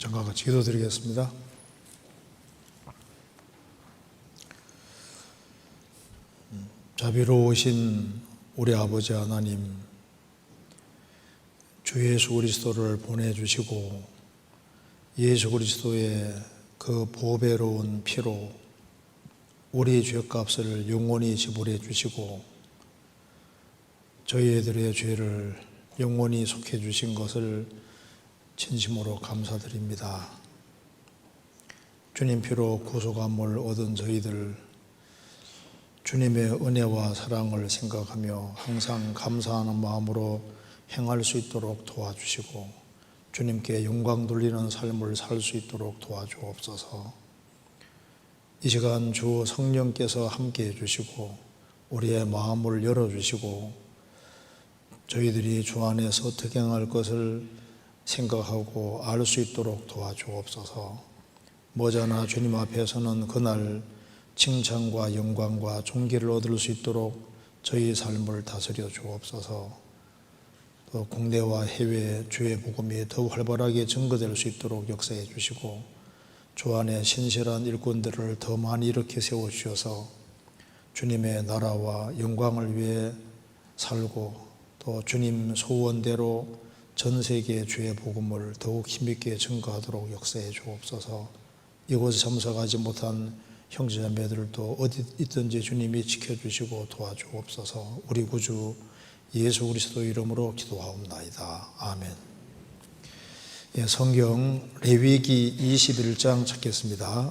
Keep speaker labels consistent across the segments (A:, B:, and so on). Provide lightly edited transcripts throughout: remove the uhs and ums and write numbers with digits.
A: 전과 같이 기도드리겠습니다. 자비로우신 우리 아버지 하나님, 주 예수 그리스도를 보내주시고 예수 그리스도의 그 보배로운 피로 우리 죄값을 영원히 지불해 주시고 저희들의 죄를 영원히 속해 주신 것을 진심으로 감사드립니다. 주님 피로 구속함을 얻은 저희들, 주님의 은혜와 사랑을 생각하며 항상 감사하는 마음으로 행할 수 있도록 도와주시고 주님께 영광 돌리는 삶을 살 수 있도록 도와주옵소서. 이 시간 주 성령께서 함께 해주시고 우리의 마음을 열어주시고 저희들이 주 안에서 어떻게 행할 것을 생각하고 알 수 있도록 도와주옵소서. 머지않아 주님 앞에서는 그날 칭찬과 영광과 존귀를 얻을 수 있도록 저희 삶을 다스려 주옵소서. 또 국내와 해외 주의 복음이 더욱 활발하게 증거될 수 있도록 역사해 주시고 주 안에 신실한 일꾼들을 더 많이 일으켜 세워주셔서 주님의 나라와 영광을 위해 살고 또 주님 소원대로 전 세계 주의 복음을 더욱 힘있게 증거하도록 역사해 주옵소서. 이곳에 참석하지 못한 형제자매들도 어디 있든지 주님이 지켜주시고 도와주옵소서. 우리 구주 예수 그리스도 이름으로 기도하옵나이다. 아멘. 예, 성경 레위기 21장 찾겠습니다.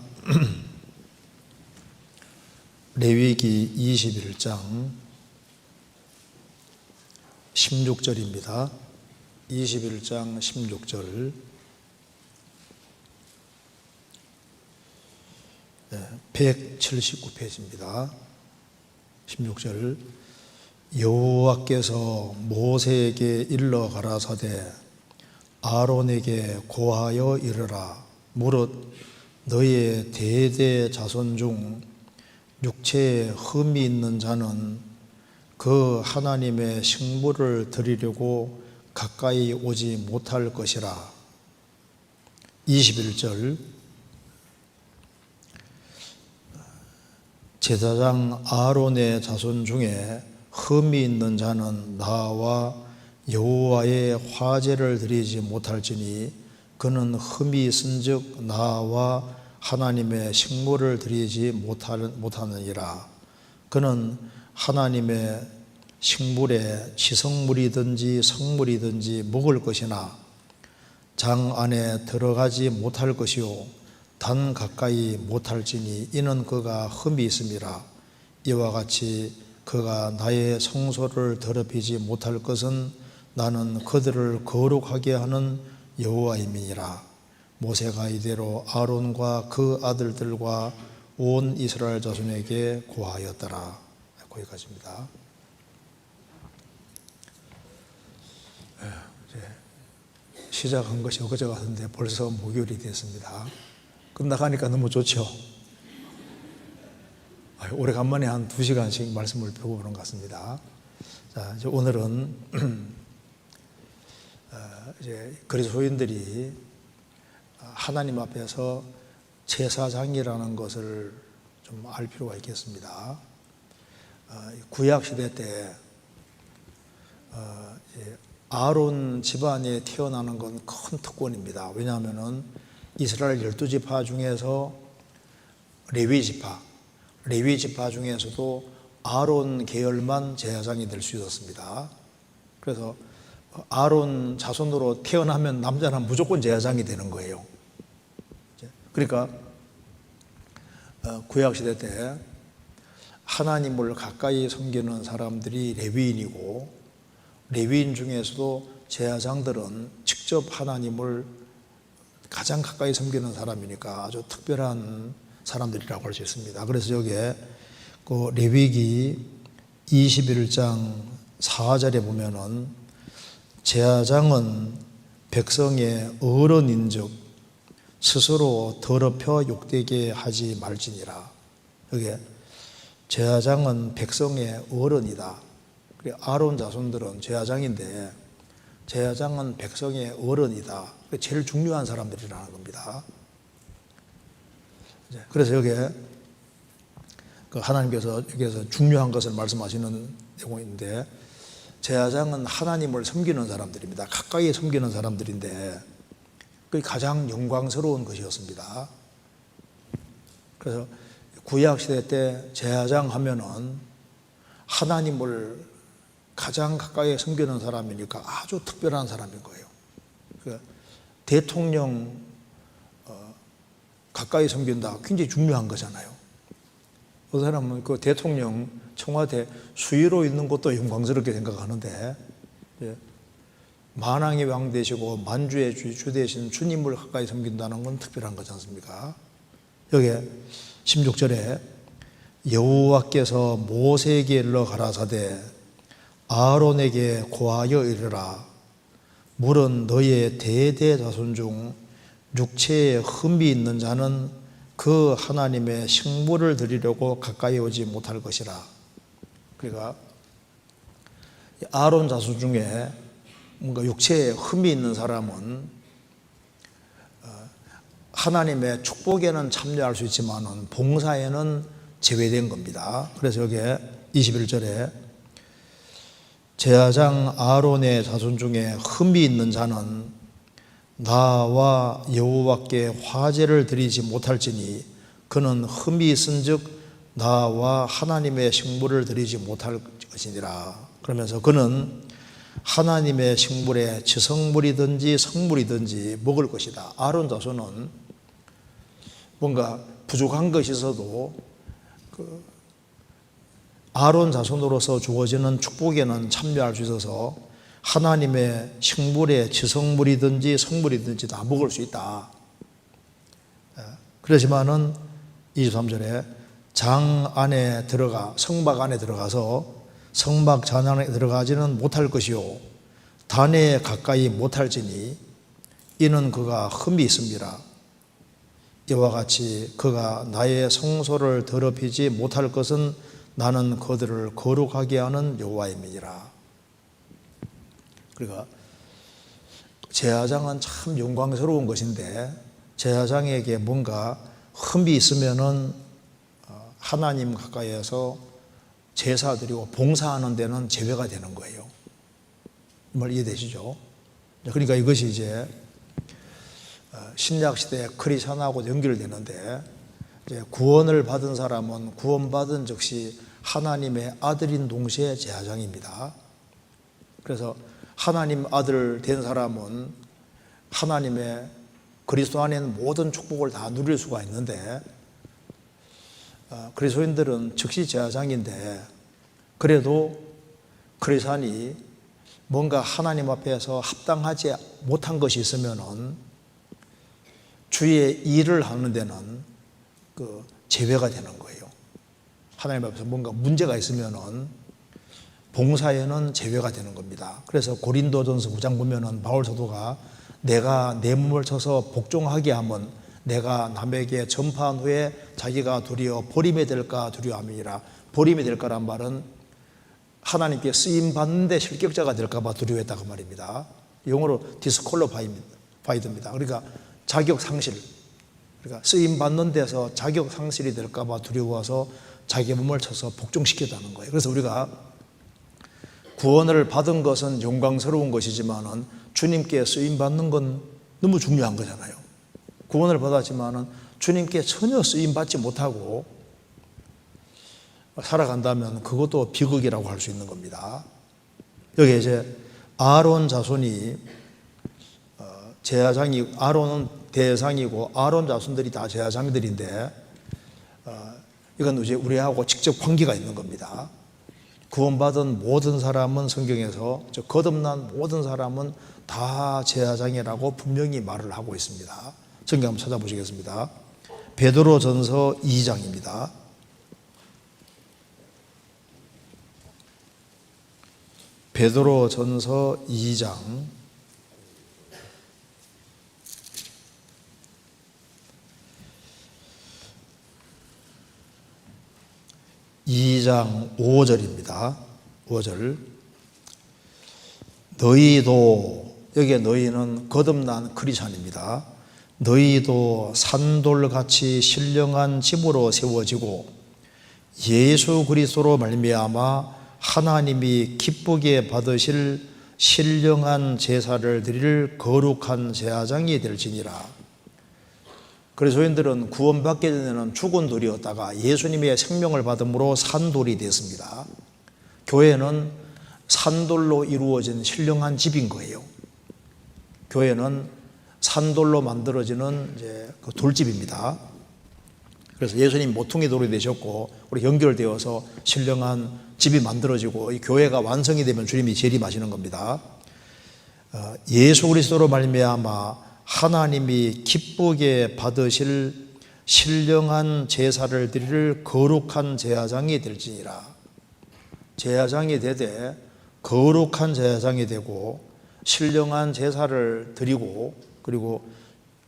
A: 레위기 21장 16절입니다. 21장 16절. 179페이지입니다. 16절. 여호와께서 모세에게 일러 가라사대 아론에게 고하여 이르라. 무릇 너의 대대 자손 중 육체에 흠이 있는 자는 그 하나님의 식물을 드리려고 가까이 오지 못할 것이라. 21절. 제사장 아론의 자손 중에 흠이 있는 자는 나와 여호와의 화제를 드리지 못할지니 그는 흠이 있은즉 나와 하나님의 식물을 드리지 못하느니라. 그는 하나님의 식물에 지성물이든지 성물이든지 먹을 것이나 장 안에 들어가지 못할 것이요 단 가까이 못할지니 이는 그가 흠이 있음이라. 이와 같이 그가 나의 성소를 더럽히지 못할 것은 나는 그들을 거룩하게 하는 여호와임이니라. 모세가 이대로 아론과 그 아들들과 온 이스라엘 자손에게 고하였더라. 거기까지입니다. 시작한 것이 어제 같은데 벌써 목요일이 됐습니다. 끝나가니까 너무 좋죠. 오래간만에 한 2시간씩 말씀을 배워보는 것 같습니다. 자, 이제 오늘은 이제 그리스도인들이 하나님 앞에서 제사장이라는 것을 좀 알 필요가 있겠습니다. 구약 시대 때 아론 집안에 태어나는 건 큰 특권입니다. 왜냐하면은 이스라엘 12지파 중에서 레위 지파 중에서도 아론 계열만 제사장이 될 수 있었습니다. 그래서 아론 자손으로 태어나면 남자는 무조건 제사장이 되는 거예요. 그러니까 구약시대 때 하나님을 가까이 섬기는 사람들이 레위인이고 레위인 중에서도 제사장들은 직접 하나님을 가장 가까이 섬기는 사람이니까 아주 특별한 사람들이라고 할 수 있습니다. 그래서 여기에 그 레위기 21장 4절에 보면은 제사장은 백성의 어른인즉 스스로 더럽혀 욕되게 하지 말지니라. 여기에 제사장은 백성의 어른이다. 아론 자손들은 제사장인데 제사장은 백성의 어른이다. 제일 중요한 사람들이라는 겁니다. 그래서 여기에 하나님께서 여기에서 중요한 것을 말씀하시는 내용인데, 제사장은 하나님을 섬기는 사람들입니다. 가까이 섬기는 사람들인데 그게 가장 영광스러운 것이었습니다. 그래서 구약시대 때 제사장 하면은 하나님을 가장 가까이 섬기는 사람이니까 아주 특별한 사람인 거예요. 그러니까 대통령 가까이 섬긴다, 굉장히 중요한 거잖아요. 어떤 사람은 그 대통령 청와대 수위로 있는 것도 영광스럽게 생각하는데, 만왕의 왕 되시고 만주의 주 되신 주님을 가까이 섬긴다는 건 특별한 거지 않습니까? 여기에 16절에 여호와께서 모세에게 일러 가라사대 아론에게 고하여 이르라. 물은 너의 대대 자손 중 육체에 흠이 있는 자는 그 하나님의 식물을 드리려고 가까이 오지 못할 것이라. 그러니까 아론 자손 중에 뭔가 육체에 흠이 있는 사람은 하나님의 축복에는 참여할 수 있지만은 봉사에는 제외된 겁니다. 그래서 여기에 21절에 제사장 아론의 자손 중에 흠이 있는 자는 나와 여호와께 화제를 드리지 못할지니 그는 흠이 있은즉 나와 하나님의 식물을 드리지 못할 것이니라. 그러면서 그는 하나님의 식물에 지성물이든지 성물이든지 먹을 것이다. 아론 자손은 뭔가 부족한 것이 있어도 아론 자손으로서 주어지는 축복에는 참여할 수 있어서 하나님의 식물에 지성물이든지 성물이든지 다 먹을 수 있다. 그렇지만은 23절에 장 안에 들어가, 성막 안에 들어가서 성막 장 안에 들어가지는 못할 것이요 단에 가까이 못할지니 이는 그가 흠이 있습니다. 이와 같이 그가 나의 성소를 더럽히지 못할 것은 나는 그들을 거룩하게 하는 여호와임이니라. 그러니까 제사장은 참 영광스러운 것인데 제사장에게 뭔가 흠이 있으면은 하나님 가까이에서 제사 드리고 봉사하는 데는 제외가 되는 거예요. 이 말 이해되시죠? 그러니까 이것이 이제 신약 시대 크리스천하고 연결되는데, 이제 구원을 받은 사람은 구원받은 즉시 하나님의 아들인 동시에 제사장입니다. 그래서 하나님 아들 된 사람은 하나님의 그리스도 안에 있는 모든 축복을 다 누릴 수가 있는데, 그리스도인들은 즉시 제사장인데 그래도 크리스천이 뭔가 하나님 앞에서 합당하지 못한 것이 있으면은 주의 일을 하는 데는 제외가 되는 거예요. 하나님 앞에서 뭔가 문제가 있으면은 봉사에는 제외가 되는 겁니다. 그래서 고린도전서 9장 보면은 바울 사도가 내가 내 몸을 쳐서 복종하게 하면 내가 남에게 전파한 후에 자기가 도리어 버림이 될까 두려워함이니라. 버림이 될까란 말은 하나님께 쓰임 받는데 실격자가 될까 봐 두려워했다고 말입니다. 영어로 disqualified입니다. 그러니까 자격 상실. 그러니까 쓰임 받는 데서 자격 상실이 될까 봐 두려워서 자기 몸을 쳐서 복종시켰다는 거예요. 그래서 우리가 구원을 받은 것은 영광스러운 것이지만은 주님께 쓰임 받는 건 너무 중요한 거잖아요. 구원을 받았지만은 주님께 전혀 쓰임 받지 못하고 살아간다면 그것도 비극이라고 할 수 있는 겁니다. 여기 이제 아론 자손이 제사장이, 아론은 대상이고 아론 자손들이 다 제사장들인데 이건 이제 우리하고 직접 관계가 있는 겁니다. 구원받은 모든 사람은 성경에서 거듭난 모든 사람은 다 제사장이라고 분명히 말을 하고 있습니다. 성경 한번 찾아보시겠습니다. 베드로전서 2장입니다. 베드로전서 2장 5절입니다. 5절. 너희도 여기에 너희는 거듭난 크리스찬입니다. 너희도 산돌같이 신령한 집으로 세워지고 예수 그리스도로 말미암아 하나님이 기쁘게 받으실 신령한 제사를 드릴 거룩한 제사장이 될지니라. 그리스도인들은 구원받기 전에는 죽은 돌이었다가 예수님의 생명을 받음으로 산돌이 됐습니다. 교회는 산돌로 이루어진 신령한 집인 거예요. 교회는 산돌로 만들어지는 이제 그 돌집입니다. 그래서 예수님 모퉁이 돌이 되셨고 우리 연결되어서 신령한 집이 만들어지고 이 교회가 완성이 되면 주님이 재림하시는 겁니다. 예수 그리스도로 말미암아 하나님이 기쁘게 받으실 신령한 제사를 드릴 거룩한 제사장이 될지니라. 제사장이 되되 거룩한 제사장이 되고 신령한 제사를 드리고 그리고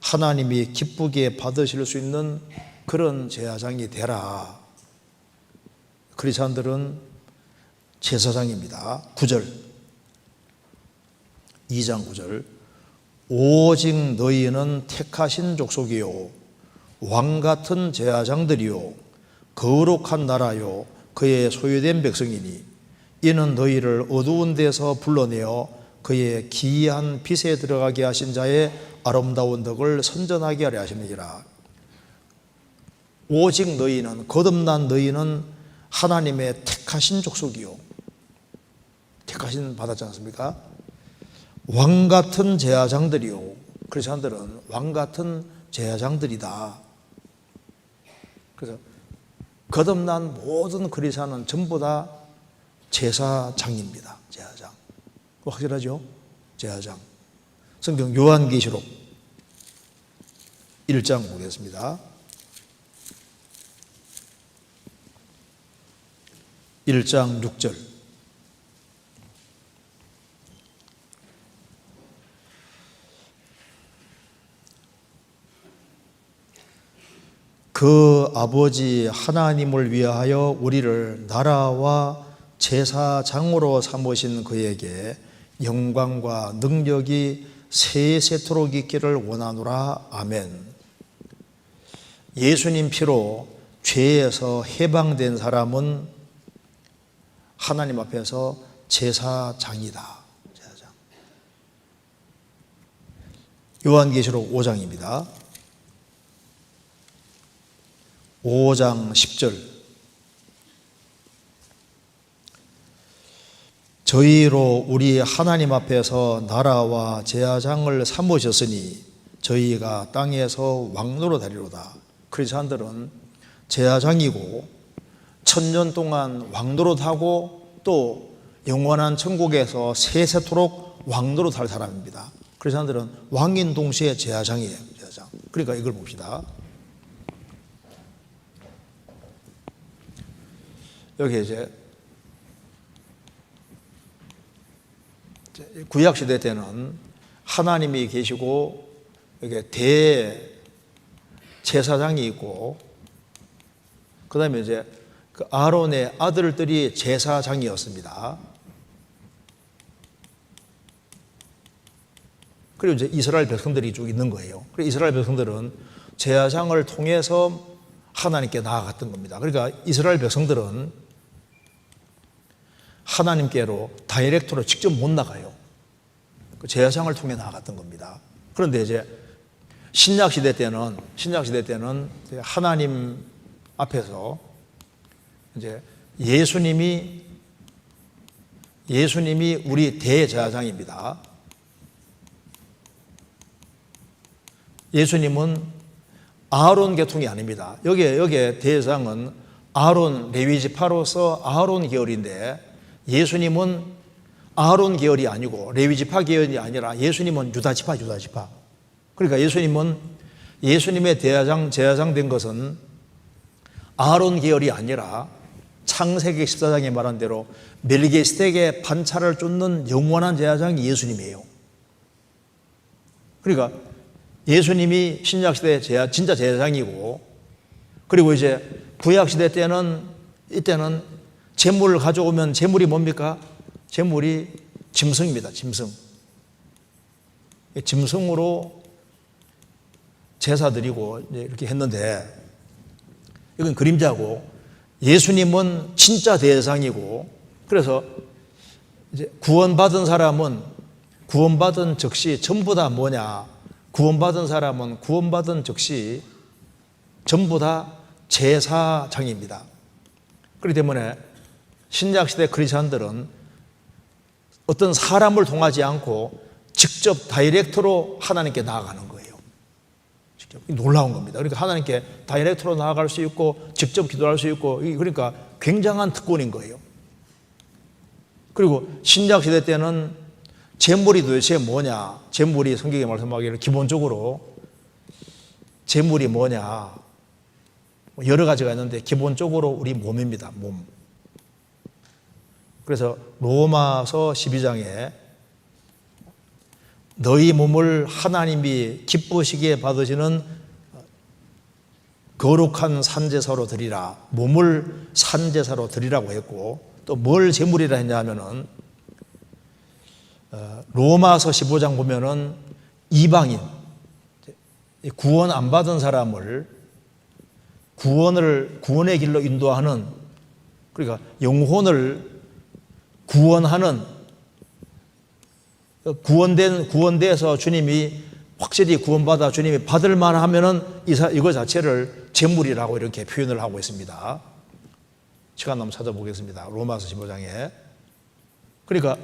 A: 하나님이 기쁘게 받으실 수 있는 그런 제사장이 되라. 크리스찬들은 제사장입니다. 9절 2장 9절 오직 너희는 택하신 족속이요 왕같은 제사장들이요 거룩한 나라요 그의 소유된 백성이니 이는 너희를 어두운 데서 불러내어 그의 기이한 빛에 들어가게 하신 자의 아름다운 덕을 선전하게 하려 하심이니라. 오직 너희는 거듭난 너희는 하나님의 택하신 족속이요 택하신 받았지 않습니까? 왕같은 제사장들이요. 크리스찬들은 왕같은 제사장들이다. 그래서 거듭난 모든 크리스찬은 전부 다 제사장입니다. 제사장. 확실하죠? 제사장. 성경 요한계시록 1장 보겠습니다. 1장 6절 그 아버지 하나님을 위하여 우리를 나라와 제사장으로 삼으신 그에게 영광과 능력이 세세토록 있기를 원하노라. 아멘. 예수님 피로 죄에서 해방된 사람은 하나님 앞에서 제사장이다. 제사장. 요한계시록 5장입니다. 5장 10절 저희로 우리 하나님 앞에서 나라와 제사장을 삼으셨으니 저희가 땅에서 왕노로 다리로다. 크리스찬들은 제사장이고 천년 동안 왕노릇하고 또 영원한 천국에서 세세토록 왕노릇 할 사람입니다. 크리스찬들은 왕인 동시에 제사장이에요. 제사장. 그러니까 이걸 봅시다. 여기 이제 구약시대 때는 하나님이 계시고 여기 대제사장이 있고 그 다음에 이제 그 아론의 아들들이 제사장이었습니다. 그리고 이제 이스라엘 백성들이 쭉 있는 거예요. 그리고 이스라엘 백성들은 제사장을 통해서 하나님께 나아갔던 겁니다. 그러니까 이스라엘 백성들은 하나님께로 다이렉트로 직접 못 나가요. 그 제사장을 통해 나아갔던 겁니다. 그런데 이제 신약 시대 때는 하나님 앞에서 이제 예수님이 우리 대제사장입니다. 예수님은 아론 계통이 아닙니다. 여기에 대제사장은 아론 레위 지파로서 아론 계열인데 예수님은 아론 계열이 아니고 레위 지파 계열이 아니라 예수님은 유다 지파. 그러니까 예수님의 제사장 된 것은 아론 계열이 아니라 창세기 14장에 말한 대로 멜기세덱의 반차를 쫓는 영원한 제사장이 예수님이에요. 그러니까 예수님이 신약시대 진짜 제사장이고 그리고 이제 구약시대 이때는 제물을 가져오면 제물이 뭡니까? 제물이 짐승입니다. 짐승. 짐승으로 제사 드리고 이렇게 했는데, 이건 그림자고 예수님은 진짜 대상이고, 그래서 이제 구원받은 사람은 구원받은 즉시 전부 다 뭐냐? 구원받은 사람은 구원받은 즉시 전부 다 제사장입니다. 그렇기 때문에 신약시대 크리스천들은 어떤 사람을 통하지 않고 직접 다이렉트로 하나님께 나아가는 거예요. 직접. 놀라운 겁니다. 그러니까 하나님께 다이렉트로 나아갈 수 있고 직접 기도할 수 있고, 그러니까 굉장한 특권인 거예요. 그리고 신약시대 때는 제물이 도대체 뭐냐? 제물이 성경에 말씀하기를 기본적으로 제물이 뭐냐? 여러 가지가 있는데 기본적으로 우리 몸입니다. 몸. 그래서 로마서 12장에 너희 몸을 하나님이 기쁘시게 받으시는 거룩한 산제사로 드리라. 몸을 산제사로 드리라고 했고, 또 뭘 제물이라 했냐 하면은 로마서 15장 보면은 이방인, 구원 안 받은 사람을 구원의 길로 인도하는, 그러니까 영혼을 구원하는, 구원돼서 주님이 확실히 구원받아 주님이 받을 만하면은 이거 자체를 제물이라고 이렇게 표현을 하고 있습니다. 시간 나면 찾아보겠습니다. 로마서 15장에. 그러니까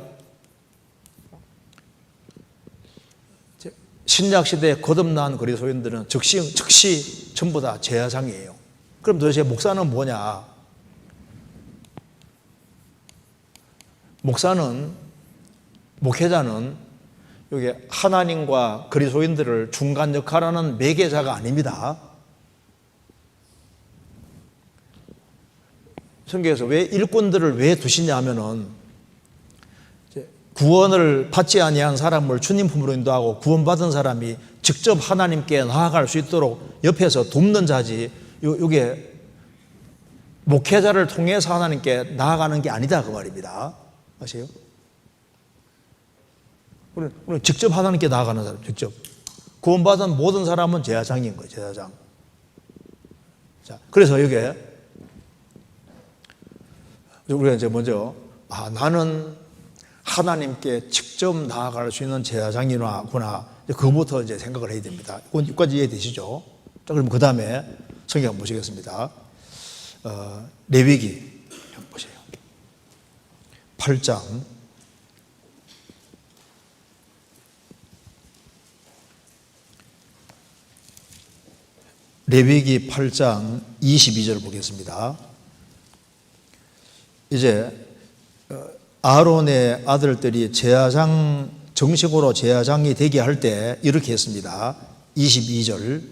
A: 신약시대에 거듭난 그리스도인들은 즉시 전부 다 제사장이에요. 그럼 도대체 목사는 뭐냐? 목회자는 여기 하나님과 그리스도인들을 중간 역할하는 매개자가 아닙니다. 성경에서 왜 일꾼들을 왜 두시냐 하면은 구원을 받지 아니한 사람을 주님 품으로 인도하고 구원받은 사람이 직접 하나님께 나아갈 수 있도록 옆에서 돕는 자지, 이게 목회자를 통해서 하나님께 나아가는 게 아니다 그 말입니다. 아세요? 우리는 직접 하나님께 나아가는 사람, 직접 구원받은 모든 사람은 제사장인 거예요. 제사장. 자, 그래서 이게 우리가 이제 먼저 나는 하나님께 직접 나아갈 수 있는 제사장이구나. 그거부터 이제 생각을 해야 됩니다. 여기까지 이해되시죠? 자, 그럼 그 다음에 성경 한번 보시겠습니다. 레위기 한번 보세요. 8장. 레위기 8장 22절 보겠습니다. 이제 아론의 아들들이 정식으로 제사장이 되게 할 때 이렇게 했습니다. 22절.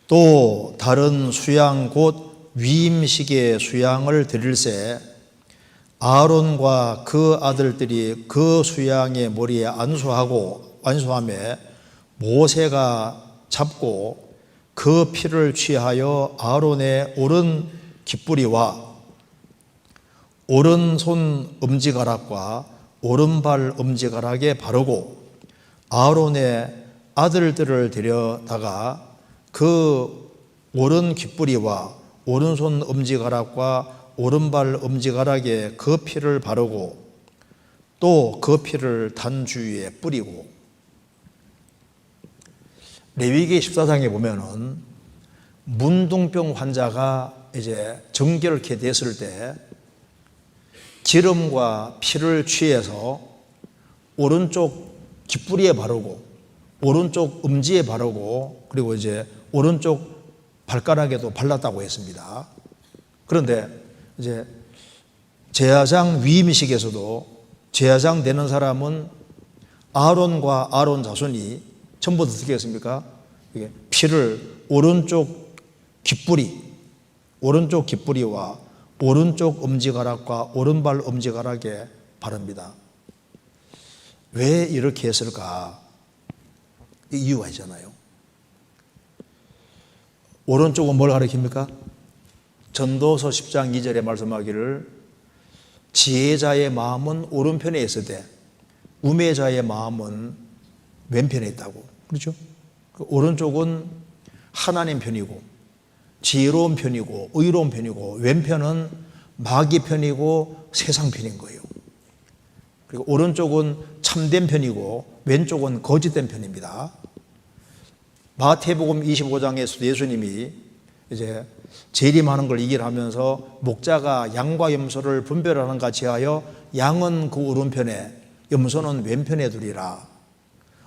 A: 또 다른 수양 곧 위임식의 수양을 드릴새 아론과 그 아들들이 그 수양의 머리에 안수함에 모세가 잡고 그 피를 취하여 아론의 오른 깃뿌리와 오른손 엄지가락과 오른발 엄지가락에 바르고 아론의 아들들을 데려다가 그 오른 깃뿌리와 오른손 엄지가락과 오른발 엄지가락에 그 피를 바르고 또 그 피를 단 주위에 뿌리고. 레위기 14장에 보면은 문둥병 환자가 이제 정결케 됐을 때 기름과 피를 취해서 오른쪽 깃뿌리에 바르고 오른쪽 엄지에 바르고 그리고 이제 오른쪽 발가락에도 발랐다고 했습니다. 그런데 이제 제사장 위임식에서도 제사장 되는 사람은 아론과 아론 자손이 전부 어떻게 했습니까? 피를 오른쪽 깃뿌리와 오른쪽 엄지가락과 오른발 엄지가락에 바릅니다. 왜 이렇게 했을까? 이유가 있잖아요. 오른쪽은 뭘 가리킵니까? 전도서 10장 2절에 말씀하기를 지혜자의 마음은 오른편에 있으되 우매자의 마음은 왼편에 있다고. 그렇죠? 오른쪽은 하나님 편이고 지혜로운 편이고 의로운 편이고 왼편은 마귀 편이고 세상 편인 거예요. 그리고 오른쪽은 참된 편이고 왼쪽은 거짓된 편입니다. 마태복음 25장에서 예수님이 이제 재림하는 걸 얘기하면서 목자가 양과 염소를 분별하는 같이 하여 양은 그 오른편에 염소는 왼편에 두리라.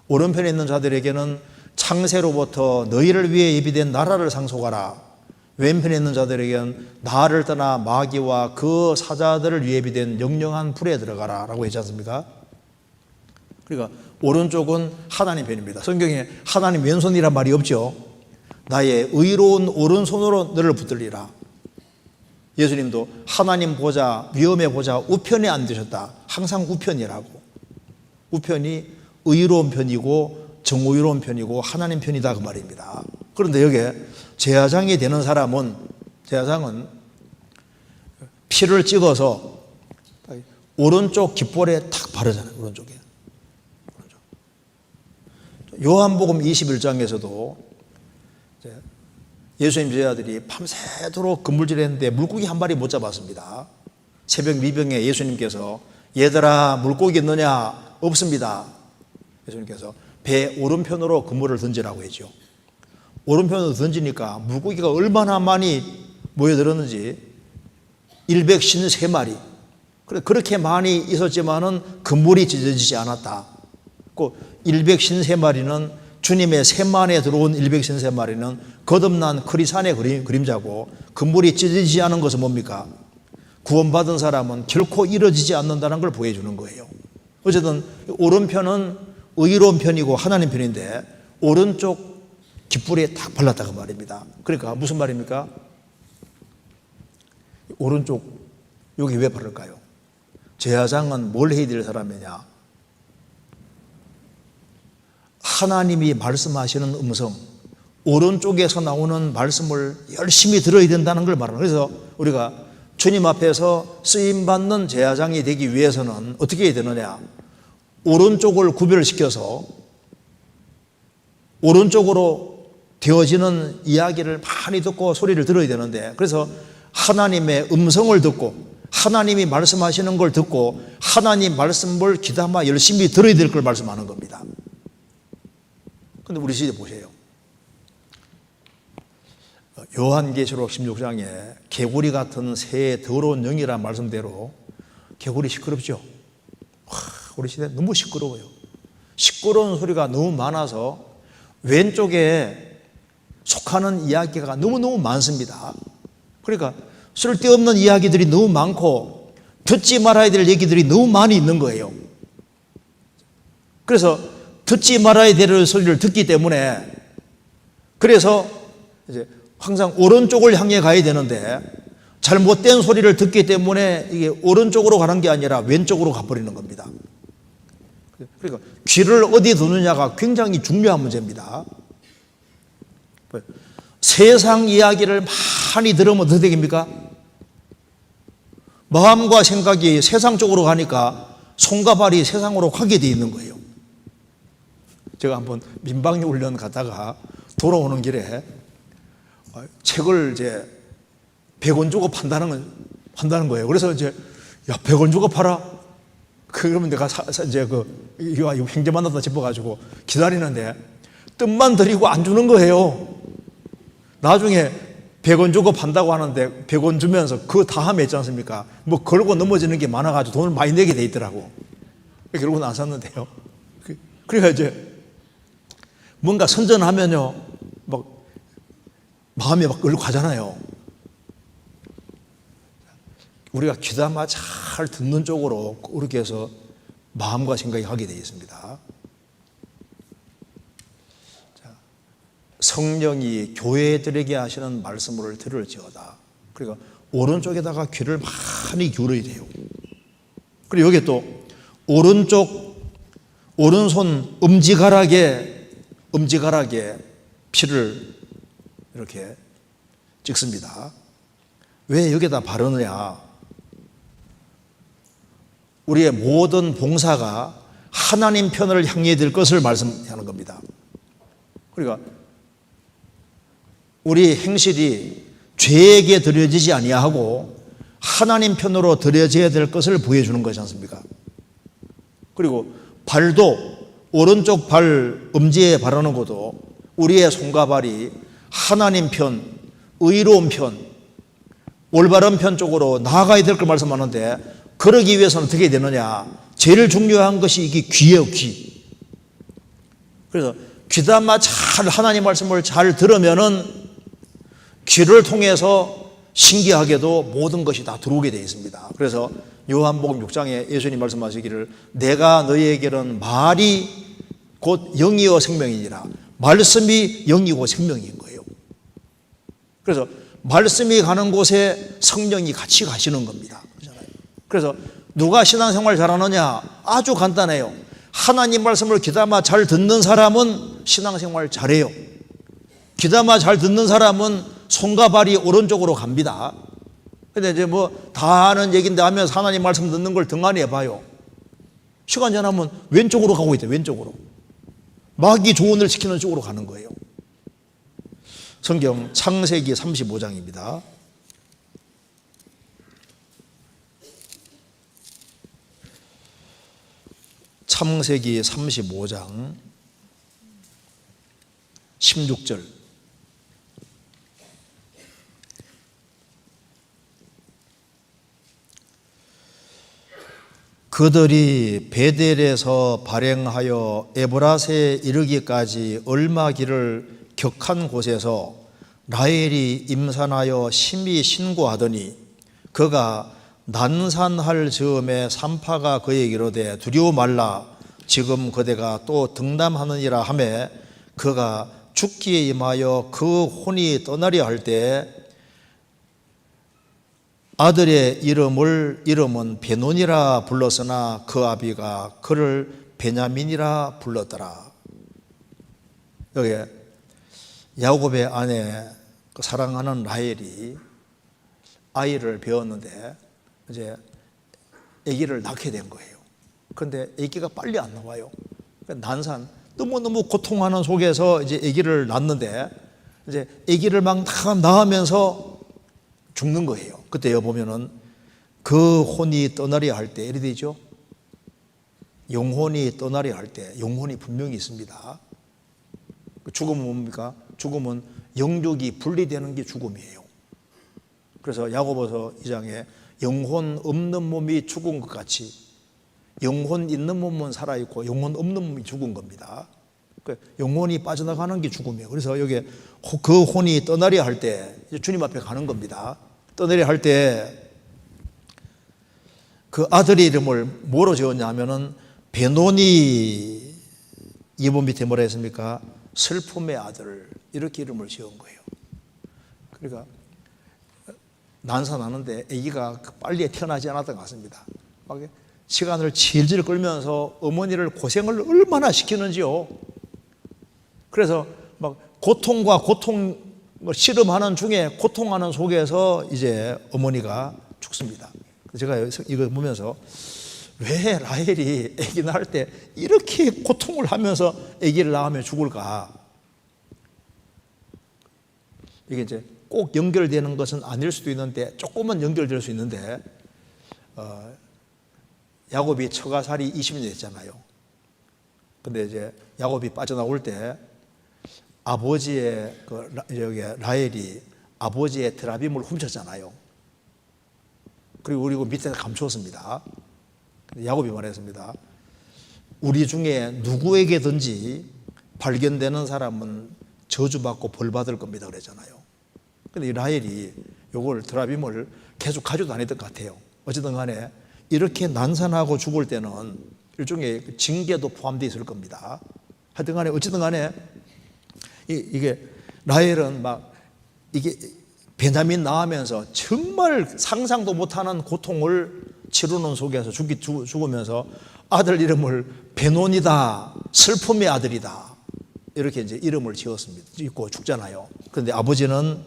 A: 오른편에 있는 자들에게는 창세로부터 너희를 위해 예비된 나라를 상속하라. 왼편에 있는 자들에게는 나를 떠나 마귀와 그 사자들을 위해 예비된 영영한 불에 들어가라 라고 했지 않습니까? 그러니까 오른쪽은 하나님 편입니다. 성경에 하나님 왼손이란 말이 없죠. 나의 의로운 오른손으로 너를 붙들리라. 예수님도 하나님 보좌, 위엄의 보좌 우편에 앉으셨다. 항상 우편이라고. 우편이 의로운 편이고 정의로운 편이고 하나님 편이다 그 말입니다. 그런데 여기에 제사장이 되는 사람은, 제사장은 피를 찍어서 오른쪽 깃볼에 탁 바르잖아요. 오른쪽에. 요한복음 21장에서도 예수님 제자들이 밤새도록 그물질했는데 물고기 한 마리 못 잡았습니다. 새벽 미병에 예수님께서 얘들아 물고기 있느냐? 없습니다. 예수님께서 배 오른편으로 그물을 던지라고 했죠. 오른편으로 던지니까 물고기가 얼마나 많이 모여들었는지 153마리. 그렇게 많이 있었지만은 그물이 찢어지지 않았다. 그 153마리는 주님의 세만에 들어온 153마리는 거듭난 크리스찬의 그림자고 그물이 찢어지지 않은 것은 뭡니까? 구원받은 사람은 결코 이루어지지 않는다는 걸 보여주는 거예요. 어쨌든 오른편은 의로운 편이고 하나님 편인데 오른쪽 깃불에 딱 발랐다고 말입니다. 그러니까 무슨 말입니까? 오른쪽 여기 왜 바를까요? 제사장은 뭘 해야 될 사람이냐? 하나님이 말씀하시는 음성, 오른쪽에서 나오는 말씀을 열심히 들어야 된다는 걸 말하는 거예요. 그래서 우리가 주님 앞에서 쓰임받는 제사장이 되기 위해서는 어떻게 해야 되느냐? 오른쪽을 구별시켜서 오른쪽으로 되어지는 이야기를 많이 듣고 소리를 들어야 되는데, 그래서 하나님의 음성을 듣고 하나님이 말씀하시는 걸 듣고 하나님 말씀을 귀담아 열심히 들어야 될 걸 말씀하는 겁니다. 그런데 우리 시대 보세요. 요한계시록 16장에 개구리 같은 새의 더러운 영이라는 말씀대로 개구리 시끄럽죠. 우리 시대 너무 시끄러워요. 시끄러운 소리가 너무 많아서 왼쪽에 속하는 이야기가 너무너무 많습니다. 그러니까 쓸데없는 이야기들이 너무 많고 듣지 말아야 될 얘기들이 너무 많이 있는 거예요. 그래서 듣지 말아야 될 소리를 듣기 때문에 그래서 이제 항상 오른쪽을 향해 가야 되는데 잘못된 소리를 듣기 때문에 이게 오른쪽으로 가는 게 아니라 왼쪽으로 가버리는 겁니다. 그러니까 귀를 어디 두느냐가 굉장히 중요한 문제입니다. 세상 이야기를 많이 들으면 어떻게 됩니까? 마음과 생각이 세상 쪽으로 가니까 손과 발이 세상으로 가게 돼 있는 거예요. 제가 한번 민방위 훈련 갔다가 돌아오는 길에 책을 이제 100원 주고 판다는 거예요. 그래서 이제 야 100원 주고 팔아? 그러면 내가 이제 이거 형제 만났다 싶어가지고 기다리는데 뜻만 들이고 안 주는 거예요. 나중에 100원 주고 판다고 하는데 100원 주면서 그 다음에 있지 않습니까? 뭐 걸고 넘어지는 게 많아가지고 돈을 많이 내게 돼 있더라고. 결국은 안 샀는데요. 그러니까 이제 뭔가 선전하면요, 막 마음이 막 끌고 가잖아요. 우리가 귀담아 잘 듣는 쪽으로 그렇게 해서 마음과 생각이 가게 되어 있습니다. 성령이 교회들에게 하시는 말씀을 들을지어다. 그러니까 오른쪽에다가 귀를 많이 기울여야 돼요. 그리고 여기 또 오른손 엄지가락에 피를 이렇게 찍습니다. 왜 여기다 바르느냐? 우리의 모든 봉사가 하나님 편을 향해 될 것을 말씀하는 겁니다. 그러니까 우리 행실이 죄에게 드려지지 아니하고 하나님 편으로 드려져야 될 것을 보여주는 것이지 않습니까? 그리고 발도 오른쪽 발 엄지에 바르는 것도 우리의 손과 발이 하나님 편, 의로운 편, 올바른 편 쪽으로 나아가야 될 걸 말씀하는데, 그러기 위해서는 어떻게 되느냐? 제일 중요한 것이 이게 귀예요, 귀. 그래서 귀담아 잘 하나님 말씀을 잘 들으면은 귀를 통해서 신기하게도 모든 것이 다 들어오게 되어 있습니다. 그래서 요한복음 6장에 예수님 말씀하시기를 내가 너희에게는 말이 곧 영이요 생명이니라. 말씀이 영이고 생명인 거예요. 그래서 말씀이 가는 곳에 성령이 같이 가시는 겁니다. 그래서 누가 신앙생활 잘하느냐? 아주 간단해요. 하나님 말씀을 귀담아 잘 듣는 사람은 신앙생활 잘해요. 귀담아 잘 듣는 사람은 손과 발이 오른쪽으로 갑니다. 근데 이제 뭐 다 아는 얘기인데 하면서 하나님 말씀 듣는 걸 등한히 해봐요. 시간 지나면 왼쪽으로 가고 있대요. 왼쪽으로. 마귀 조언을 시키는 쪽으로 가는 거예요. 성경 창세기 35장입니다. 창세기 35장 16절. 그들이 베델에서 발행하여 에브라스에 이르기까지 얼마 길을 격한 곳에서 라헬이 임산하여 심히 신고하더니 그가 난산할 즈음에 산파가 그에게 이르되 두려워 말라 지금 그대가 또 등남하느니라 하매 그가 죽기에 임하여 그 혼이 떠나려 할 때 아들의 이름은 베논이라 불렀으나 그 아비가 그를 베냐민이라 불렀더라. 여기 야곱의 아내 사랑하는 라헬이 아이를 배웠는데 이제 아기를 낳게 된 거예요. 그런데 아기가 빨리 안 나와요. 난산 너무너무 고통하는 속에서 이제 아기를 낳는데 이제 아기를 막 낳으면서 죽는 거예요. 그때 보면은 그 혼이 떠나려 할 때 이래 되죠. 영혼이 떠나려 할 때 영혼이 분명히 있습니다. 죽음은 뭡니까? 죽음은 영육이 분리되는 게 죽음이에요. 그래서 야고보서 2장에 영혼 없는 몸이 죽은 것 같이 영혼 있는 몸은 살아있고 영혼 없는 몸이 죽은 겁니다. 영혼이 빠져나가는 게 죽음이에요. 그래서 여기 그 혼이 떠나려 할 때 주님 앞에 가는 겁니다. 떠나려 할 때 그 아들의 이름을 뭐로 지었냐 하면은 베논이 이번 밑에 뭐라 했습니까? 슬픔의 아들 이렇게 이름을 지은 거예요. 그러니까 난산하는데 아기가 빨리 태어나지 않았던 것 같습니다. 막 시간을 질질 끌면서 어머니를 고생을 얼마나 시키는지요. 그래서 막 고통과 고통을 씨름하는 중에 고통하는 속에서 이제 어머니가 죽습니다. 제가 이거 보면서 왜 라헬이 아기 낳을 때 이렇게 고통을 하면서 아기를 낳으면 죽을까? 이게 이제 꼭 연결되는 것은 아닐 수도 있는데 조금은 연결될 수 있는데 야곱이 처가살이 20년 됐잖아요. 근데 이제 야곱이 빠져나올 때 아버지의 라헬이 아버지의 드라빔을 훔쳤잖아요. 그리고 밑에 감추었습니다. 야곱이 말했습니다. 우리 중에 누구에게든지 발견되는 사람은 저주받고 벌받을 겁니다. 그랬잖아요. 근데 이 라헬이 요걸 드라빔을 계속 가지고 다녔던 것 같아요. 어쨌든 간에 이렇게 난산하고 죽을 때는 일종의 징계도 포함되어 있을 겁니다. 하여튼 간에 어쨌든 간에 이게 라헬은 막 이게 베냐민 낳으면서 정말 상상도 못하는 고통을 치르는 속에서 죽으면서 아들 이름을 베논이다, 슬픔의 아들이다 이렇게 이제 이름을 지었습니다. 짓고 죽잖아요. 그런데 아버지는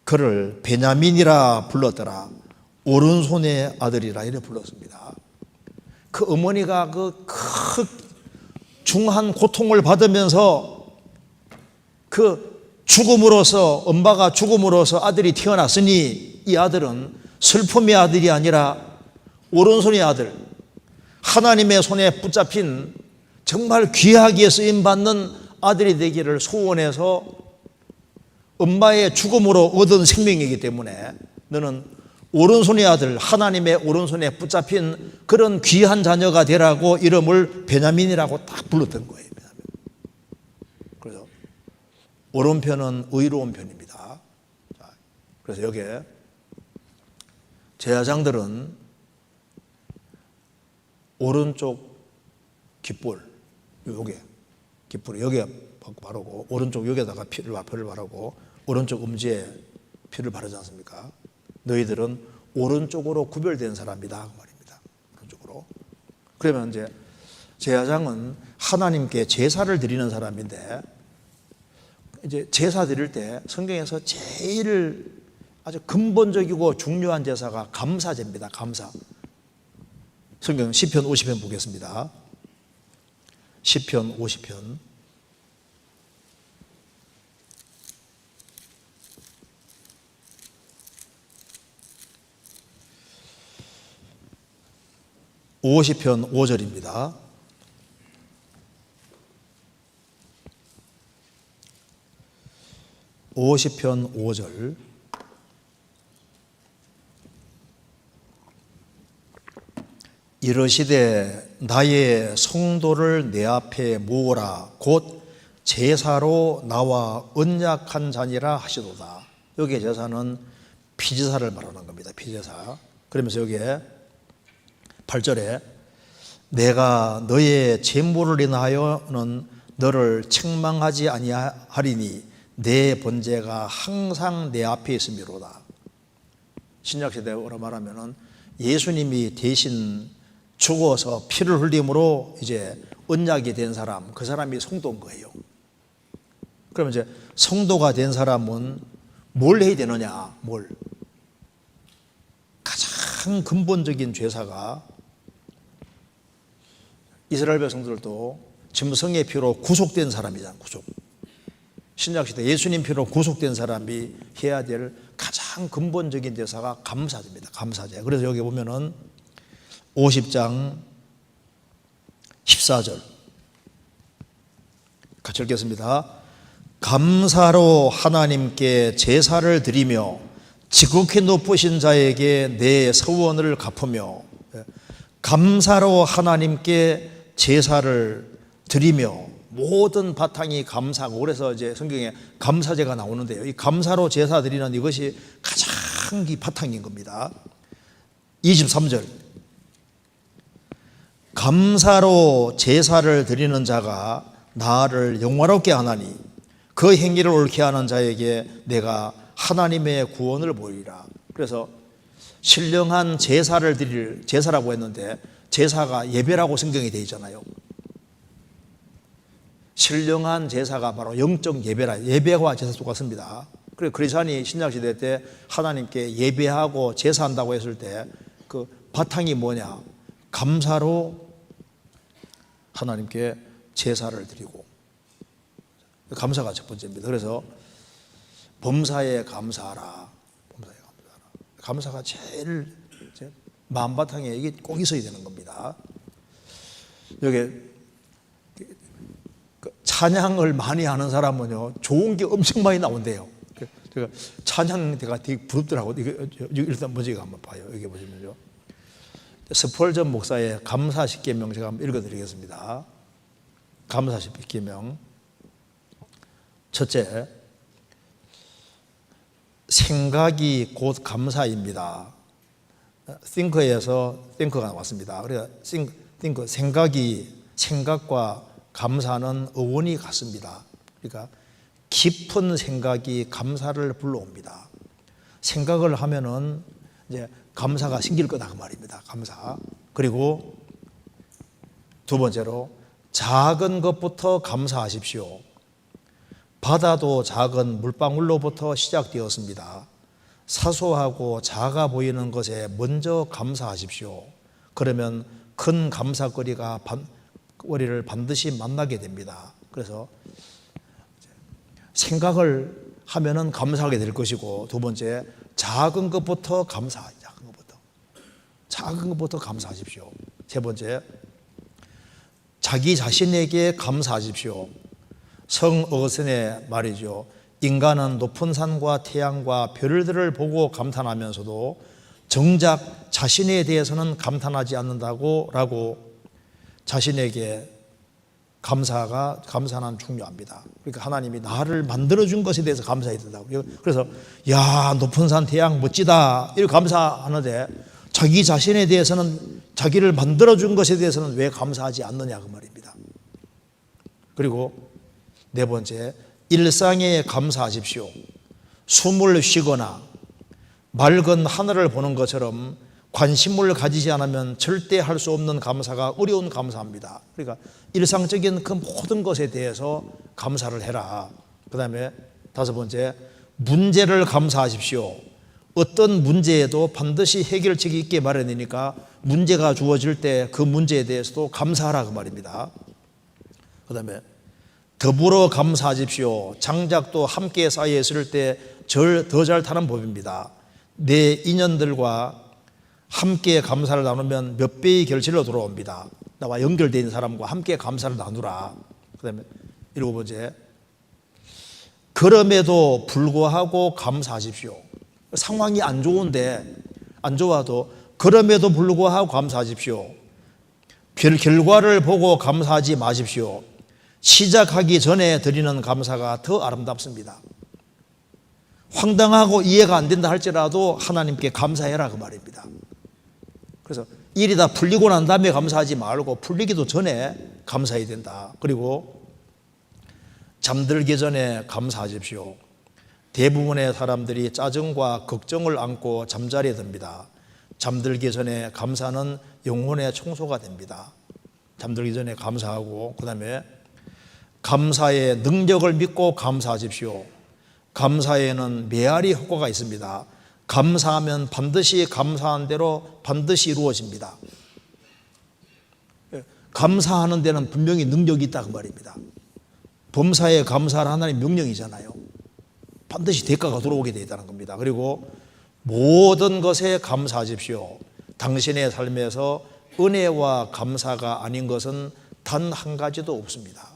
A: 그를 베냐민이라 불렀더라. 오른손의 아들이라 이렇게 불렀습니다. 그 어머니가 그 중한 고통을 받으면서 그 죽음으로써, 엄마가 죽음으로써 아들이 태어났으니 이 아들은 슬픔의 아들이 아니라 오른손의 아들, 하나님의 손에 붙잡힌 정말 귀하게 쓰임받는 아들이 되기를 소원해서 엄마의 죽음으로 얻은 생명이기 때문에 너는 오른손의 아들, 하나님의 오른손에 붙잡힌 그런 귀한 자녀가 되라고 이름을 베냐민이라고 딱 불렀던 거예요. 그래서 오른편은 의로운 편입니다. 그래서 여기에 제사장들은 오른쪽 깃불, 요게 깃불 여기에 바르고 오른쪽 여기에다가 피를 바르고 오른쪽 음지에 피를 바르지 않습니까? 너희들은 오른쪽으로 구별된 사람이다 그 말입니다. 오른쪽으로. 그러면 이제 제사장은 하나님께 제사를 드리는 사람인데 이제 제사 드릴 때 성경에서 제일 아주 근본적이고 중요한 제사가 감사제입니다. 감사. 성경 시편 50편 보겠습니다. 시편 50편 50편 5절입니다. (50편) 5절 이르시되 나의 성도를 내 앞에 모으라 곧 제사로 나와 언약한 자니라 하시도다. 여기에 제사는 피제사를 말하는 겁니다. 피제사. 그러면서 여기에 8절에 내가 너의 재물을 인하여는 너를 책망하지 아니하리니 내 번제가 항상 내 앞에 있음이로다. 신약시대로 말하면은 예수님이 대신 죽어서 피를 흘림으로 이제 언약이 된 사람, 그 사람이 성도인 거예요. 그러면 이제 성도가 된 사람은 뭘 해야 되느냐? 뭘? 가장 근본적인 제사가 이스라엘 백성들도 짐승의 피로 구속된 사람이잖아요. 구속. 신약시대 예수님 피로 구속된 사람이 해야 될 가장 근본적인 제사가 감사제입니다. 감사제. 그래서 여기 보면은 50장 14절 같이 읽겠습니다. 감사로 하나님께 제사를 드리며 지극히 높으신 자에게 내 서원을 갚으며, 감사로 하나님께 제사를 드리며, 모든 바탕이 감사고, 그래서 이제 성경에 감사제가 나오는데요. 이 감사로 제사 드리는 이것이 가장 이 바탕인 겁니다. 23절 감사로 제사를 드리는 자가 나를 영화롭게 하나니 그 행위를 옳게 하는 자에게 내가 하나님의 구원을 보이리라. 그래서 신령한 제사를 드릴, 제사라고 했는데 제사가 예배라고 성경이 되어 있잖아요. 신령한 제사가 바로 영적 예배라. 예배와 제사 똑같습니다. 그래서 그리스도인이 신약시대 때 하나님께 예배하고 제사한다고 했을 때 그 바탕이 뭐냐? 감사로 하나님께 제사를 드리고, 감사가 첫 번째입니다. 그래서 범사에 감사하라. 범사에 감사하라. 감사가 제일 마음바탕에 이게 꼭 있어야 되는 겁니다. 여기 찬양을 많이 하는 사람은요, 좋은 게 엄청 많이 나온대요. 제가 찬양대가 되게 부럽더라고요. 일단 먼저 이거 한번 봐요. 여기 보시면요. 스펄전 목사의 감사 십계명 제가 한번 읽어드리겠습니다. 감사 십계명. 첫째, 생각이 곧 감사입니다. think에서 think가 나왔습니다. 그래서 think, 생각과 감사는 어원이 같습니다. 그러니까 깊은 생각이 감사를 불러옵니다. 생각을 하면은 이제 감사가 생길 거다 그 말입니다. 감사. 그리고 두 번째로 작은 것부터 감사하십시오. 바다도 작은 물방울로부터 시작되었습니다. 사소하고 작아 보이는 것에 먼저 감사하십시오. 그러면 큰 감사거리가 우리를 반드시 만나게 됩니다. 그래서 생각을 하면은 감사하게 될 것이고, 두 번째, 작은 것부터 작은 것부터 감사하십시오. 세 번째, 자기 자신에게 감사하십시오. 성 어거스틴의 말이죠. 인간은 높은 산과 태양과 별들을 보고 감탄하면서도 정작 자신에 대해서는 감탄하지 않는다고 라고 자신에게 감사는 중요합니다. 그러니까 하나님이 나를 만들어준 것에 대해서 감사해야 된다고. 그래서 야, 높은 산 태양 멋지다 이렇게 감사하는데 자기 자신에 대해서는, 자기를 만들어준 것에 대해서는 왜 감사하지 않느냐 그 말입니다. 그리고 네 번째, 일상에 감사하십시오. 숨을 쉬거나 맑은 하늘을 보는 것처럼 관심을 가지지 않으면 절대 할 수 없는 감사가 어려운 감사입니다. 그러니까 일상적인 그 모든 것에 대해서 감사를 해라. 그 다음에 다섯 번째, 문제를 감사하십시오. 어떤 문제에도 반드시 해결책이 있게 마련이니까 문제가 주어질 때 그 문제에 대해서도 감사하라 그 말입니다. 그 다음에 더불어 감사하십시오. 장작도 함께 쌓여 있을 때 더 잘 타는 법입니다. 내 인연들과 함께 감사를 나누면 몇 배의 결실로 돌아옵니다. 나와 연결되어 있는 사람과 함께 감사를 나누라. 그 다음에 일곱 번째, 그럼에도 불구하고 감사하십시오. 상황이 안 좋아도 그럼에도 불구하고 감사하십시오. 결과를 보고 감사하지 마십시오. 시작하기 전에 드리는 감사가 더 아름답습니다. 황당하고 이해가 안 된다 할지라도 하나님께 감사해라 그 말입니다. 그래서 일이 다 풀리고 난 다음에 감사하지 말고 풀리기도 전에 감사해야 된다. 그리고 잠들기 전에 감사하십시오. 대부분의 사람들이 짜증과 걱정을 안고 잠자리에 듭니다. 잠들기 전에 감사는 영혼의 청소가 됩니다. 잠들기 전에 감사하고, 그 다음에 감사의 능력을 믿고 감사하십시오. 감사에는 메아리 효과가 있습니다. 감사하면 반드시 감사한 대로 반드시 이루어집니다. 감사하는 데는 분명히 능력이 있다 그 말입니다. 범사에 감사를 하나님 명령이잖아요. 반드시 대가가 들어오게 되어 있다는 겁니다. 그리고 모든 것에 감사하십시오. 당신의 삶에서 은혜와 감사가 아닌 것은 단 한 가지도 없습니다.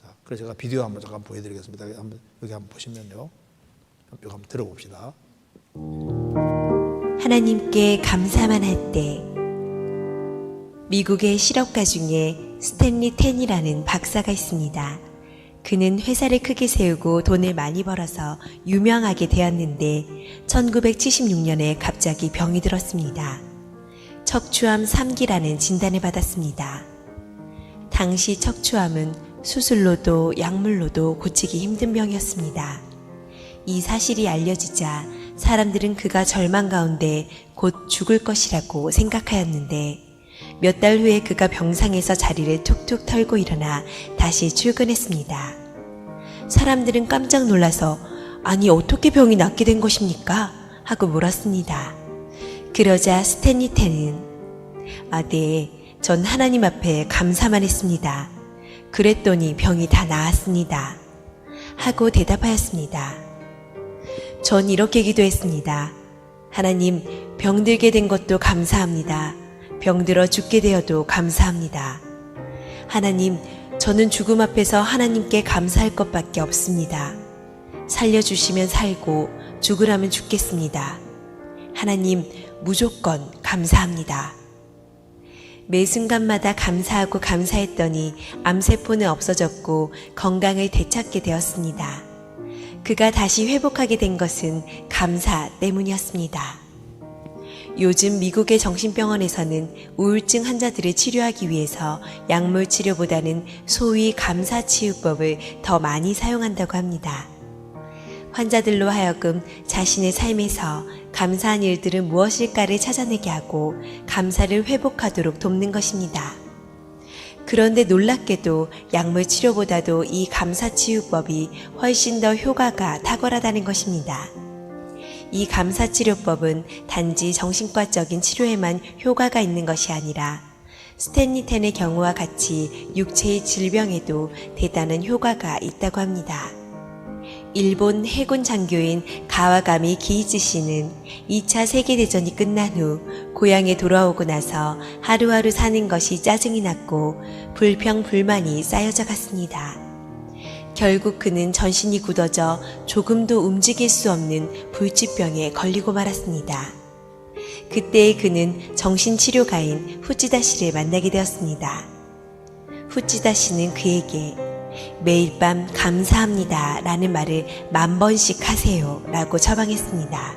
A: 자, 그래서 제가 비디오 한번 잠깐 보여드리겠습니다. 여기 한번 보시면요. 여기 한번 들어봅시다.
B: 하나님께 감사만 할 때, 미국의 실업가 중에 스탠리 텐이라는 박사가 있습니다. 그는 회사를 크게 세우고 돈을 많이 벌어서 유명하게 되었는데 1976년에 갑자기 병이 들었습니다. 척추암 3기라는 진단을 받았습니다. 당시 척추암은 수술로도 약물로도 고치기 힘든 병이었습니다. 이 사실이 알려지자 사람들은 그가 절망 가운데 곧 죽을 것이라고 생각하였는데 몇 달 후에 그가 병상에서 자리를 툭툭 털고 일어나 다시 출근했습니다. 사람들은 깜짝 놀라서 아니 어떻게 병이 낫게 된 것입니까? 하고 물었습니다. 그러자 스탠리 텐은 네, 전 하나님 앞에 감사만 했습니다. 그랬더니 병이 다 나았습니다. 하고 대답하였습니다. 전 이렇게 기도했습니다. 하나님, 병들게 된 것도 감사합니다. 병들어 죽게 되어도 감사합니다. 하나님, 저는 죽음 앞에서 하나님께 감사할 것밖에 없습니다. 살려주시면 살고 죽으라면 죽겠습니다. 하나님, 무조건 감사합니다. 매 순간마다 감사하고 감사했더니 암세포는 없어졌고 건강을 되찾게 되었습니다. 그가 다시 회복하게 된 것은 감사 때문이었습니다. 요즘 미국의 정신병원에서는 우울증 환자들을 치료하기 위해서 약물 치료보다는 소위 감사치유법을 더 많이 사용한다고 합니다. 환자들로 하여금 자신의 삶에서 감사한 일들은 무엇일까를 찾아내게 하고 감사를 회복하도록 돕는 것입니다. 그런데 놀랍게도 약물 치료보다도 이 감사치유법이 훨씬 더 효과가 탁월하다는 것입니다. 이 감사치료법은 단지 정신과적인 치료에만 효과가 있는 것이 아니라 스탠리 텐의 경우와 같이 육체의 질병에도 대단한 효과가 있다고 합니다. 일본 해군 장교인 가와가미 기이즈 씨는 2차 세계대전이 끝난 후 고향에 돌아오고 나서 하루하루 사는 것이 짜증이 났고 불평불만이 쌓여져 갔습니다. 결국 그는 전신이 굳어져 조금도 움직일 수 없는 불치병에 걸리고 말았습니다. 그때 그는 정신치료가인 후찌다 씨를 만나게 되었습니다. 후찌다 씨는 그에게 매일 밤 감사합니다 라는 말을 10,000번씩 하세요 라고 처방했습니다.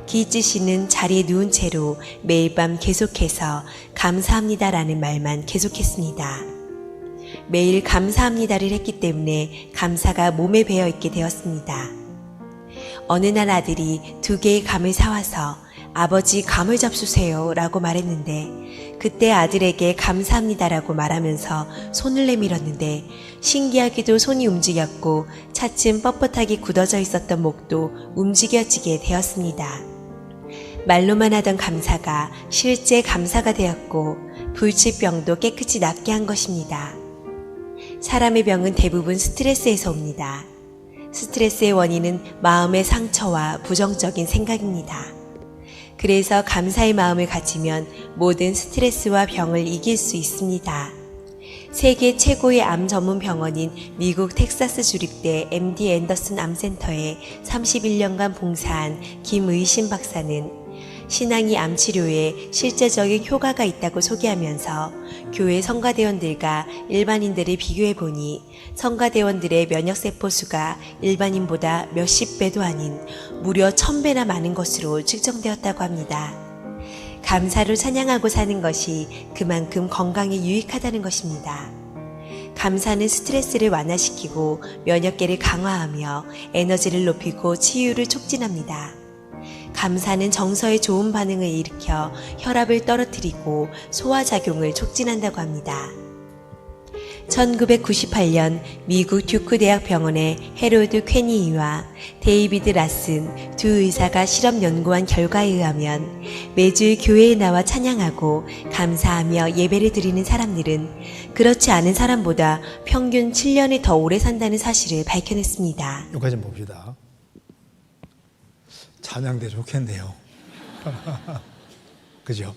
B: 기이즈 씨는 자리에 누운 채로 매일 밤 계속해서 감사합니다 라는 말만 계속했습니다. 매일 감사합니다를 했기 때문에 감사가 몸에 배어 있게 되었습니다. 어느 날 아들이 2개의 감을 사와서 아버지 감을 잡수세요 라고 말했는데 그때 아들에게 감사합니다라고 말하면서 손을 내밀었는데 신기하게도 손이 움직였고 차츰 뻣뻣하게 굳어져 있었던 목도 움직여지게 되었습니다. 말로만 하던 감사가 실제 감사가 되었고 불치병도 깨끗이 낫게 한 것입니다. 사람의 병은 대부분 스트레스에서 옵니다. 스트레스의 원인은 마음의 상처와 부정적인 생각입니다. 그래서 감사의 마음을 가지면 모든 스트레스와 병을 이길 수 있습니다. 세계 최고의 암 전문 병원인 미국 텍사스 주립대 MD 앤더슨 암센터에 31년간 봉사한 김의신 박사는 신앙이 암 치료에 실제적인 효과가 있다고 소개하면서 교회 성가대원들과 일반인들을 비교해 보니 성가대원들의 면역세포 수가 일반인보다 몇십 배도 아닌 무려 1000배나 많은 것으로 측정되었다고 합니다. 감사로 찬양하고 사는 것이 그만큼 건강에 유익하다는 것입니다. 감사는 스트레스를 완화시키고 면역계를 강화하며 에너지를 높이고 치유를 촉진합니다. 감사는 정서에 좋은 반응을 일으켜 혈압을 떨어뜨리고 소화작용을 촉진한다고 합니다. 1998년 미국 듀크 대학 병원의 해로드 퀘니이와 데이비드 라슨 두 의사가 실험 연구한 결과에 의하면 매주 교회에 나와 찬양하고 감사하며 예배를 드리는 사람들은 그렇지 않은 사람보다 평균 7년이 더 오래 산다는 사실을 밝혀냈습니다.
A: 여기까지 봅시다. 찬양대 좋겠네요. 그죠?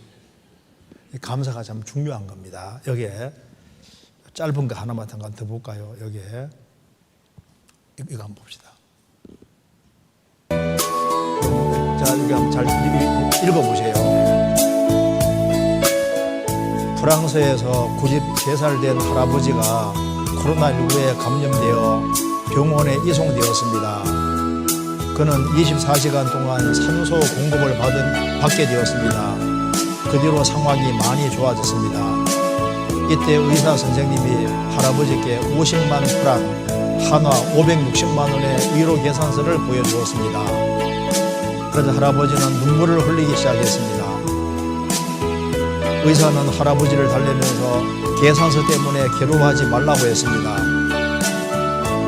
A: 감사가 참 중요한 겁니다. 여기에 짧은 거 하나만 잠깐 더 볼까요? 여기에 이거 한번 봅시다. 자, 이거 한번 잘 읽어보세요. 프랑스에서 93살 된 할아버지가 코로나19에 감염되어 병원에 이송되었습니다. 그는 24시간 동안 산소 공급을 받게 되었습니다. 그 뒤로 상황이 많이 좋아졌습니다. 이때 의사 선생님이 할아버지께 50만 프랑, 한화 560만 원의 위로 계산서를 보여주었습니다. 그래서 할아버지는 눈물을 흘리기 시작했습니다. 의사는 할아버지를 달래면서 계산서 때문에 괴로워하지 말라고 했습니다.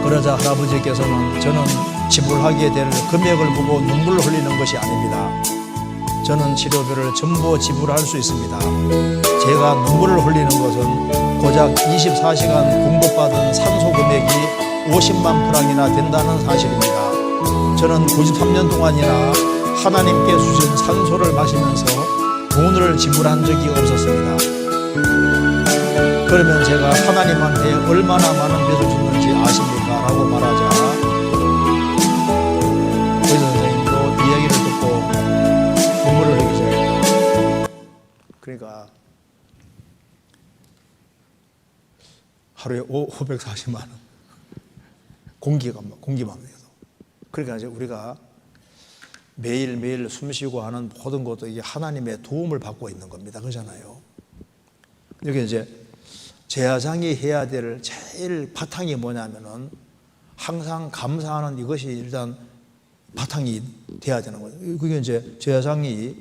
A: 그러자 할아버지께서는 저는 지불하게 될 금액을 보고 눈물을 흘리는 것이 아닙니다. 저는 치료비를 전부 지불할 수 있습니다. 제가 눈물을 흘리는 것은 고작 24시간 공급받은 산소 금액이 50만 프랑이나 된다는 사실입니다. 저는 93년 동안이나 하나님께 주신 산소를 마시면서 돈을 지불한 적이 없었습니다. 그러면 제가 하나님한테 얼마나 많은 빚을 줬는지 아십니까? 라고 말하자 의사 선생님도 이 얘기를 듣고 눈물을 흘리기 시작했다. 그러니까 하루에 540만 원 공기만 해도. 그러니까 이제 우리가 매일매일 숨쉬고 하는 모든 것도 이게 하나님의 도움을 받고 있는 겁니다. 그렇잖아요. 여기 이제 제사장이 해야 될 제일 바탕이 뭐냐면은 항상 감사하는 이것이 일단 바탕이 돼야 되는 거예요. 그게 이제 제사장이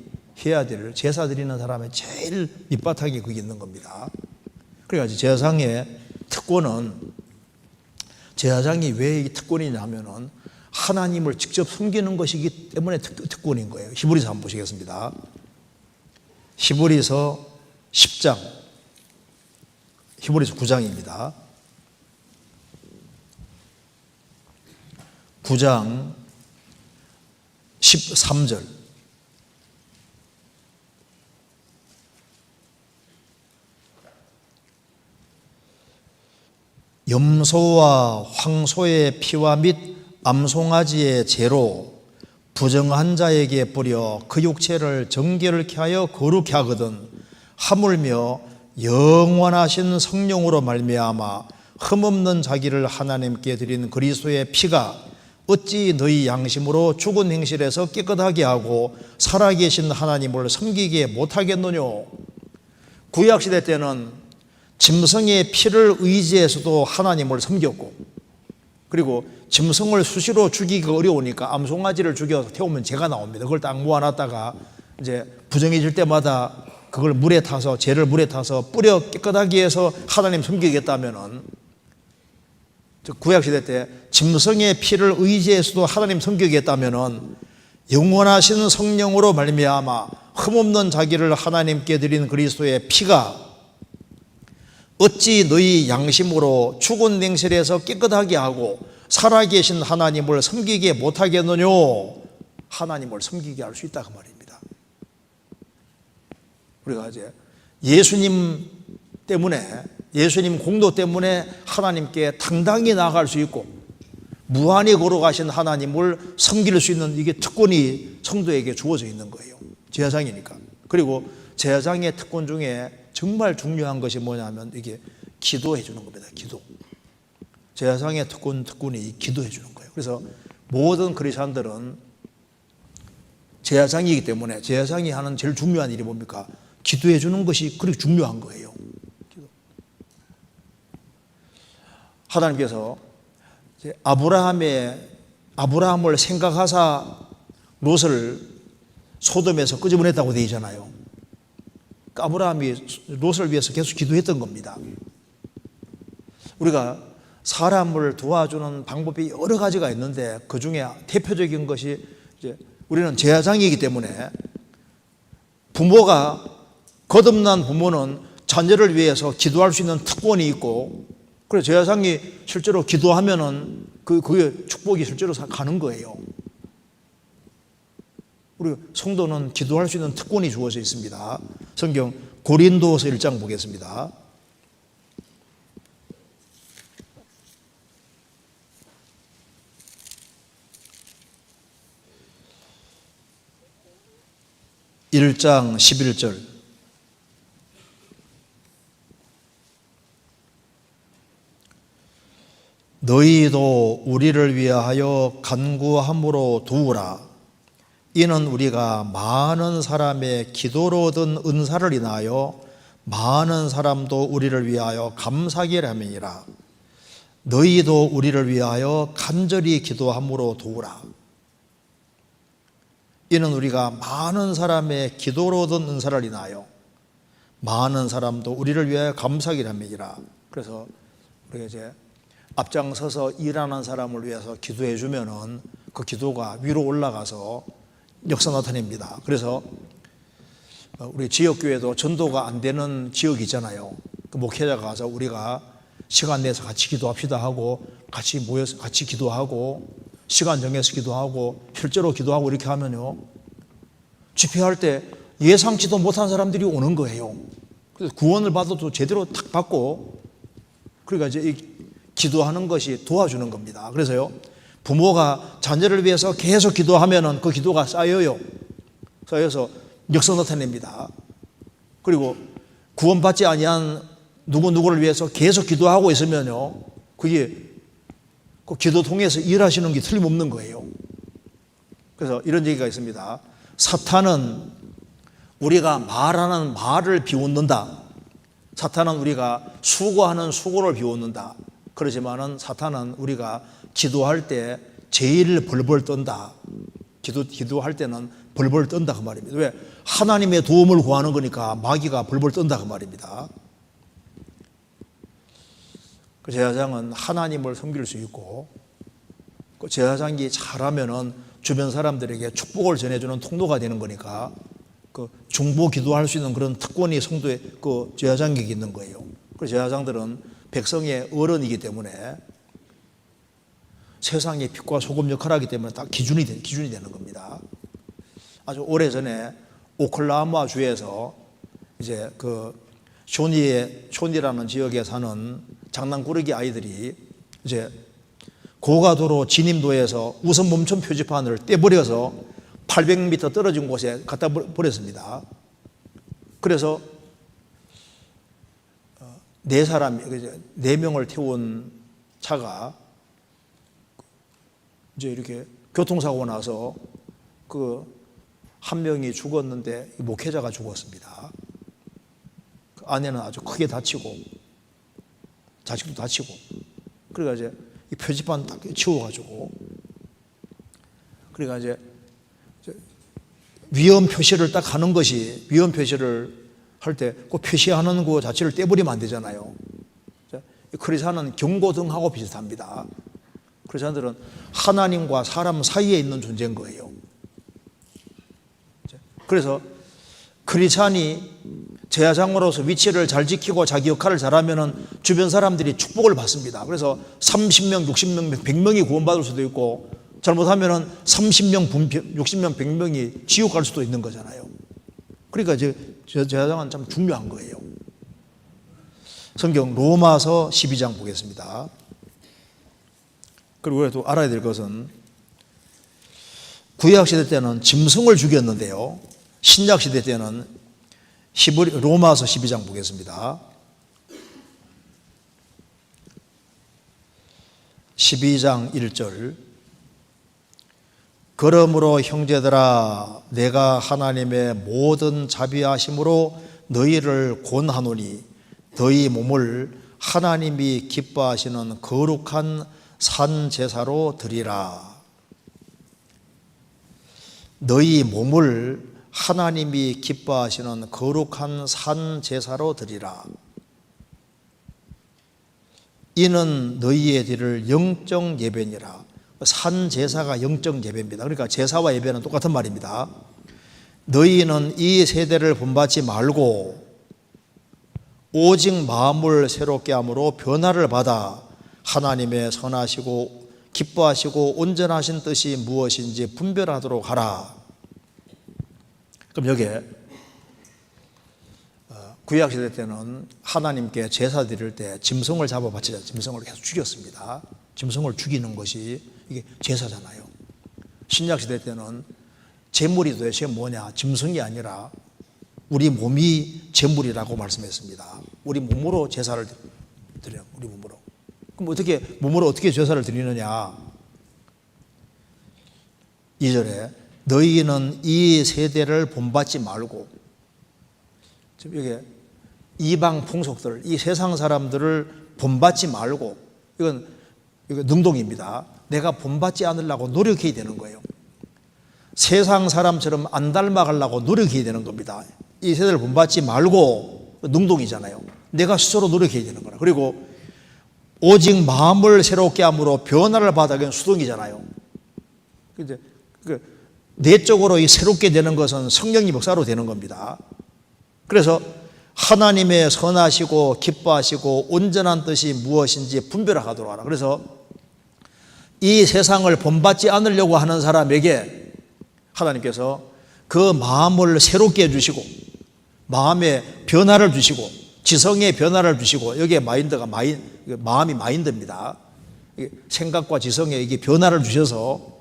A: 해야 될 제사 드리는 사람의 제일 밑바탕이 그게 있는 겁니다. 그러니까 제사장의 특권은 제사장이 왜 이 특권이냐 하면은 하나님을 직접 섬기는 것이기 때문에 특권인 거예요. 히브리서 한번 보시겠습니다. 히브리서 10장, 히브리서 9장입니다. 9장 13절. 염소와 황소의 피와 및 암송아지의 죄로 부정한 자에게 뿌려 그 육체를 정결케 하여 거룩케 하거든 하물며 영원하신 성령으로 말미암아 흠없는 자기를 하나님께 드린 그리스도의 피가 어찌 너희 양심으로 죽은 행실에서 깨끗하게 하고 살아계신 하나님을 섬기게 못하겠느뇨. 구약시대 때는 짐승의 피를 의지해서도 하나님을 섬겼고, 그리고 짐승을 수시로 죽이기가 어려우니까 암송아지를 죽여서 태우면 죄가 나옵니다. 그걸 딱 모아놨다가 이제 부정해질 때마다 그걸 물에 타서, 죄를 물에 타서 뿌려 깨끗하게 해서 하나님 섬기겠다면은, 구약시대 때 짐승의 피를 의지해서도 하나님 섬기겠다면은 영원하신 성령으로 말미암아 흠없는 자기를 하나님께 드린 그리스도의 피가 어찌 너희 양심으로 죽은 냉실에서 깨끗하게 하고 살아계신 하나님을 섬기게 못하겠느뇨. 하나님을 섬기게 할 수 있다 그 말입니다. 우리가 이제 예수님 때문에, 예수님 공도 때문에 하나님께 당당히 나아갈 수 있고 무한히 걸어가신 하나님을 섬길 수 있는 이게 특권이 성도에게 주어져 있는 거예요. 제사장이니까. 그리고 제사장의 특권 중에 정말 중요한 것이 뭐냐면 이게 기도해 주는 겁니다. 기도. 제사장의 특권이 기도해 주는 거예요. 그래서 모든 그리스도인들은 제사장이기 때문에 제사장이 하는 제일 중요한 일이 뭡니까? 기도해 주는 것이 그렇게 중요한 거예요. 하나님께서 아브라함을 생각하사 롯을 소돔에서 끄집어냈다고 되어 있잖아요. 그러니까 아브라함이 롯을 위해서 계속 기도했던 겁니다. 우리가 사람을 도와주는 방법이 여러 가지가 있는데 그 중에 대표적인 것이 이제 우리는 제사장이기 때문에 부모가 거듭난 부모는 자녀를 위해서 기도할 수 있는 특권이 있고, 그래서 제사장이 실제로 기도하면은 그게 축복이 실제로 가는 거예요. 우리 성도는 기도할 수 있는 특권이 주어져 있습니다. 성경 고린도서 1장 보겠습니다. (1장 11절) 너희도 우리를 위하여 간구함으로 두으라. 이는 우리가 많은 사람의 기도로 얻은 은사를 인하여 많은 사람도 우리를 위하여 감사하게 함이니라. 너희도 우리를 위하여 간절히 기도함으로 두으라. 이는 우리가 많은 사람의 기도로 얻은 은사를 인하여 많은 사람도 우리를 위하여 감사하게 함이니라. 그래서 우리가 이제 앞장서서 일하는 사람을 위해서 기도해 주면은 그 기도가 위로 올라가서 역사 나타냅니다. 그래서 우리 지역교회도 전도가 안 되는 지역이 있잖아요. 그 목회자가 가서 우리가 시간 내서 같이 기도합시다 하고 같이 모여서 같이 기도하고 시간 정해서 기도하고 실제로 기도하고 이렇게 하면요, 집회할 때 예상치도 못한 사람들이 오는 거예요. 그래서 구원을 받아도 제대로 탁 받고, 그러니까 이제 기도하는 것이 도와주는 겁니다. 그래서요, 부모가 자녀를 위해서 계속 기도하면은 그 기도가 쌓여요. 쌓여서 역사 나타냅니다. 그리고 구원받지 아니한 누구를 위해서 계속 기도하고 있으면요, 그게 그 기도 통해서 일하시는 게 틀림없는 거예요. 그래서 이런 얘기가 있습니다. 사탄은 우리가 말하는 말을 비웃는다. 사탄은 우리가 수고하는 수고를 비웃는다. 그렇지만은 사탄은 우리가 기도할 때 제일 벌벌 떤다. 기도할 때는 벌벌 떤다 그 말입니다. 왜? 하나님의 도움을 구하는 거니까 마귀가 벌벌 떤다 그 말입니다. 그 제사장은 하나님을 섬길 수 있고 그 제사장이 잘하면은 주변 사람들에게 축복을 전해주는 통로가 되는 거니까 그 중보 기도할 수 있는 그런 특권이 성도의 그 제사장에게 있는 거예요. 그래서 제사장들은 백성의 어른이기 때문에 세상의 빛과 소금 역할을 하기 때문에 딱 기준이 되는 겁니다. 아주 오래전에 오클라호마 주에서 이제 그 쇼니라는 지역에 사는 장난꾸러기 아이들이 이제 고가도로 진임도에서 우선 멈춤 표지판을 떼버려서 800m 떨어진 곳에 갖다 버렸습니다. 그래서 네 명을 태운 차가 이제 이렇게 교통사고가 나서 그 한 명이 죽었는데 목회자가 죽었습니다. 그 아내는 아주 크게 다치고 자식도 다치고, 그러니까 이제 이 표지판 딱 치워가지고, 그러니까 이제 위험 표시를 딱 하는 것이, 위험 표시를 할 때 그 표시하는 거 자체를 떼버리면 안 되잖아요. 크리스찬은 경고등하고 비슷합니다. 크리스찬들은 하나님과 사람 사이에 있는 존재인 거예요. 그래서 크리스찬이 제사장으로서 위치를 잘 지키고 자기 역할을 잘하면 주변 사람들이 축복을 받습니다. 그래서 30명, 60명, 100명이 구원받을 수도 있고, 잘못하면 30명, 60명, 100명이 지옥 갈 수도 있는 거잖아요. 그러니까 이제 제사장은 참 중요한 거예요. 성경 로마서 12장 보겠습니다. 그리고 또 알아야 될 것은 구약시대 때는 짐승을 죽였는데요, 신약시대 때는 로마서 12장 보겠습니다. 12장 1절. 그러므로 형제들아, 내가 하나님의 모든 자비하심으로 너희를 권하노니 너희 몸을 하나님이 기뻐하시는 거룩한 산 제사로 드리라. 너희 몸을 하나님이 기뻐하시는 거룩한 산 제사로 드리라. 이는 너희의 드릴 영적 예배니라. 산 제사가 영적 예배입니다. 그러니까 제사와 예배는 똑같은 말입니다. 너희는 이 세대를 본받지 말고 오직 마음을 새롭게 함으로 변화를 받아 하나님의 선하시고 기뻐하시고 온전하신 뜻이 무엇인지 분별하도록 하라. 그럼 여기에 구약시대 때는 하나님께 제사 드릴 때 짐승을 잡아 바치자, 짐승을 계속 죽였습니다. 짐승을 죽이는 것이 이게 제사잖아요. 신약시대 때는 제물이 도대체 뭐냐, 짐승이 아니라 우리 몸이 제물이라고 말씀했습니다. 우리 몸으로 제사를 드려요. 우리 몸으로. 그럼 몸으로 어떻게 제사를 드리느냐? 2절에 너희는 이 세대를 본받지 말고, 지금 여기 이방 풍속들, 이 세상 사람들을 본받지 말고, 이건 능동입니다. 내가 본받지 않으려고 노력해야 되는 거예요. 세상 사람처럼 안 닮아가려고 노력해야 되는 겁니다. 이 세대를 본받지 말고, 능동이잖아요. 내가 스스로 노력해야 되는 거라. 그리고 오직 마음을 새롭게 함으로 변화를 받아, 그건 수동이잖아요. 근데 내적으로 이 새롭게 되는 것은 성령이 역사로 되는 겁니다. 그래서 하나님의 선하시고 기뻐하시고 온전한 뜻이 무엇인지 분별하도록 하라. 그래서 이 세상을 본받지 않으려고 하는 사람에게 하나님께서 그 마음을 새롭게 해주시고, 마음의 변화를 주시고, 지성의 변화를 주시고, 여기에 마음이 마인드입니다. 생각과 지성에 이게 변화를 주셔서,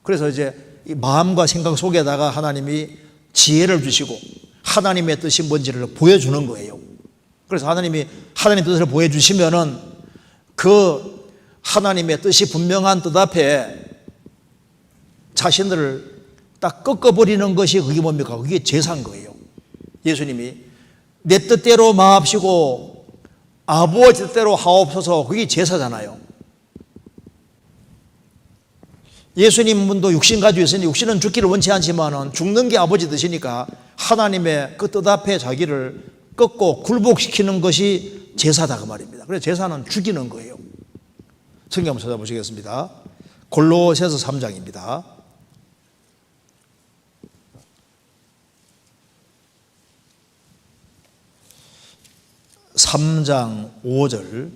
A: 그래서 이제 이 마음과 생각 속에다가 하나님이 지혜를 주시고 하나님의 뜻이 뭔지를 보여주는 거예요. 그래서 하나님의 뜻을 보여주시면은 그 하나님의 뜻이 분명한 뜻 앞에 자신들을 딱 꺾어버리는 것이 그게 뭡니까? 그게 제사인 거예요. 예수님이 내 뜻대로 마옵시고 아버지 뜻대로 하옵소서, 그게 제사잖아요. 예수님 분도 육신 가지고 있으니 육신은 죽기를 원치 않지만은 죽는 게 아버지 뜻이니까 하나님의 그 뜻 앞에 자기를 꺾고 굴복시키는 것이 제사다, 그 말입니다. 그래서 제사는 죽이는 거예요. 성경 한번 찾아보시겠습니다. 골로새서 3장입니다. 3장 5절.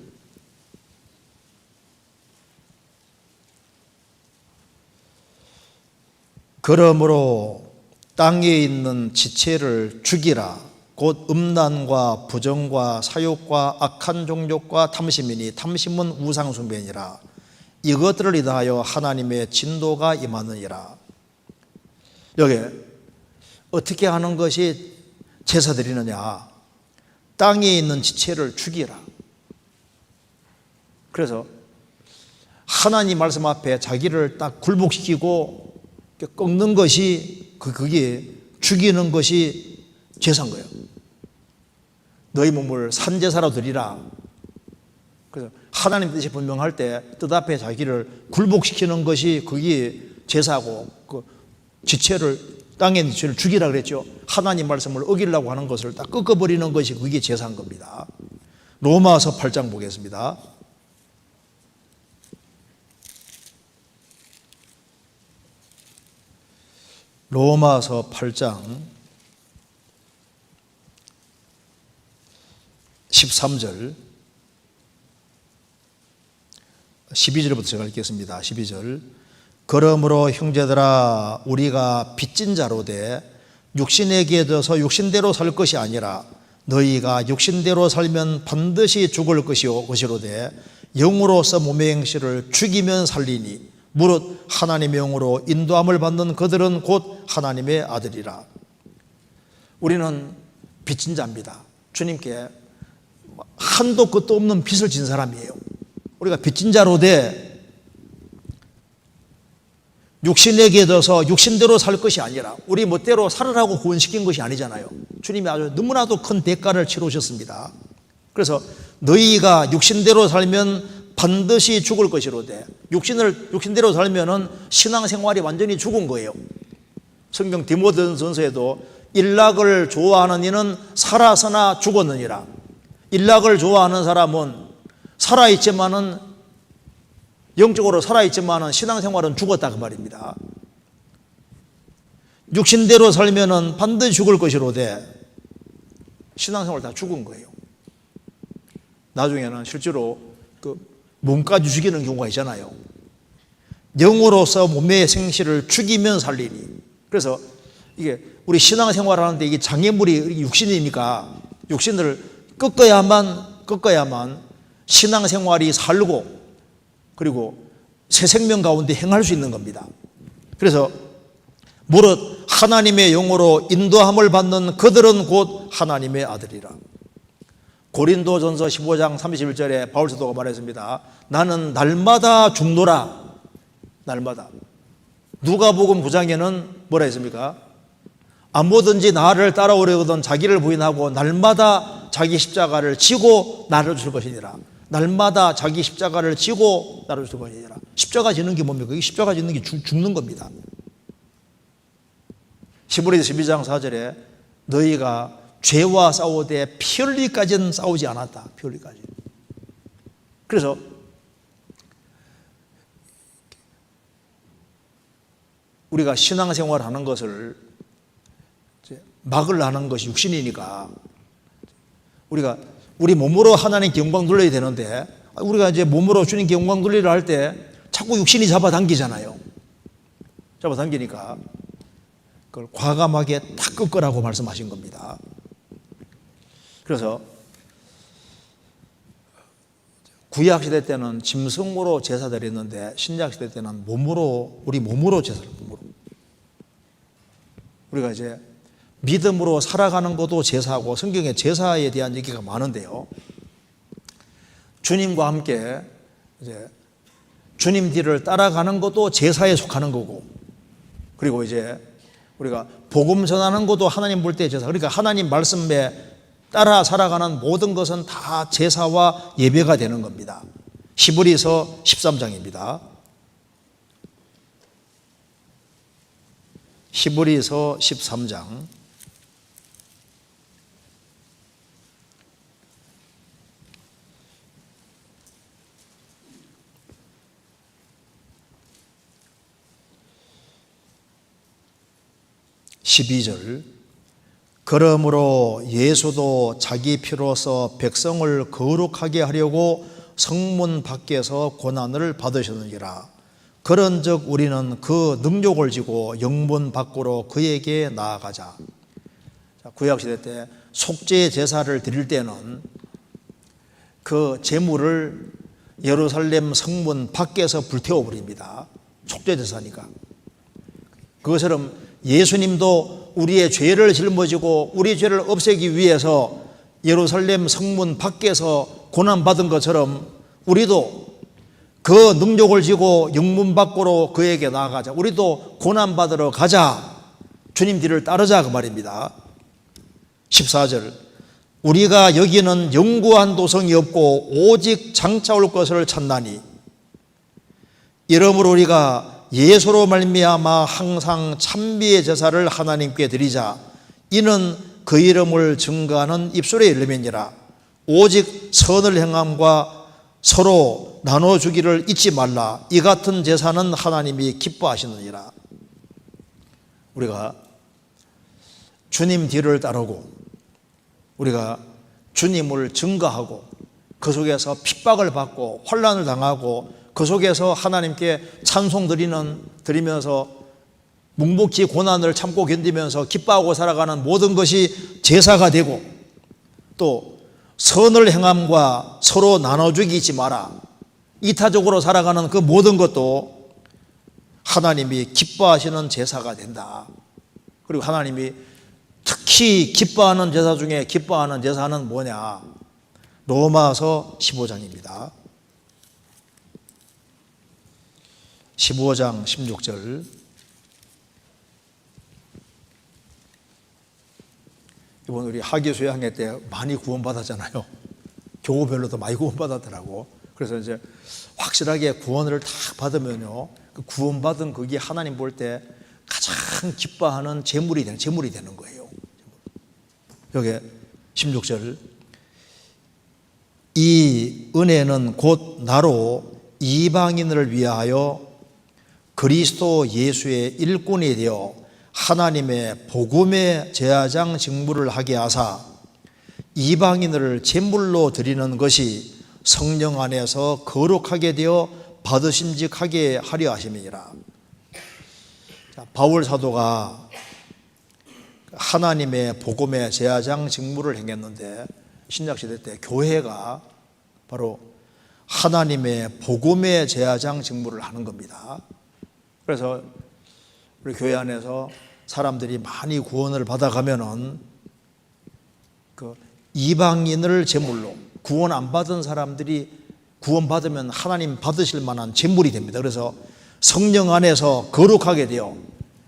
A: 그러므로 땅에 있는 지체를 죽이라. 곧 음란과 부정과 사욕과 악한 종족과 탐심이니 탐심은 우상숭배니라. 이것들을 인하여 하나님의 진노가 임하느니라. 여기 어떻게 하는 것이 제사 드리느냐? 땅에 있는 지체를 죽이라. 그래서 하나님 말씀 앞에 자기를 딱 굴복시키고 꺾는 것이 그게 죽이는 것이 제사인 거예요. 너희 몸을 산제사로 드리라. 그래서 하나님 뜻이 분명할 때 뜻 앞에 자기를 굴복시키는 것이 그게 제사고, 그 지체를 땅에 있는 지체를 죽이라 그랬죠. 하나님 말씀을 어기려고 하는 것을 딱 꺾어버리는 것이 그게 제사인 겁니다. 로마서 8장 보겠습니다. 로마서 8장 13절 12절부터 제가 읽겠습니다. 12절. 그러므로 형제들아 우리가 빚진 자로되 육신에게 져서 육신대로 살 것이 아니라 너희가 육신대로 살면 반드시 죽을 것이로되 영으로서 몸의 행실을 죽이면 살리니 무릇 하나님의 영으로 인도함을 받는 그들은 곧 하나님의 아들이라. 우리는 빚진 자입니다. 주님께 한도 끝도 없는 빚을 진 사람이에요. 우리가 빚진 자로되 육신에게 져서 육신대로 살 것이 아니라 우리 멋대로 살으라고 구원시킨 것이 아니잖아요. 주님이 아주 너무나도 큰 대가를 치르셨습니다. 그래서 너희가 육신대로 살면 반드시 죽을 것이로되 육신대로 살면은 신앙생활이 완전히 죽은 거예요. 성경 디모데전서에도 일락을 좋아하는 이는 살아서나 죽었느니라. 일락을 좋아하는 사람은 살아있지만은 영적으로 살아있지만은 신앙생활은 죽었다 그 말입니다. 육신대로 살면은 반드시 죽을 것이로되 신앙생활 다 죽은 거예요. 나중에는 실제로 그 몸까지 죽이는 경우가 있잖아요. 영으로서 몸의 생실을 죽이면 살리니. 그래서 이게 우리 신앙생활 하는데 이게 장애물이 육신이니까 육신을 꺾어야만 신앙생활이 살고 그리고 새 생명 가운데 행할 수 있는 겁니다. 그래서 무릇 하나님의 영으로 인도함을 받는 그들은 곧 하나님의 아들이라. 고린도전서 15장 31절에 바울 사도가 말했습니다. 나는 날마다 죽노라. 날마다. 누가복음 9장에는 뭐라 했습니까? 아무든지 나를 따라오려거든 자기를 부인하고 날마다 자기 십자가를 지고 나를 줄 것이니라. 날마다 자기 십자가를 지고 나를 줄 것이니라. 십자가 지는 게 뭡니까? 이 십자가 지는 게 죽는 겁니다. 히브리서 12장 4절에 너희가 죄와 싸우되 피 흘리기까지는 싸우지 않았다. 피 흘리기까지. 그래서 우리가 신앙생활 하는 것을 막을 하는 것이 육신이니까 우리가 우리 몸으로 하나님께 영광 돌려야 되는데 우리가 이제 몸으로 주님께 영광 돌리려 할 때 자꾸 육신이 잡아당기잖아요. 잡아당기니까 그걸 과감하게 탁 꺾으라고 말씀하신 겁니다. 그래서 구약시대 때는 짐승으로 제사 드렸는데 신약시대 때는 우리 몸으로 제사를 몸으로. 우리가 이제 믿음으로 살아가는 것도 제사고 성경에 제사에 대한 얘기가 많은데요. 주님과 함께 이제 주님 뒤를 따라가는 것도 제사에 속하는 거고 그리고 이제 우리가 복음 전하는 것도 하나님 볼 때 제사. 그러니까 하나님 말씀에 따라 살아가는 모든 것은 다 제사와 예배가 되는 겁니다. 히브리서 13장입니다. 히브리서 13장 12절 그러므로 예수도 자기 피로서 백성을 거룩하게 하려고 성문 밖에서 고난을 받으셨느니라. 그런즉 우리는 그 능력을 지고 영문 밖으로 그에게 나아가자. 구약시대 때 속죄 제사를 드릴 때는 그 제물을 예루살렘 성문 밖에서 불태워버립니다. 속죄 제사니까. 그것처럼 예수님도 우리의 죄를 짊어지고 우리 죄를 없애기 위해서 예루살렘 성문 밖에서 고난받은 것처럼 우리도 그 능력을 지고 영문 밖으로 그에게 나아가자. 우리도 고난받으러 가자. 주님 뒤를 따르자 그 말입니다. 14절 우리가 여기는 영구한 도성이 없고 오직 장차 올 것을 찾나니 이러므로 우리가 예수로 말미암아 항상 찬미의 제사를 하나님께 드리자. 이는 그 이름을 증거하는 입술의 열매니라. 오직 선을 행함과 서로 나눠주기를 잊지 말라. 이 같은 제사는 하나님이 기뻐하시느니라. 우리가 주님 뒤를 따르고 우리가 주님을 증거하고 그 속에서 핍박을 받고 환난을 당하고 그 속에서 하나님께 찬송 드리면서 묵묵히 고난을 참고 견디면서 기뻐하고 살아가는 모든 것이 제사가 되고 또 선을 행함과 서로 나눠주기 잊지 마라. 이타적으로 살아가는 그 모든 것도 하나님이 기뻐하시는 제사가 된다. 그리고 하나님이 특히 기뻐하는 제사 중에 기뻐하는 제사는 뭐냐? 로마서 15장입니다. 15장 16절 이번 우리 하계 수양회 때 많이 구원받았잖아요. 교우별로도 많이 구원받았더라고. 그래서 이제 확실하게 구원을 딱 받으면요, 그 구원받은 그게 하나님 볼 때 가장 기뻐하는 제물이 되는 거예요. 여기 16절 이 은혜는 곧 나로 이방인을 위하여 그리스도 예수의 일꾼이 되어 하나님의 복음의 제사장 직무를 하게 하사 이방인을 제물로 드리는 것이 성령 안에서 거룩하게 되어 받으심직하게 하려 하심이니라. 바울 사도가 하나님의 복음의 제사장 직무를 행했는데 신약시대 때 교회가 바로 하나님의 복음의 제사장 직무를 하는 겁니다. 그래서 우리 교회 안에서 사람들이 많이 구원을 받아가면은 그 이방인을 제물로 구원 안 받은 사람들이 구원받으면 하나님 받으실 만한 제물이 됩니다. 그래서 성령 안에서 거룩하게 되어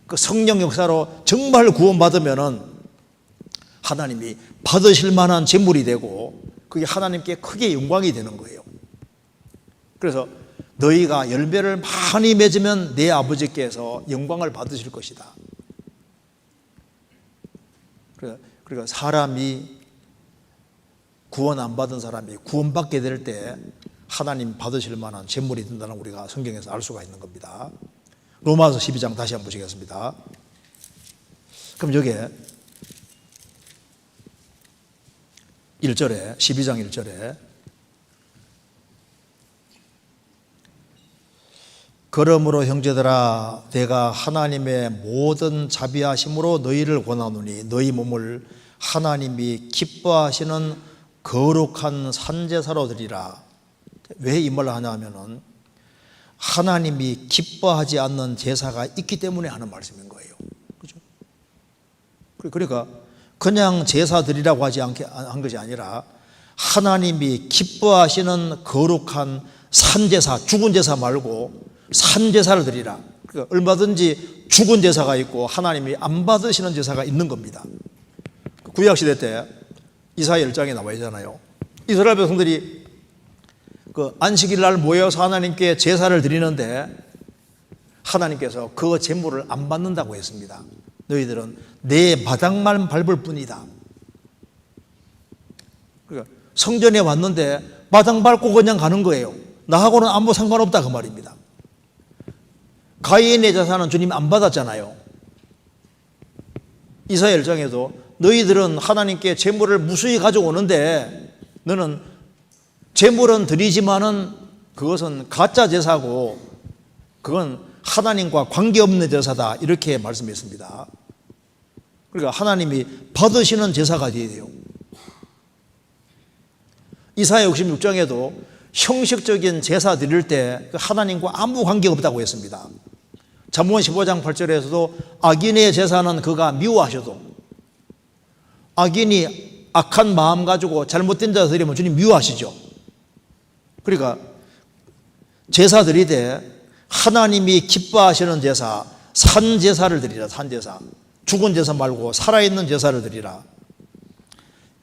A: 그 성령 역사로 정말 구원받으면은 하나님이 받으실 만한 제물이 되고 그게 하나님께 크게 영광이 되는 거예요. 그래서 너희가 열매를 많이 맺으면 내 아버지께서 영광을 받으실 것이다. 그러니까 사람이 구원 안 받은 사람이 구원받게 될 때 하나님 받으실 만한 제물이 된다는 우리가 성경에서 알 수가 있는 겁니다. 로마서 12장 다시 한번 보시겠습니다. 그럼 여기에 1절에 12장 1절에 그러므로 형제들아 내가 하나님의 모든 자비하심으로 너희를 권하노니 너희 몸을 하나님이 기뻐하시는 거룩한 산제사로 드리라. 왜 이 말을 하냐 하면은 하나님이 기뻐하지 않는 제사가 있기 때문에 하는 말씀인 거예요. 그렇죠? 그러니까 그냥 제사 드리라고 한 것이 아니라 하나님이 기뻐하시는 거룩한 산제사, 죽은 제사 말고 산제사를 드리라. 그러니까 얼마든지 죽은 제사가 있고 하나님이 안 받으시는 제사가 있는 겁니다. 구약시대 때 이사야 1장에 나와 있잖아요. 이스라엘 백성들이 그 안식일 날 모여서 하나님께 제사를 드리는데 하나님께서 그 제물을 안 받는다고 했습니다. 너희들은 내 마당만 밟을 뿐이다. 그러니까 성전에 왔는데 마당 밟고 그냥 가는 거예요. 나하고는 아무 상관없다 그 말입니다. 가인의 제사는 주님 안 받았잖아요. 이사야 1장에도 너희들은 하나님께 제물을 무수히 가져오는데 너는 제물은 드리지만은 그것은 가짜 제사고 그건 하나님과 관계없는 제사다 이렇게 말씀했습니다. 그러니까 하나님이 받으시는 제사가 되어야 돼요. 이사야 66장에도 형식적인 제사 드릴 때 하나님과 아무 관계가 없다고 했습니다. 잠언 15장 8절에서도 악인의 제사는 그가 미워하셔도 악인이 악한 마음 가지고 잘못된 제사 드리면 주님 미워하시죠. 그러니까 제사 드릴 때 하나님이 기뻐하시는 제사, 산 제사를 드리라. 산 제사. 죽은 제사 말고 살아있는 제사를 드리라.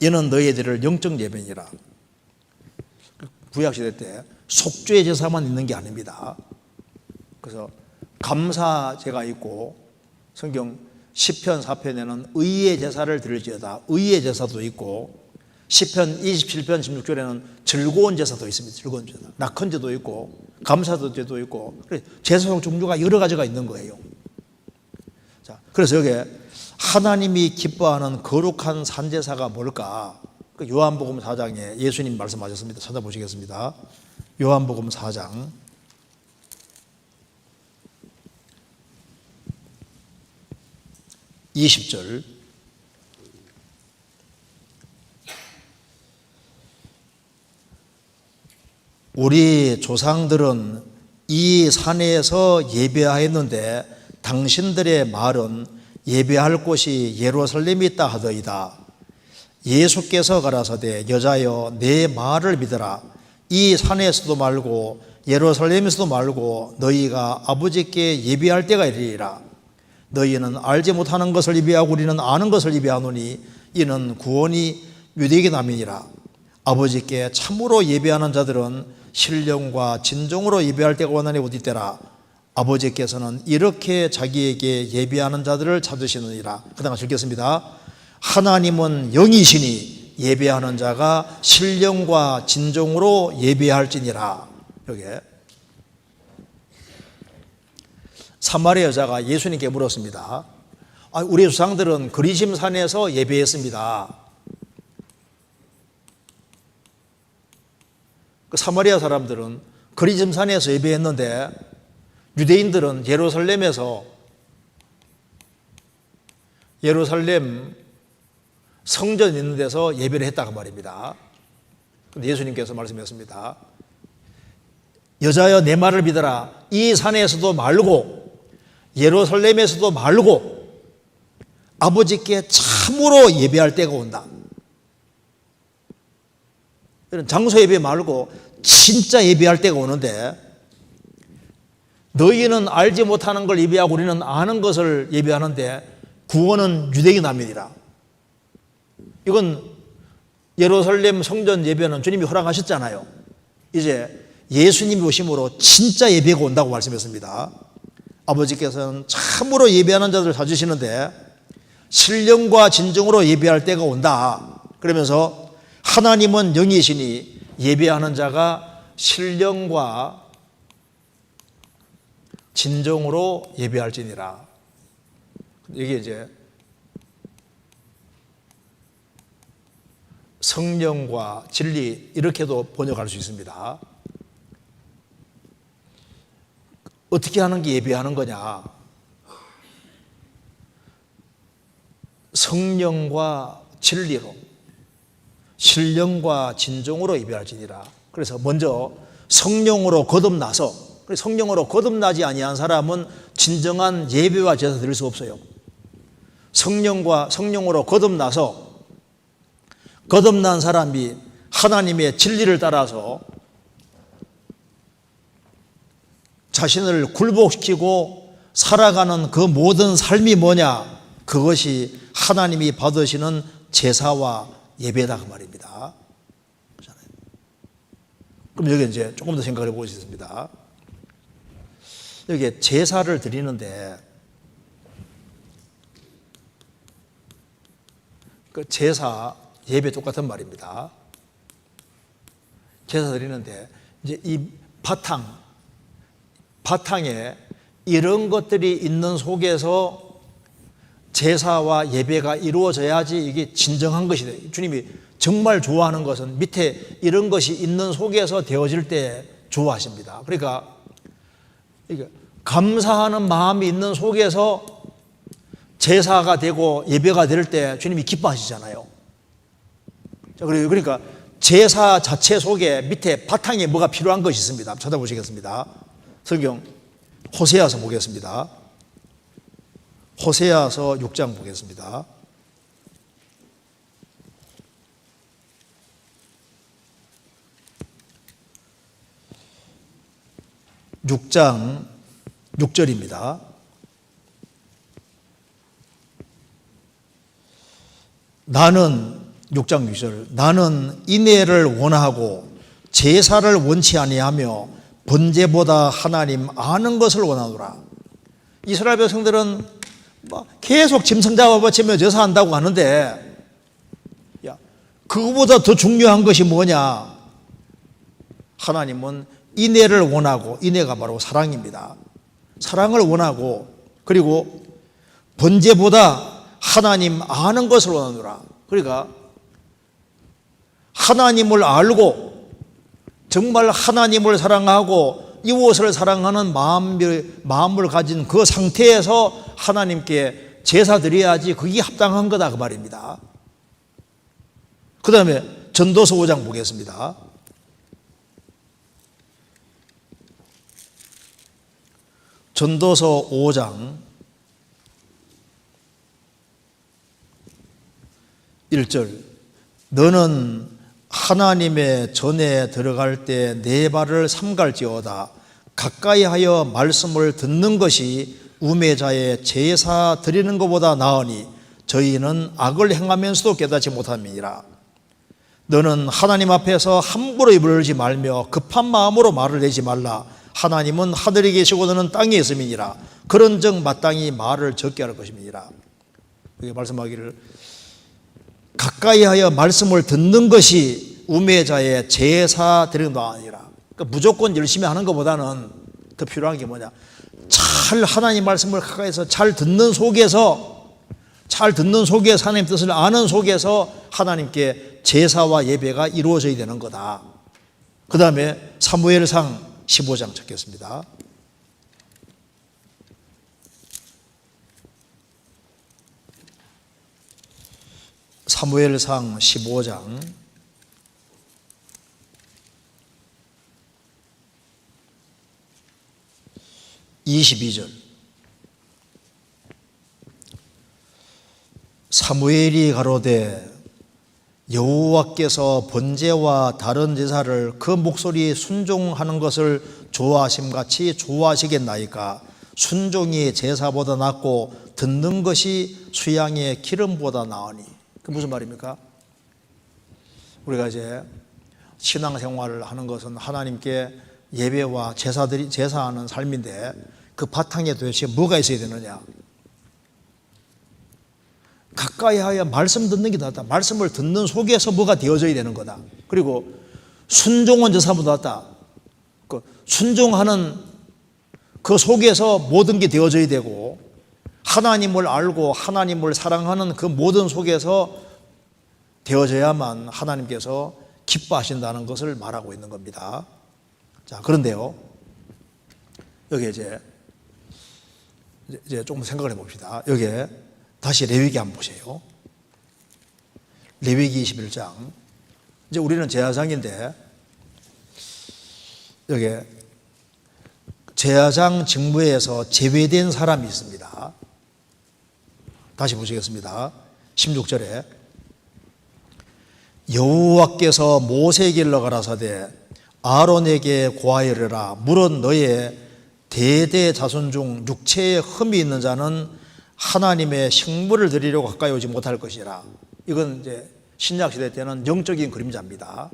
A: 이는 너희들을 영적 예배니라. 구약시대 때 속죄 제사만 있는 게 아닙니다. 그래서 감사제가 있고 성경 시편 4편에는 의의 제사를 드릴지어다 의의 제사도 있고 시편 27편 16절에는 즐거운 제사도 있습니다. 즐거운 제사. 낙헌제도 있고 감사제도 있고 제사용 종류가 여러 가지가 있는 거예요. 자, 그래서 여기에 하나님이 기뻐하는 거룩한 산제사가 뭘까? 요한복음 4장에 예수님 말씀하셨습니다. 찾아보시겠습니다. 요한복음 4장 20절 우리 조상들은 이 산에서 예배하였는데 당신들의 말은 예배할 곳이 예루살렘이 있다 하더이다. 예수께서 가라사대 여자여 내 말을 믿어라. 이 산에서도 말고 예루살렘에서도 말고 너희가 아버지께 예배할 때가 이르리라. 너희는 알지 못하는 것을 예배하고 우리는 아는 것을 예배하노니 이는 구원이 유대에게 남이니라. 아버지께 참으로 예배하는 자들은 신령과 진정으로 예배할 때가 원하니 어디 때라. 아버지께서는 이렇게 자기에게 예배하는 자들을 찾으시느니라. 그 다음 읽겠습니다. 하나님은 영이시니 예배하는 자가 신령과 진정으로 예배할지니라. 여기에 사마리아 여자가 예수님께 물었습니다. 우리 조상들은 그리심산에서 예배했습니다. 그 사마리아 사람들은 그리심산에서 예배했는데 유대인들은 예루살렘 성전 있는 데서 예배를 했다고 말입니다. 근데 예수님께서 말씀하셨습니다. 여자여 내 말을 믿어라. 이 산에서도 말고 예루살렘에서도 말고 아버지께 참으로 예배할 때가 온다. 이런 장소 예배 말고 진짜 예배할 때가 오는데 너희는 알지 못하는 걸 예배하고 우리는 아는 것을 예배하는데 구원은 유대인 남이니라. 이건 예루살렘 성전 예배는 주님이 허락하셨잖아요. 이제 예수님이 오심으로 진짜 예배가 온다고 말씀했습니다. 아버지께서는 참으로 예배하는 자들을 찾으시는데 신령과 진정으로 예배할 때가 온다. 그러면서 하나님은 영이시니 예배하는 자가 신령과 진정으로 예배할지니라. 이게 이제 성령과 진리 이렇게도 번역할 수 있습니다. 어떻게 하는 게 예배하는 거냐? 성령과 진리로 신령과 진정으로 예배할지니라. 그래서 먼저 성령으로 거듭나서 성령으로 거듭나지 아니한 사람은 진정한 예배와 제사 드릴 수 없어요. 성령으로 거듭나서 거듭난 사람이 하나님의 진리를 따라서 자신을 굴복시키고 살아가는 그 모든 삶이 뭐냐? 그것이 하나님이 받으시는 제사와 예배다 그 말입니다. 그럼 여기 이제 조금 더 생각을 해보고 있습니다. 여기 제사를 드리는데 그 제사 예배 똑같은 말입니다. 제사 드리는데 이제 이 바탕에 이런 것들이 있는 속에서 제사와 예배가 이루어져야지 이게 진정한 것이 돼요. 주님이 정말 좋아하는 것은 밑에 이런 것이 있는 속에서 되어질 때 좋아하십니다. 그러니까 이게 감사하는 마음이 있는 속에서 제사가 되고 예배가 될 때 주님이 기뻐하시잖아요. 그러니까 제사 자체 속에 밑에 바탕에 뭐가 필요한 것이 있습니다. 찾아보시겠습니다. 성경 호세아서 보겠습니다. 호세아서 6장 보겠습니다. 6장 6절입니다. 나는 6장 6절 나는 인애를 원하고 제사를 원치 아니하며 번제보다 하나님 아는 것을 원하노라. 이스라엘 백성들은 계속 짐승 잡아바치며 제사한다고 하는데 그거보다 더 중요한 것이 뭐냐? 하나님은 인애를 원하고, 인애가 바로 사랑입니다. 사랑을 원하고, 그리고 번제보다 하나님 아는 것을 원하노라. 그러니까 하나님을 알고 정말 하나님을 사랑하고 이웃을 사랑하는 마음을 가진 그 상태에서 하나님께 제사 드려야지 그게 합당한 거다 그 말입니다. 그 다음에 전도서 5장 보겠습니다. 전도서 5장 1절 너는 하나님의 전에 들어갈 때 네 발을 삼갈지어다 가까이 하여 말씀을 듣는 것이 우매자의 제사 드리는 것보다 나으니 저희는 악을 행하면서도 깨닫지 못함이니라. 너는 하나님 앞에서 함부로 입을 열지 말며 급한 마음으로 말을 내지 말라. 하나님은 하늘에 계시고 너는 땅에 있음이니라. 그런즉 마땅히 말을 적게 할 것임이니라. 여기 말씀하기를 가까이 하여 말씀을 듣는 것이 우매자의 제사 드리는 것 아니라. 그러니까 무조건 열심히 하는 것보다는 더 필요한 게 뭐냐? 잘 하나님 말씀을 가까이서 잘 듣는 속에서 하나님 뜻을 아는 속에서 하나님께 제사와 예배가 이루어져야 되는 거다. 그 다음에 사무엘상 15장 찾겠습니다. 사무엘상 15장 22절 사무엘이 가로되 여호와께서 번제와 다른 제사를 그 목소리에 순종하는 것을 좋아하심같이 좋아하시겠나이까. 순종이 제사보다 낫고 듣는 것이 수양의 기름보다 나으니. 그 무슨 말입니까? 우리가 이제 신앙생활을 하는 것은 하나님께 예배와 제사하는 삶인데 그 바탕에 도대체 뭐가 있어야 되느냐? 가까이 하여 말씀 듣는 게 낫다. 말씀을 듣는 속에서 뭐가 되어져야 되는 거다. 그리고 순종은 제사보다 낫다. 그 순종하는 그 속에서 모든 게 되어져야 되고 하나님을 알고 하나님을 사랑하는 그 모든 속에서 되어져야만 하나님께서 기뻐하신다는 것을 말하고 있는 겁니다. 자, 그런데요. 여기 이제 조금 생각을 해봅시다. 여기에 다시 레위기 한번 보세요. 레위기 21장. 이제 우리는 제사장인데 여기 제사장 직무에서 제외된 사람이 있습니다. 다시 보시겠습니다. 16절에 여호와께서 모세에게 일러 가라사대 아론에게 고하여라. 물은 너의 대대 자손 중 육체에 흠이 있는 자는 하나님의 식물을 드리려고 가까이 오지 못할 것이라. 이건 이제 신약시대 때는 영적인 그림자입니다.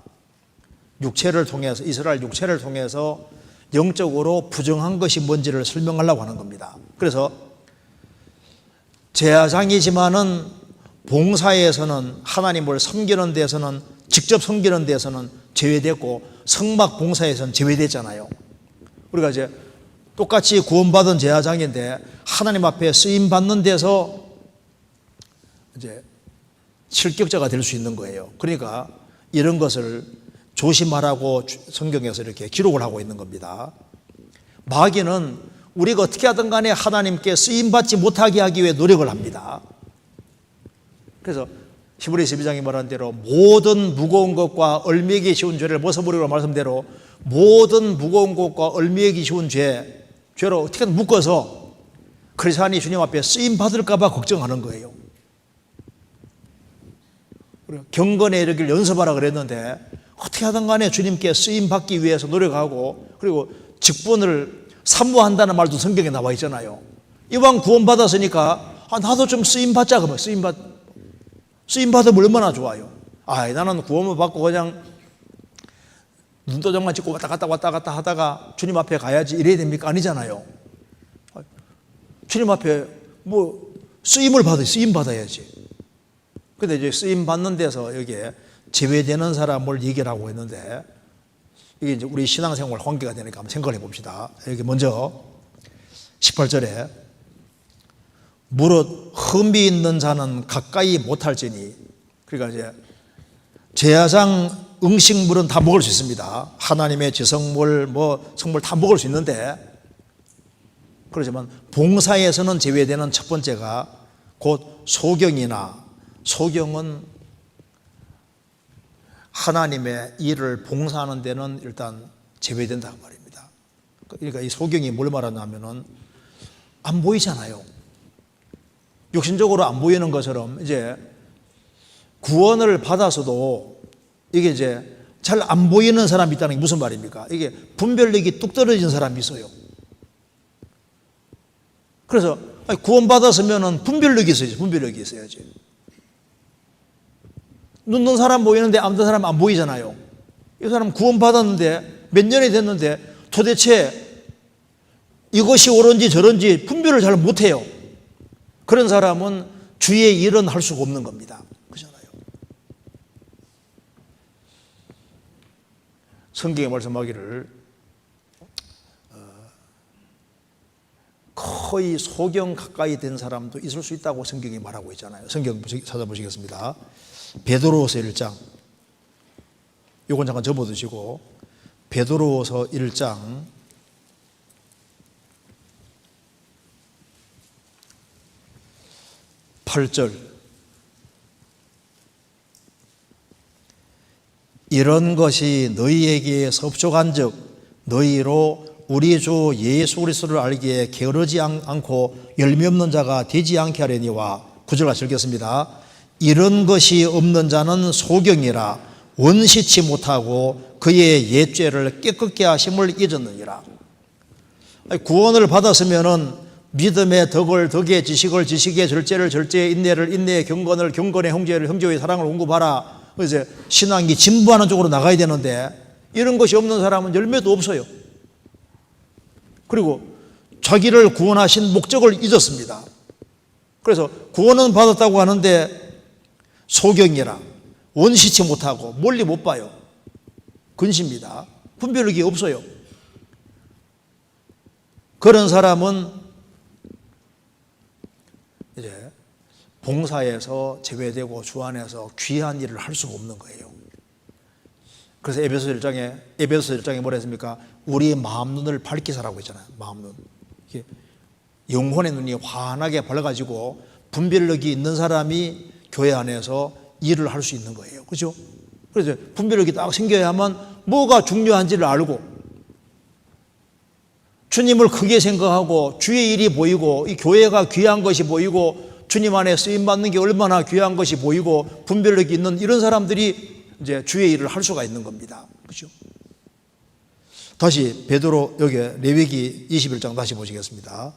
A: 육체를 통해서, 이스라엘 육체를 통해서 영적으로 부정한 것이 뭔지를 설명하려고 하는 겁니다. 그래서 제사장이지만은 봉사에서는 하나님을 섬기는 데서는 직접 섬기는 데서는 제외됐고 성막 봉사에서는 제외됐잖아요. 우리가 이제 똑같이 구원받은 제사장인데 하나님 앞에 쓰임 받는 데서 이제 실격자가 될 수 있는 거예요. 그러니까 이런 것을 조심하라고 성경에서 이렇게 기록을 하고 있는 겁니다. 마귀는 우리가 어떻게 하든 간에 하나님께 쓰임받지 못하게 하기 위해 노력을 합니다. 그래서 히브리서 12장에 말한 대로 모든 무거운 것과 얼매기 쉬운 죄를 벗어버리라고 말씀대로 모든 무거운 것과 얼매기 쉬운 죄로 어떻게든 묶어서 크리스찬이 주님 앞에 쓰임받을까 봐 걱정하는 거예요. 경건에 이르기를 연습하라 그랬는데 어떻게 하든 간에 주님께 쓰임받기 위해서 노력하고 그리고 직분을 사모한다는 말도 성경에 나와 있잖아요. 이왕 구원받았으니까 나도 좀 쓰임받자. 그러면 쓰임받으면 얼마나 좋아요. 나는 구원을 받고 그냥 눈도장만 찍고 왔다 갔다 하다가 주님 앞에 가야지 이래야 됩니까? 아니잖아요. 주님 앞에 쓰임 받아야지. 근데 이제 쓰임 받는 데서 여기에 제외되는 사람을 얘기를 하고 있는데 이게 이제 우리 신앙생활 관계가 되니까 한번 생각을 해봅시다. 여기 먼저 18절에 무릇 흠이 있는 자는 가까이 못할지니, 그러니까 이제 제사장 음식물은 다 먹을 수 있습니다. 하나님의 지성물, 성물 다 먹을 수 있는데, 그렇지만 봉사에서는 제외되는 첫 번째가 곧 소경은 하나님의 일을 봉사하는 데는 일단 제외된다고 말입니다. 그러니까 이 소경이 뭘 말하냐면은 안 보이잖아요. 육신적으로 안 보이는 것처럼 이제 구원을 받아서도 이게 이제 잘 안 보이는 사람이 있다는 게 무슨 말입니까? 이게 분별력이 뚝 떨어진 사람이 있어요. 그래서 구원받았으면 분별력이 있어야지. 눈뜬 사람 보이는데 안 뜬 사람 안 보이잖아요. 이 사람 구원받았는데 몇 년이 됐는데 도대체 이것이 옳은지 저런지 분별을 잘 못해요. 그런 사람은 주의 일은 할 수가 없는 겁니다. 그렇잖아요. 성경에 말씀하기를 거의 소경 가까이 된 사람도 있을 수 있다고 성경이 말하고 있잖아요. 성경 찾아보시겠습니다. 베드로후서 1장, 요건 잠깐 접어두시고 베드로후서 1장 8절, 이런 것이 너희에게 섭족한즉 너희로 우리 주 예수 그리스도를 알기에 게으르지 않고 열매 없는 자가 되지 않게 하려니와. 9절 같이 읽겠습니다. 이런 것이 없는 자는 소경이라 원시치 못하고 그의 옛죄를 깨끗게 하심을 잊었느니라. 구원을 받았으면은 믿음의 덕을 덕에, 지식을 지식에, 절제를 절제에, 인내를 인내에, 경건을 경건에, 형제를 형제의 사랑을 공급하라. 그래서 신앙이 진부하는 쪽으로 나가야 되는데 이런 것이 없는 사람은 열매도 없어요. 그리고 자기를 구원하신 목적을 잊었습니다. 그래서 구원은 받았다고 하는데 소경이라 원시치 못하고 멀리 못 봐요. 근시입니다. 분별력이 없어요. 그런 사람은 이제 봉사에서 제외되고 주 안에서 귀한 일을 할 수가 없는 거예요. 그래서 에베소 1장에 뭐라 했습니까? 우리의 마음 눈을 밝게 살라고 했잖아요. 마음 눈. 영혼의 눈이 환하게 밝아가지고 분별력이 있는 사람이 교회 안에서 일을 할 수 있는 거예요. 그렇죠? 그래서 분별력이 딱 생겨야만 뭐가 중요한지를 알고 주님을 크게 생각하고 주의 일이 보이고 이 교회가 귀한 것이 보이고 주님 안에 쓰임받는 게 얼마나 귀한 것이 보이고 분별력이 있는 이런 사람들이 이제 주의 일을 할 수가 있는 겁니다. 그렇죠? 다시 베드로 여기 레위기 21장 다시 보시겠습니다.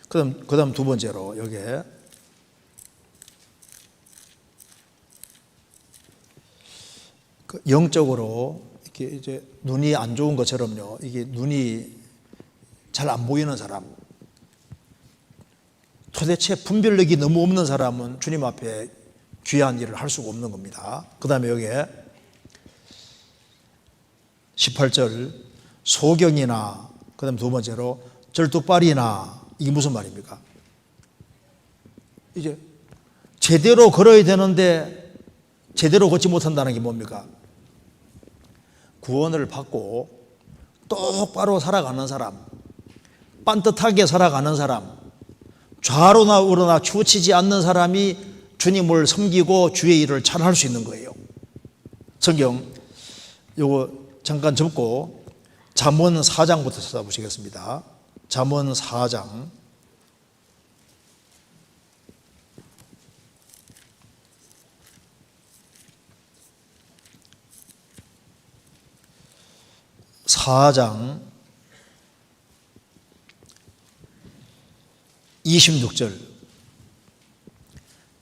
A: 그다음 두 번째로 여기 영적으로 이렇게 이제 눈이 안 좋은 것처럼요. 이게 눈이 잘 안 보이는 사람, 도대체 분별력이 너무 없는 사람은 주님 앞에 귀한 일을 할 수가 없는 겁니다. 그 다음에 여기 18절 소경이나 그 다음 두 번째로 절뚝발이나 이게 무슨 말입니까? 이제 제대로 걸어야 되는데 제대로 걷지 못한다는 게 뭡니까? 구원을 받고 똑바로 살아가는 사람, 반듯하게 살아가는 사람, 좌로나 우로나 치우치지 않는 사람이 주님을 섬기고 주의 일을 잘 할 수 있는 거예요. 성경 요거 잠깐 접고 잠언 4장부터 찾아보시겠습니다. 잠언 4장 4장 26절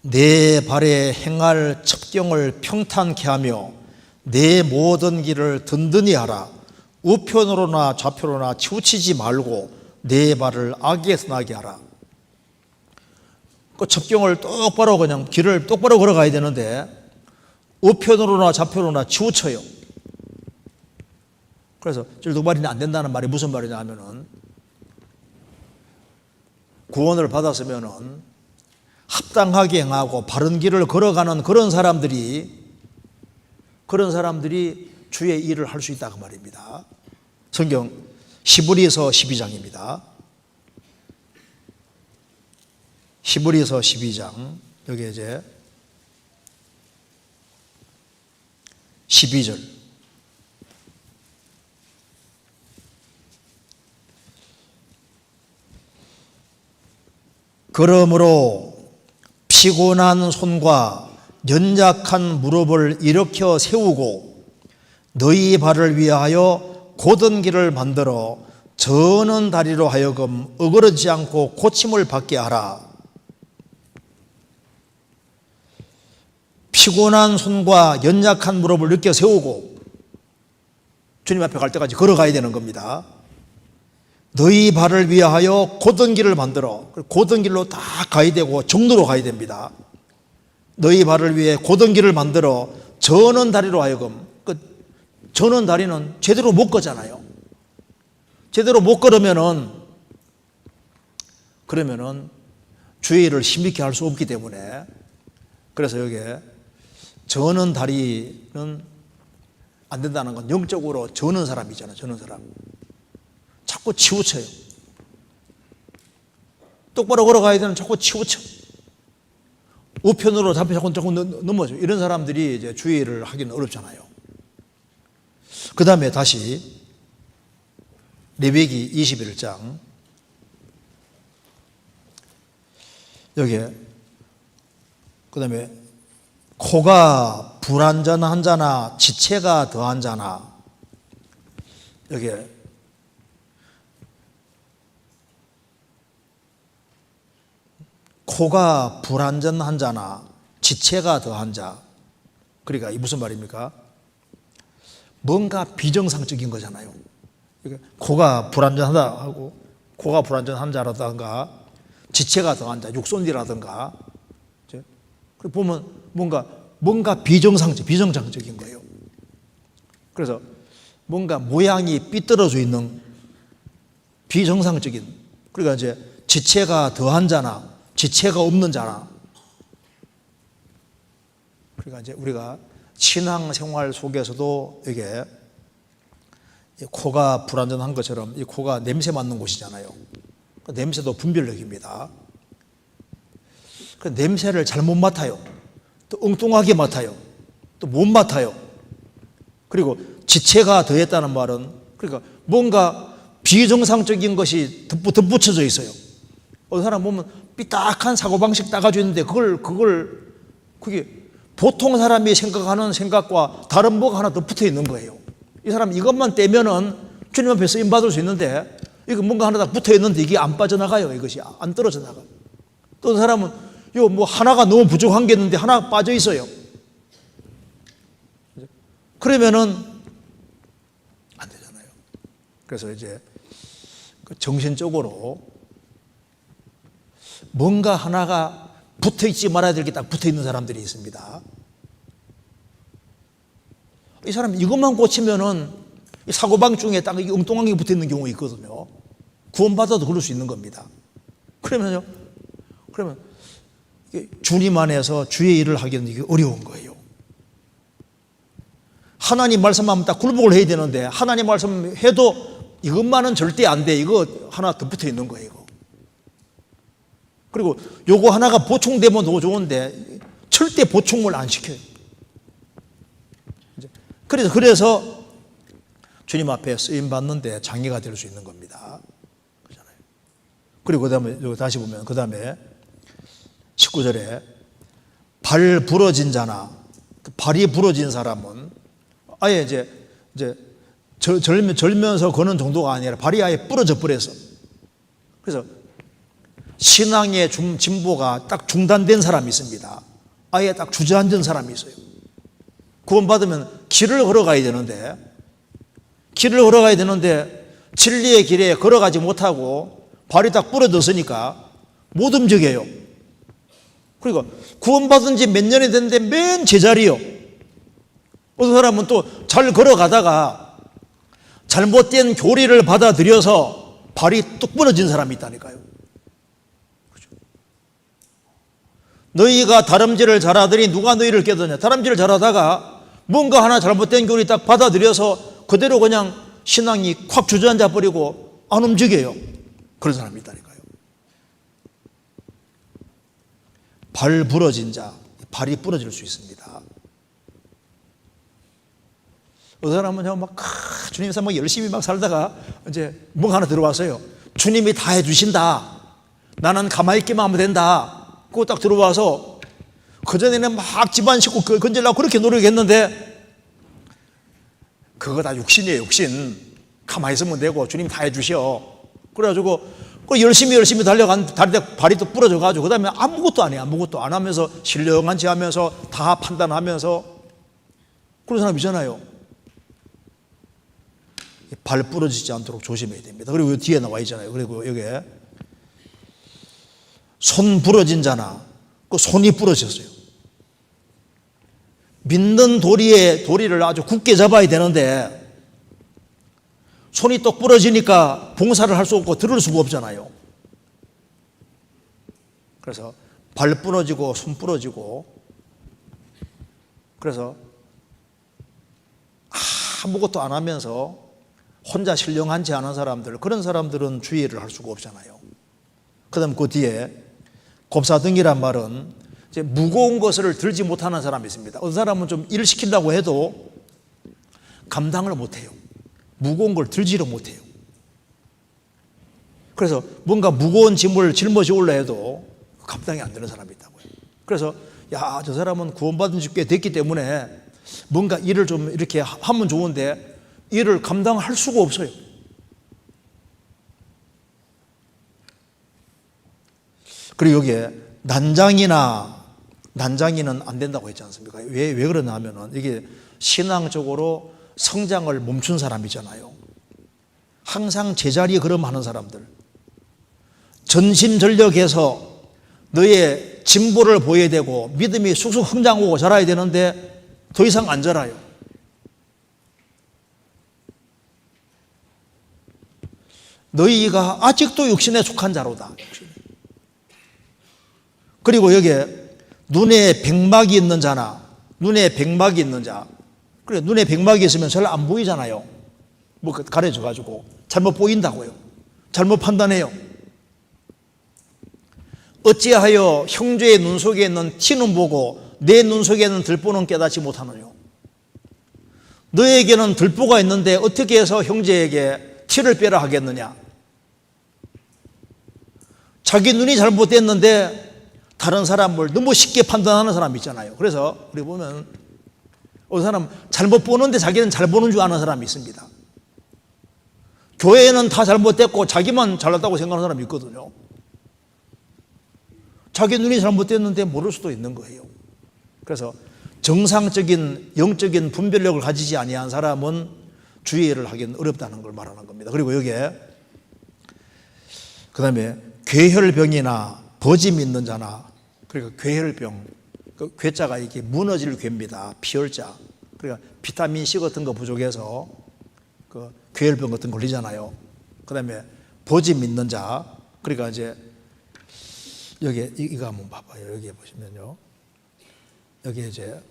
A: 내 발에 행할 첩경을 평탄케 하며 내 모든 길을 든든히 하라. 우편으로나 좌표로나 치우치지 말고 내 발을 악에서 나게 하라. 그 첩경을 똑바로 그냥 길을 똑바로 걸어가야 되는데 우편으로나 좌표로나 치우쳐요. 그래서 찔두발이는 안 된다는 말이 무슨 말이냐 하면은 구원을 받았으면은 합당하게 행하고 바른 길을 걸어가는 그런 사람들이 주의 일을 할 수 있다 그 말입니다. 성경 히브리서 12장입니다. 히브리서 12장 여기 이제 12절 그러므로 피곤한 손과 연약한 무릎을 일으켜 세우고 너희 발을 위하여 곧은 길을 만들어 저는 다리로 하여금 어그러지 않고 고침을 받게 하라. 피곤한 손과 연약한 무릎을 일으켜 세우고 주님 앞에 갈 때까지 걸어가야 되는 겁니다. 너희 발을 위하여 곧은 길을 만들어 곧은 길로 다 가야 되고 정도로 가야 됩니다. 너희 발을 위해 곧은 길을 만들어 저는 다리로 하여금 저는 다리는 제대로 못 걷잖아요. 제대로 못 걸으면은 그러면은 주의 일을 힘있게 할 수 없기 때문에 그래서 여기에 저는 다리는 안 된다는 건 영적으로 저는 사람이잖아요. 저는 사람 자꾸 치우쳐요. 똑바로 걸어가야 되는 자꾸 치우쳐. 우편으로 자꾸 넘어져. 이런 사람들이 이제 주의 일을 하기는 어렵잖아요. 그 다음에 다시 레위기 21장 여기에 그 다음에 코가 불완전한 자나 지체가 더한 자나 여기에 코가 불완전한 자나 지체가 더한 자 그러니까 이 무슨 말입니까? 뭔가 비정상적인 거잖아요. 코가 불완전하다 하고 코가 불완전한 자라든가 지체가 더한 자 육손이라든가 보면 뭔가 비정상적인 거예요. 그래서 뭔가 모양이 삐뚤어져 있는 비정상적인 그러니까 이제 지체가 더한 자나 지체가 없는 자나 그러니까 이제 우리가 신앙생활 속에서도 이게 코가 불완전한 것처럼 이 코가 냄새 맡는 곳이잖아요. 냄새도 분별력입니다. 그 냄새를 잘못 맡아요. 또 엉뚱하게 맡아요. 또 못 맡아요. 그리고 지체가 더했다는 말은 그러니까 뭔가 비정상적인 것이 덧붙여져 있어요. 어떤 사람 보면 삐딱한 사고방식 따가지고 있는데 그게 보통 사람이 생각하는 생각과 다른 뭐가 하나 더 붙어 있는 거예요. 이 사람 이것만 떼면은 주님 앞에 쓰임 받을 수 있는데 이거 뭔가 하나 다 붙어 있는데 이게 안 빠져나가요. 이것이 안 떨어져 나가요. 또 어떤 사람은 요 뭐 하나가 너무 부족한 게 있는데 하나 빠져 있어요. 그러면은 안 되잖아요. 그래서 이제 정신적으로 뭔가 하나가 붙어 있지 말아야 될 게 딱 붙어 있는 사람들이 있습니다. 이 사람 이것만 고치면은 사고방 중에 딱 엉뚱한 게 붙어 있는 경우가 있거든요. 구원받아도 그럴 수 있는 겁니다. 그러면 주님 안에서 주의 일을 하기는 이게 어려운 거예요. 하나님 말씀하면 딱 굴복을 해야 되는데 하나님 말씀 해도 이것만은 절대 안 돼. 이거 하나 더 붙어 있는 거예요. 이거. 그리고 요거 하나가 보충되면 더 좋은데 절대 보충을 안 시켜요. 그래서 주님 앞에 쓰임 받는데 장애가 될 수 있는 겁니다. 그렇잖아요. 그리고 그다음에 여기 다시 보면 그다음에 19절에 발 부러진 자나 발이 부러진 사람은 아예 이제 절면서 거는 정도가 아니라 발이 아예 부러져 버렸어. 그래서 신앙의 진보가 딱 중단된 사람이 있습니다. 아예 딱 주저앉은 사람이 있어요. 구원받으면 길을 걸어가야 되는데 진리의 길에 걸어가지 못하고 발이 딱 부러졌으니까 못 움직여요. 그리고 구원받은 지 몇 년이 됐는데 맨 제자리요. 어떤 사람은 또 잘 걸어가다가 잘못된 교리를 받아들여서 발이 뚝 부러진 사람이 있다니까요. 그렇죠? 너희가 다름질을 잘하더니 누가 너희를 깨닫냐. 다름질을 잘하다가 뭔가 하나 잘못된 교리 딱 받아들여서 그대로 그냥 신앙이 콱 주저앉아 버리고 안 움직여요. 그런 사람이 있다니까요. 발 부러진 자, 발이 부러질 수 있습니다. 어떤 사람은 막 주님께서 막 열심히 막 살다가 이제 뭔가 하나 들어왔어요. 주님이 다 해주신다. 나는 가만히 있기만 하면 된다. 그거 딱 들어와서 그전에는 막 집안 식구 건지려고 그렇게 노력했는데 그거 다 육신이에요. 육신. 가만히 있으면 되고 주님 다 해주셔. 그래가지고 열심히 달려간 발이 또 부러져가지고 그 다음에 아무것도 안 해. 아무것도 안 하면서 신령한 체 하면서 다 판단하면서 그런 사람 있잖아요. 발 부러지지 않도록 조심해야 됩니다. 그리고 뒤에 나와 있잖아요. 그리고 여기에 손 부러진 자나 그 손이 부러졌어요. 믿는 도리를 아주 굳게 잡아야 되는데 손이 똑 부러지니까 봉사를 할 수 없고 들을 수가 없잖아요. 그래서 발 부러지고 손 부러지고 그래서 아무것도 안 하면서 혼자 신령한 체 하는 사람들, 그런 사람들은 주의를 할 수가 없잖아요. 그 다음 그 뒤에 곱사등이란 말은 이제 무거운 것을 들지 못하는 사람이 있습니다. 어떤 사람은 좀 일을 시킨다고 해도 감당을 못해요. 무거운 걸 들지를 못해요. 그래서 뭔가 무거운 짐을 짊어지올라 해도 감당이 안 되는 사람이 있다고요. 그래서 저 사람은 구원받은 지 꽤 됐기 때문에 뭔가 일을 좀 이렇게 하면 좋은데 일을 감당할 수가 없어요. 그리고 여기에 난장이는 안 된다고 했지 않습니까? 왜 그러냐 하면은 이게 신앙적으로 성장을 멈춘 사람이잖아요. 항상 제자리에 걸음하는 사람들. 전심전력해서 너의 진보를 보여야 되고 믿음이 쑥쑥 성장하고 자라야 되는데 더 이상 안 자라요. 너희가 아직도 육신에 속한 자로다. 그리고 여기에 눈에 백막이 있는 자나 눈에 백막이 있는 자. 그래 눈에 백막이 있으면 잘 안 보이잖아요. 뭐 가려져가지고 잘못 보인다고요. 잘못 판단해요. 어찌하여 형제의 눈 속에 있는 티는 보고 내 눈 속에 있는 들보는 깨닫지 못하느냐. 너에게는 들보가 있는데 어떻게 해서 형제에게 티를 빼라 하겠느냐. 자기 눈이 잘못됐는데 다른 사람을 너무 쉽게 판단하는 사람이 있잖아요. 그래서 우리 보면 어떤 사람 잘못 보는데 자기는 잘 보는 줄 아는 사람이 있습니다. 교회는 다 잘못됐고 자기만 잘났다고 생각하는 사람이 있거든요. 자기 눈이 잘못됐는데 모를 수도 있는 거예요. 그래서 정상적인 영적인 분별력을 가지지 아니한 사람은 주의를 하기는 어렵다는 걸 말하는 겁니다. 그리고 여기에 그 다음에 괴혈병이나 버짐 있는 자나 그러니까 괴혈병, 그 괴자가 이게 무너질 괴입니다. 피혈자. 그러니까 비타민 C 같은 거 부족해서 그 괴혈병 같은 거 걸리잖아요. 그 다음에 버짐 있는 자, 그러니까 이제 여기 이거 한번 봐봐요. 여기 보시면요. 여기 이제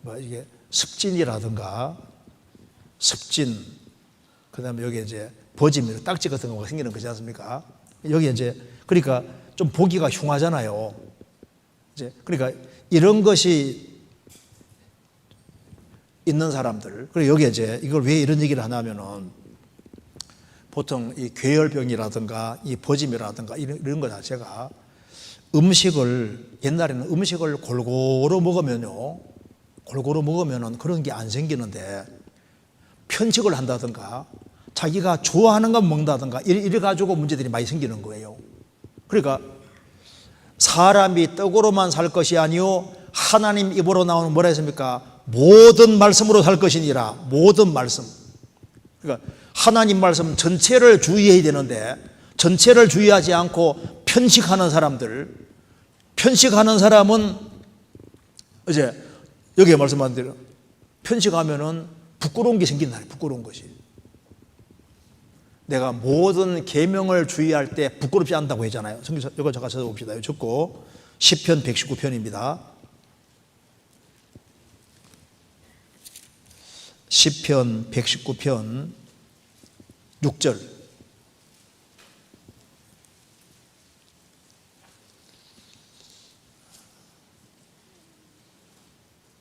A: 뭐 이게 습진이라든가 습진, 그다음에 여기 이제 버짐, 딱지 같은 거가 생기는 거지 않습니까? 여기 이제 그러니까 좀 보기가 흉하잖아요. 이제 그러니까 이런 것이 있는 사람들. 그리고 여기 이제 이걸 왜 이런 얘기를 하냐면은 보통 이 괴혈병이라든가 이 버짐이라든가 이런 거 자체가 음식을 옛날에는 음식을 골고루 먹으면은 그런 게 안 생기는데 편식을 한다든가 자기가 좋아하는 건 먹는다든가 이래 가지고 문제들이 많이 생기는 거예요. 그러니까 사람이 떡으로만 살 것이 아니요 하나님 입으로 나오는 뭐라 했습니까? 모든 말씀으로 살 것이니라. 모든 말씀. 그러니까 하나님 말씀 전체를 주의해야 되는데 전체를 주의하지 않고 편식하는 사람은 이제 여기에 말씀한 대로 편식하면은 부끄러운 게 생긴다. 부끄러운 것이. 내가 모든 계명을 주의할 때 부끄럽지 않다고 했잖아요. 성경 이거 잠깐 찾아봅시다. 적고 시편 119편입니다. 시편 119편 6절.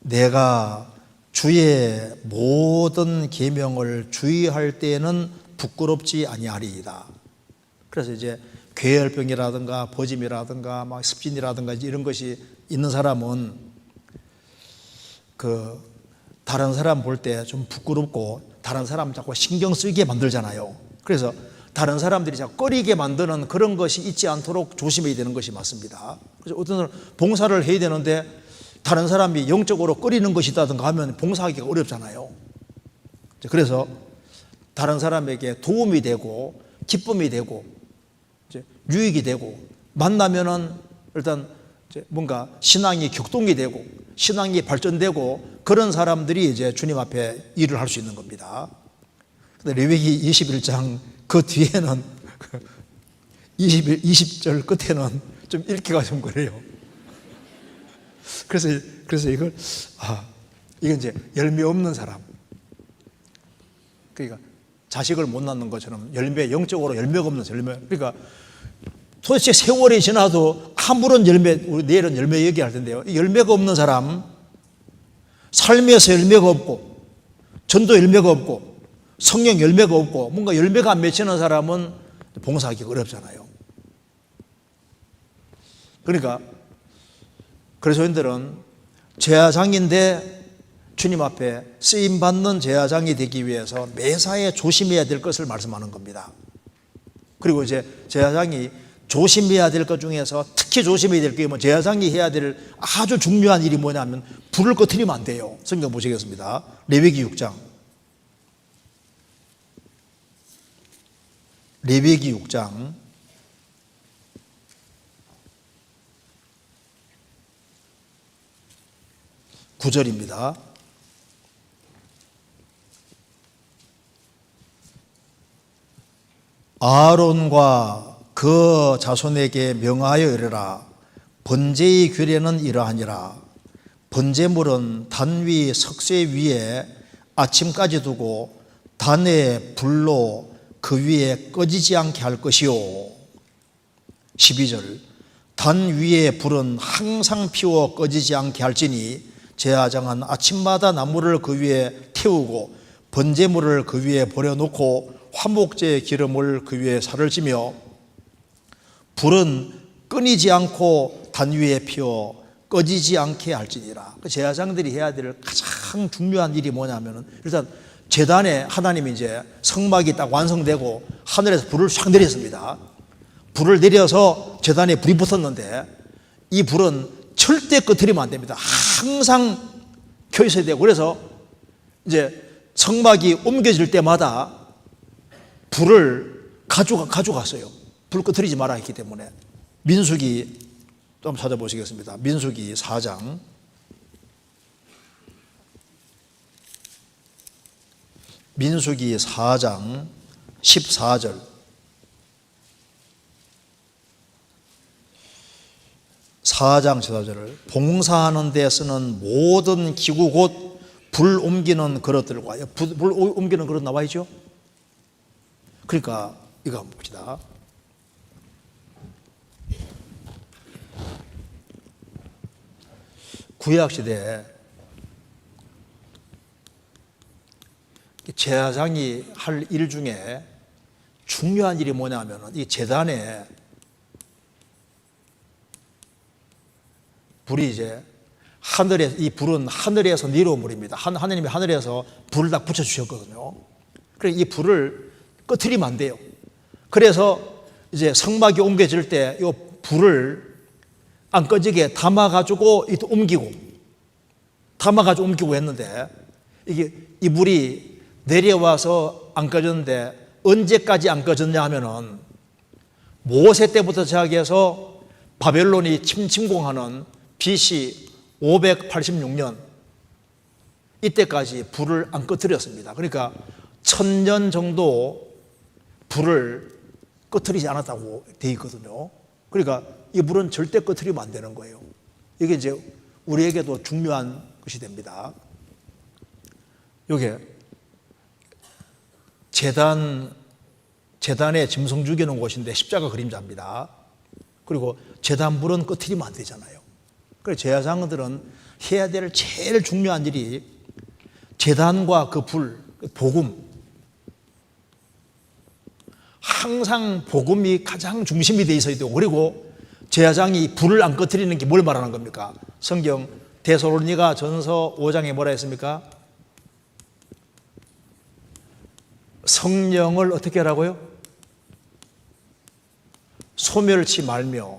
A: 내가 주의 모든 계명을 주의할 때에는 부끄럽지 아니하리이다. 그래서 이제 괴혈병이라든가 버짐이라든가 막 습진이라든가 이런 것이 있는 사람은 그 다른 사람 볼 때 좀 부끄럽고 다른 사람 자꾸 신경 쓰이게 만들잖아요. 그래서 다른 사람들이 자꾸 꺼리게 만드는 그런 것이 있지 않도록 조심해야 되는 것이 맞습니다. 그래서 어떤 사람 봉사를 해야 되는데 다른 사람이 영적으로 꺼리는 것이다든가 하면 봉사하기가 어렵잖아요. 그래서 다른 사람에게 도움이 되고 기쁨이 되고 유익이 되고 만나면은 일단 뭔가 신앙이 격동이 되고 신앙이 발전되고 그런 사람들이 이제 주님 앞에 일을 할 수 있는 겁니다. 근데 레위기 21장 그 뒤에는 20절 끝에는 좀 읽기가 좀 그래요. 그래서 이건 이제 열매 없는 사람. 그러니까 자식을 못 낳는 것처럼 영적으로 열매가 없는 열매. 그러니까 도대체 세월이 지나도 아무런 열매, 우리 내일은 열매 얘기할 텐데요. 열매가 없는 사람, 삶에서 열매가 없고, 전도 열매가 없고, 성령 열매가 없고, 뭔가 열매가 안 맺히는 사람은 봉사하기가 어렵잖아요. 그러니까 그리스도인들은 제사장인데 주님 앞에 쓰임받는 제사장이 되기 위해서 매사에 조심해야 될 것을 말씀하는 겁니다. 그리고 이제 제사장이 조심해야 될 것 중에서 특히 조심해야 될 게 뭐 제사장이 해야 될 아주 중요한 일이 뭐냐면 불을 꺼트리면 안 돼요. 성경 보시겠습니다. 레위기 6장. 레위기 6장 9절입니다. 아론과 그 자손에게 명하여 이르라. 번제의 규례는 이러하니라. 번제물은 단 위 석쇠 위에 아침까지 두고 단의 불로 그 위에 꺼지지 않게 할 것이요. 12절. 단 위에 불은 항상 피워 꺼지지 않게 할지니 제사장은 아침마다 나무를 그 위에 태우고 번제물을 그 위에 버려놓고 화목제의 기름을 그 위에 살을 찌며 불은 끊이지 않고 단 위에 피워 꺼지지 않게 할지니라. 제사장들이 해야 될 가장 중요한 일이 뭐냐면은 일단 제단에 하나님이 이제 성막이 딱 완성되고 하늘에서 불을 쫙 내렸습니다. 불을 내려서 제단에 불이 붙었는데 이 불은 절대 꺼트리면 안 됩니다. 항상 켜 있어야 되고 그래서 이제 성막이 옮겨질 때마다 불을 가져갔어요. 불 꺼트리지 마라 했기 때문에. 민수기 또 한번 찾아보시겠습니다. 민수기 4장 민수기 4장 14절 4장 14절을 봉사하는 데 쓰는 모든 기구 곧 불 옮기는 그릇들과 불 옮기는 그릇 나와 있죠. 그러니까 이거 한번 봅시다. 구약시대에 제사장이 할 일 중에 중요한 일이 뭐냐면 이 제단에 불이 이제 이 불은 하늘에서 내려온 불입니다. 하나님이 하늘에서 불을 딱 붙여주셨거든요. 그래서 이 불을 꺼트리면 안 돼요. 그래서 이제 성막이 옮겨질 때 이 불을 안 꺼지게 담아가지고 옮기고 했는데 이 불이 내려와서 안 꺼졌는데 언제까지 안 꺼졌냐 하면은 모세 때부터 시작해서 바벨론이 침공하는 BC 586년 이때까지 불을 안 꺼뜨렸습니다. 그러니까 1000년 정도 불을 꺼뜨리지 않았다고 되어 있거든요. 그러니까 이 불은 절대 꺼뜨리면 안 되는 거예요. 이게 이제 우리에게도 중요한 것이 됩니다. 요게 제단에 짐승 죽이는 곳인데 십자가 그림자입니다. 그리고 제단불은 꺼뜨리면 안 되잖아요. 그래서 제사장들은 해야 될 제일 중요한 일이 제단과 그 불, 복음. 항상 복음이 가장 중심이 되어 있어야 되고, 그리고 제사장이 불을 안 꺼뜨리는 게 뭘 말하는 겁니까? 성경 데살로니가 전서 5장에 뭐라 했습니까? 성령을 어떻게 하라고요? 소멸치 말며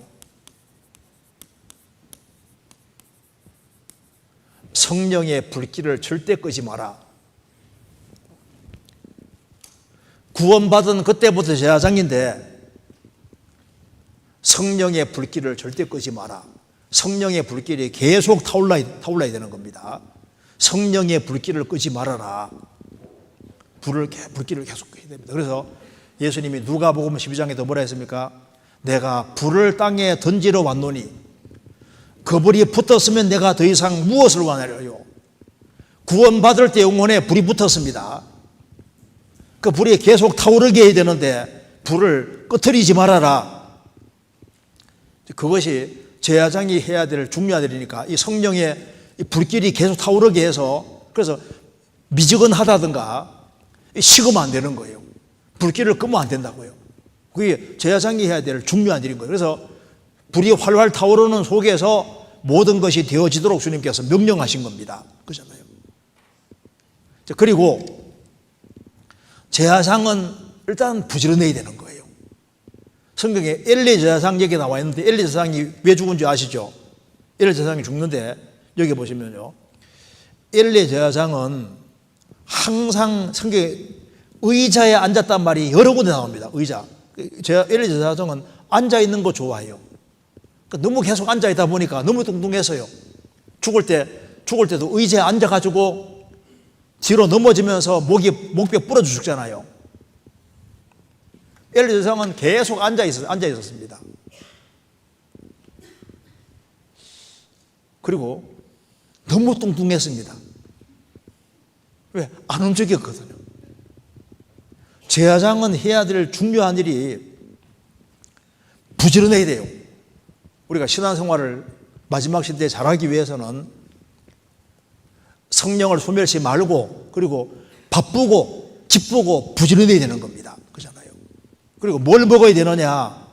A: 성령의 불길을 절대 끄지 마라. 구원받은 그때부터 제사장인데 성령의 불길을 절대 끄지 마라. 성령의 불길이 계속 타올라야 되는 겁니다. 성령의 불길을 끄지 말아라. 불길을 계속 끄야 됩니다. 그래서 예수님이 누가복음 12장에도 뭐라 했습니까? 내가 불을 땅에 던지러 왔노니 그 불이 붙었으면 내가 더 이상 무엇을 원하려요? 구원받을 때 영혼에 불이 붙었습니다. 그 불이 계속 타오르게 해야 되는데 불을 꺼트리지 말아라. 그것이 제사장이 해야 될 중요한 일이니까 이 성령의 불길이 계속 타오르게 해서, 그래서 미지근하다든가 식으면 안 되는 거예요. 불길을 끄면 안 된다고요. 그게 제사장이 해야 될 중요한 일인 거예요. 그래서 불이 활활 타오르는 속에서 모든 것이 되어지도록 주님께서 명령하신 겁니다. 그렇잖아요. 그리고 제사장은 일단 부지런해야 되는 거예요. 성경에 엘리 제사장 얘기 나와 있는데 엘리 제사장이 왜 죽은지 아시죠? 엘리 제사장이 죽는데 여기 보시면요, 엘리 제사장은 항상 성경에 의자에 앉았단 말이 여러 군데 나옵니다. 의자. 엘리 제사장은 앉아 있는 거 좋아해요. 너무 계속 앉아 있다 보니까 너무 뚱뚱해서요. 죽을 때도 의자에 앉아가지고 뒤로 넘어지면서 목뼈 부러져 죽잖아요. 엘리 제사장은 계속 앉아 있었습니다. 그리고 너무 뚱뚱했습니다. 왜? 안 움직였거든요. 제사장은 해야 될 중요한 일이 부지런해야 돼요. 우리가 신앙생활을 마지막 시대에 잘하기 위해서는 성령을 소멸시 말고, 그리고 바쁘고 기쁘고 부지런해야 되는 겁니다. 그렇잖아요. 그리고 뭘 먹어야 되느냐?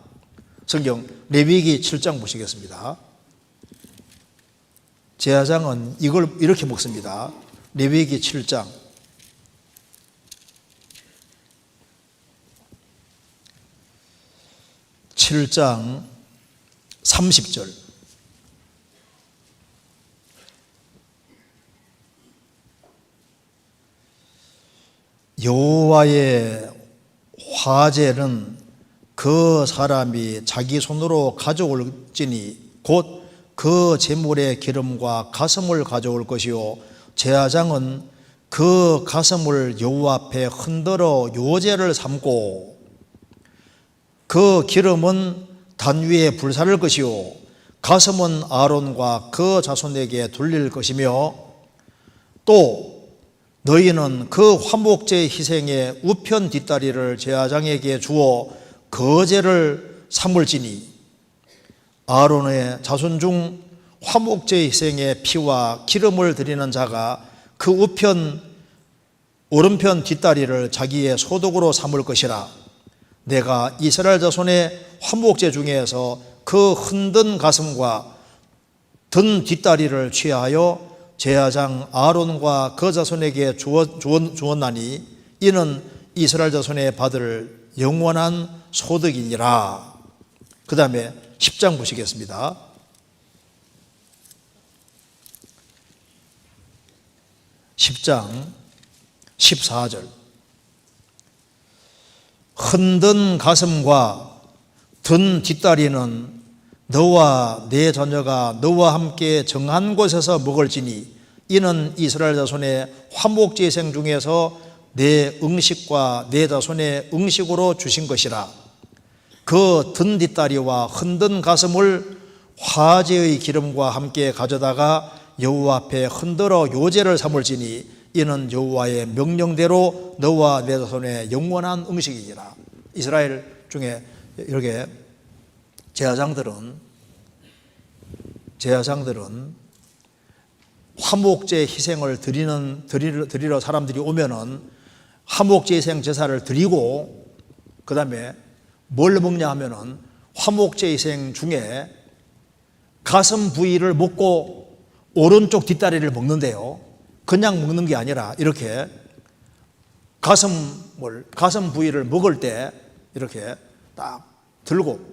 A: 성경 레위기 7장 보시겠습니다. 제사장은 이걸 이렇게 먹습니다. 레위기 7장 30절. 여호와의 화제는 그 사람이 자기 손으로 가져올지니 곧 그 제물의 기름과 가슴을 가져올 것이요 제사장은 그 가슴을 여호와 앞에 흔들어 요제를 삼고 그 기름은 단 위에 불사를 것이요 가슴은 아론과 그 자손에게 돌릴 것이며 또 너희는 그 화목제 희생의 우편 뒷다리를 제사장에게 주어 거제를 삼을지니 아론의 자손 중 화목제 희생의 피와 기름을 드리는 자가 그 우편 오른편 뒷다리를 자기의 소득으로 삼을 것이라. 내가 이스라엘 자손의 화목제 중에서 그 흔든 가슴과 든 뒷다리를 취하여 제사장 아론과 그 자손에게 주었나니 이는 이스라엘 자손의 받을 영원한 소득이니라. 그 다음에 10장 보시겠습니다. 10장 14절. 흔든 가슴과 든 뒷다리는 너와 내 자녀가 너와 함께 정한 곳에서 먹을지니 이는 이스라엘 자손의 화목제생 중에서 내 응식과 내 자손의 응식으로 주신 것이라. 그 든 뒷다리와 흔든 가슴을 화제의 기름과 함께 가져다가 여호와 앞에 흔들어 요제를 삼을지니 이는 여호와의 명령대로 너와 내 자손의 영원한 음식이니라. 이스라엘 중에 이렇게 제사장들은 화목제 희생을 드리러 사람들이 오면은 화목제 희생 제사를 드리고 그 다음에 뭘 먹냐 하면은 화목제 희생 중에 가슴 부위를 먹고 오른쪽 뒷다리를 먹는데요. 그냥 먹는 게 아니라 이렇게 가슴 부위를 먹을 때 이렇게 딱 들고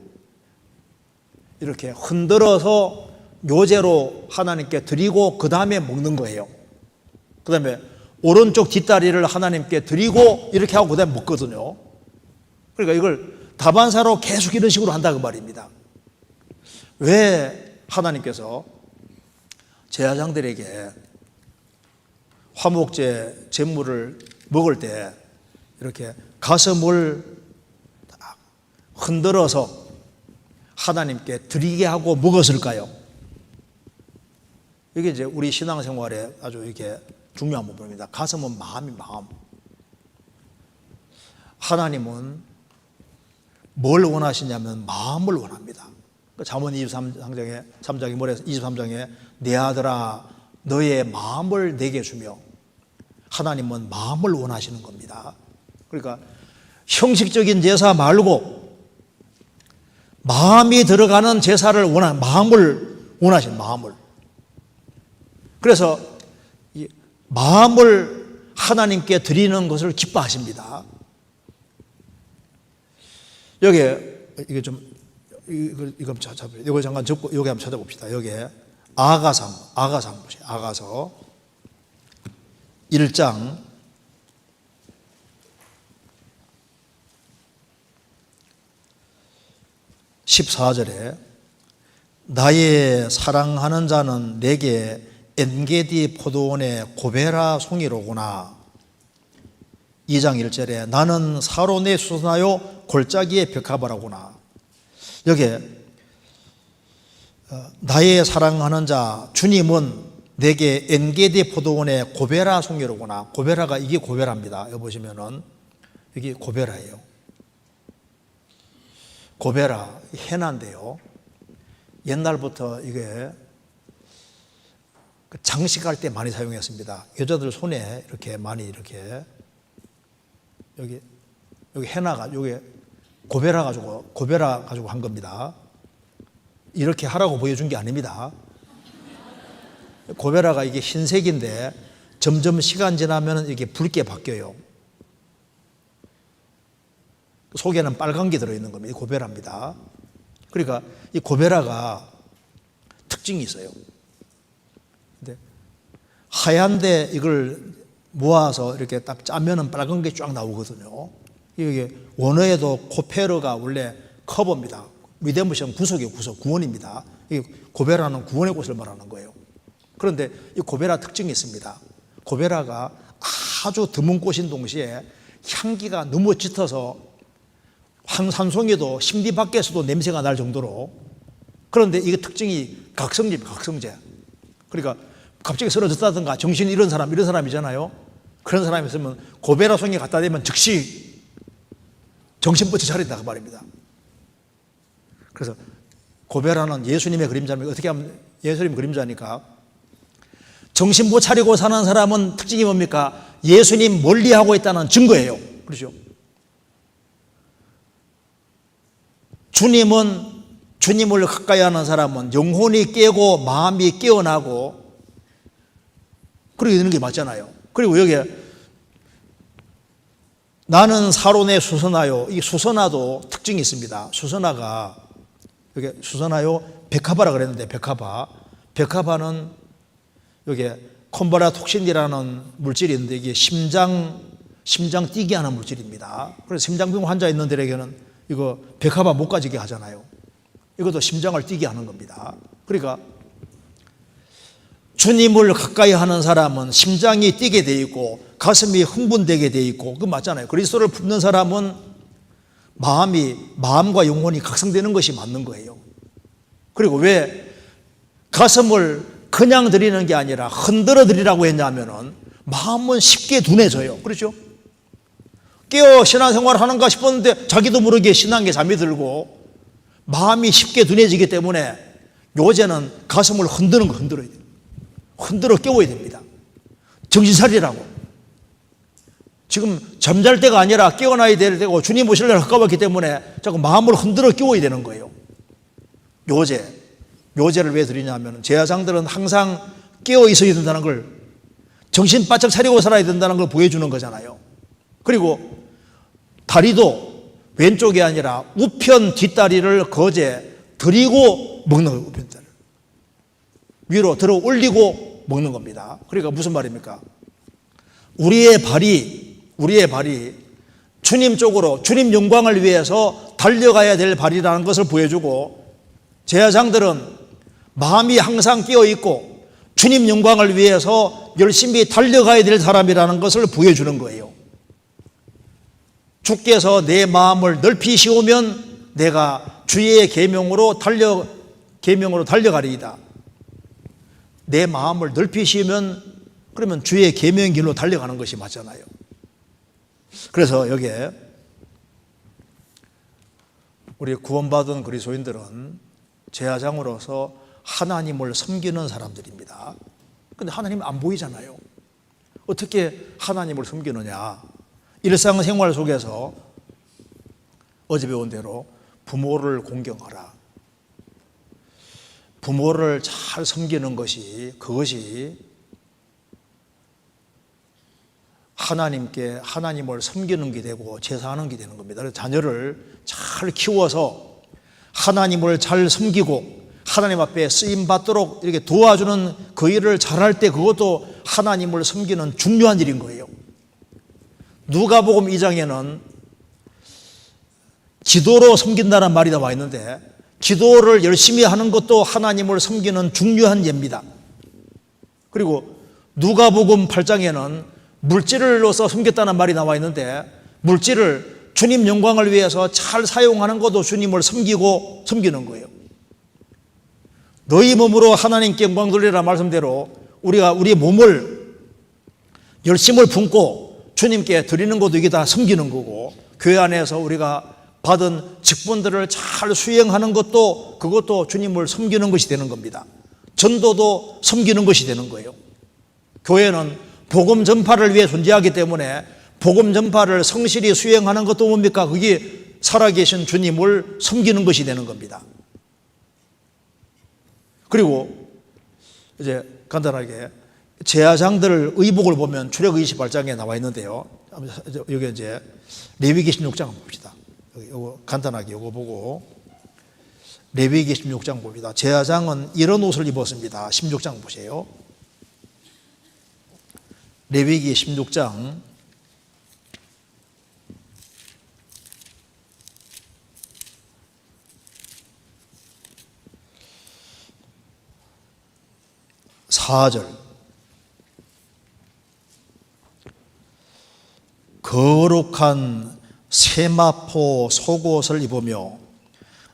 A: 이렇게 흔들어서 요제로 하나님께 드리고 그 다음에 먹는 거예요. 그 다음에 오른쪽 뒷다리를 하나님께 드리고 이렇게 하고 그 다음에 먹거든요. 그러니까 이걸 다반사로 계속 이런 식으로 한다 그 말입니다. 왜 하나님께서 제사장들에게 화목제 제물을 먹을 때 이렇게 가슴을 흔들어서 하나님께 드리게 하고 먹었을까요? 이게 이제 우리 신앙생활에 아주 이렇게 중요한 부분입니다. 가슴은 마음. 하나님은 뭘 원하시냐면 마음을 원합니다. 잠언 23장에 내 아들아 너의 마음을 내게 주며 하나님은 마음을 원하시는 겁니다. 그러니까 형식적인 제사 말고 마음이 들어가는 제사를 마음을 원하시는 마음을. 그래서 이 마음을 하나님께 드리는 것을 기뻐하십니다. 이게 좀 이거 잠깐 접고 여기 한번 찾아봅시다. 여기에 아가서 1장 14절에 나의 사랑하는 자는 내게 엔게디 포도원의 고베라 송이로구나. 2장 1절에 나는 사론에 수선하여 골짜기의 벽화바라구나. 여기에 나의 사랑하는 자 주님은 내게 엔게디 포도원의 고베라 송이로구나. 고베라가 이게 고베라입니다. 여기 보시면은 여기 고베라예요. 고베라 해나인데요. 옛날부터 이게 장식할 때 많이 사용했습니다. 여자들 손에 이렇게 많이 이렇게 여기 해나가 여기 고베라 가지고 한 겁니다. 이렇게 하라고 보여준 게 아닙니다. 고베라가 이게 흰색인데 점점 시간 지나면 이게 붉게 바뀌어요. 속에는 빨간 게 들어있는 겁니다. 이 고베라입니다. 그러니까 이 고베라가 특징이 있어요. 근데 하얀데 이걸 모아서 이렇게 딱 짜면은 빨간 게 쫙 나오거든요. 이게 원어에도 코페르가 원래 커버입니다. 위대무시는 구석이에요. 구원입니다. 이 고베라는 구원의 꽃을 말하는 거예요. 그런데 이 고베라 특징이 있습니다. 고베라가 아주 드문 꽃인 동시에 향기가 너무 짙어서 황산송이도 심리 밖에서도 냄새가 날 정도로 그런데 이게 특징이 각성제. 그러니까 갑자기 쓰러졌다든가 정신이 이런 사람이잖아요. 그런 사람이 있으면 고베라송이 갖다 대면 즉시 정신버치 차린다 그 말입니다. 그래서 고베라는 예수님의 그림자입니다. 어떻게 하면 예수님 그림자니까 정신 못 차리고 사는 사람은 특징이 뭡니까? 예수님 멀리하고 있다는 증거예요. 그렇죠? 주님을 가까이 하는 사람은 영혼이 깨고 마음이 깨어나고 그렇게 되는 게 맞잖아요. 그리고 여기에 나는 사론의 수선화요. 이 수선화도 특징이 있습니다. 수선화가 여기 수선화요 백합화라 그랬는데 백합화는 여기 콤바라톡신이라는 물질이 있는데 이게 심장 뛰게 하는 물질입니다. 그래서 심장병 환자 있는 데에게는 이거 백합화 못 가지게 하잖아요. 이것도 심장을 뛰게 하는 겁니다. 그러니까 주님을 가까이 하는 사람은 심장이 뛰게 돼 있고 가슴이 흥분되게 돼 있고 그거 맞잖아요. 그리스도를 품는 사람은 마음과 영혼이 각성되는 것이 맞는 거예요. 그리고 왜 가슴을 그냥 드리는 게 아니라 흔들어 드리라고 했냐면은 마음은 쉽게 둔해져요. 그렇죠? 깨어 신앙생활을 하는가 싶었는데 자기도 모르게 신앙에 잠이 들고 마음이 쉽게 둔해지기 때문에 요새는 가슴을 흔들어야 돼요. 흔들어 깨워야 됩니다. 정신 차리라고. 지금 잠잘 때가 아니라 깨어나야 될 때고 주님 오실 날 가까웠기 때문에 자꾸 마음을 흔들어 깨워야 되는 거예요. 요제를 왜 드리냐면 제사장들은 항상 깨어 있어야 된다는 걸, 정신 바짝 차리고 살아야 된다는 걸 보여주는 거잖아요. 그리고 다리도 왼쪽이 아니라 우편 뒷다리를 거제 들이고 먹는 거예요. 우편 다리를 위로 들어 올리고 먹는 겁니다. 그러니까 무슨 말입니까? 우리의 발이 주님 쪽으로, 주님 영광을 위해서 달려가야 될 발이라는 것을 보여주고, 제사장들은 마음이 항상 깨어 있고 주님 영광을 위해서 열심히 달려가야 될 사람이라는 것을 보여주는 거예요. 주께서 내 마음을 넓히 씌우면 내가 주의 계명으로 달려가리이다. 내 마음을 넓히 씌우면 그러면 주의 계명 길로 달려가는 것이 맞잖아요. 그래서 여기에 우리 구원받은 그리스도인들은 제사장으로서 하나님을 섬기는 사람들입니다. 그런데 하나님은 안 보이잖아요. 어떻게 하나님을 섬기느냐? 일상생활 속에서 어제 배운 대로 부모를 공경하라. 부모를 잘 섬기는 것이, 그것이 하나님을 섬기는 게 되고 제사하는 게 되는 겁니다. 그래서 자녀를 잘 키워서 하나님을 잘 섬기고 하나님 앞에 쓰임 받도록 이렇게 도와주는 그 일을 잘할 때 그것도 하나님을 섬기는 중요한 일인 거예요. 누가복음 2장에는 기도로 섬긴다는 말이 나와 있는데 기도를 열심히 하는 것도 하나님을 섬기는 중요한 예입니다. 그리고 누가복음 8장에는 물질로서 섬겼다는 말이 나와 있는데 물질을 주님 영광을 위해서 잘 사용하는 것도 주님을 섬기는 거예요. 너희 몸으로 하나님께 영광 돌리라 말씀대로 우리가 우리 몸을 열심을 품고 주님께 드리는 것도 이게 다 섬기는 거고, 교회 안에서 우리가 받은 직분들을 잘 수행하는 것도 그것도 주님을 섬기는 것이 되는 겁니다. 전도도 섬기는 것이 되는 거예요. 교회는 복음 전파를 위해 존재하기 때문에 복음 전파를 성실히 수행하는 것도 뭡니까? 그게 살아계신 주님을 섬기는 것이 되는 겁니다. 그리고 이제 간단하게 제사장들 의복을 보면 출애굽 28장에 나와 있는데요. 여기 이제 레위기 16장 한번 봅시다. 요거 간단하게 요거 보고 레위기 16장 봅니다. 제사장은 이런 옷을 입었습니다. 16장 보세요. 레위기 16장 4절 거룩한 세마포 속옷을 입으며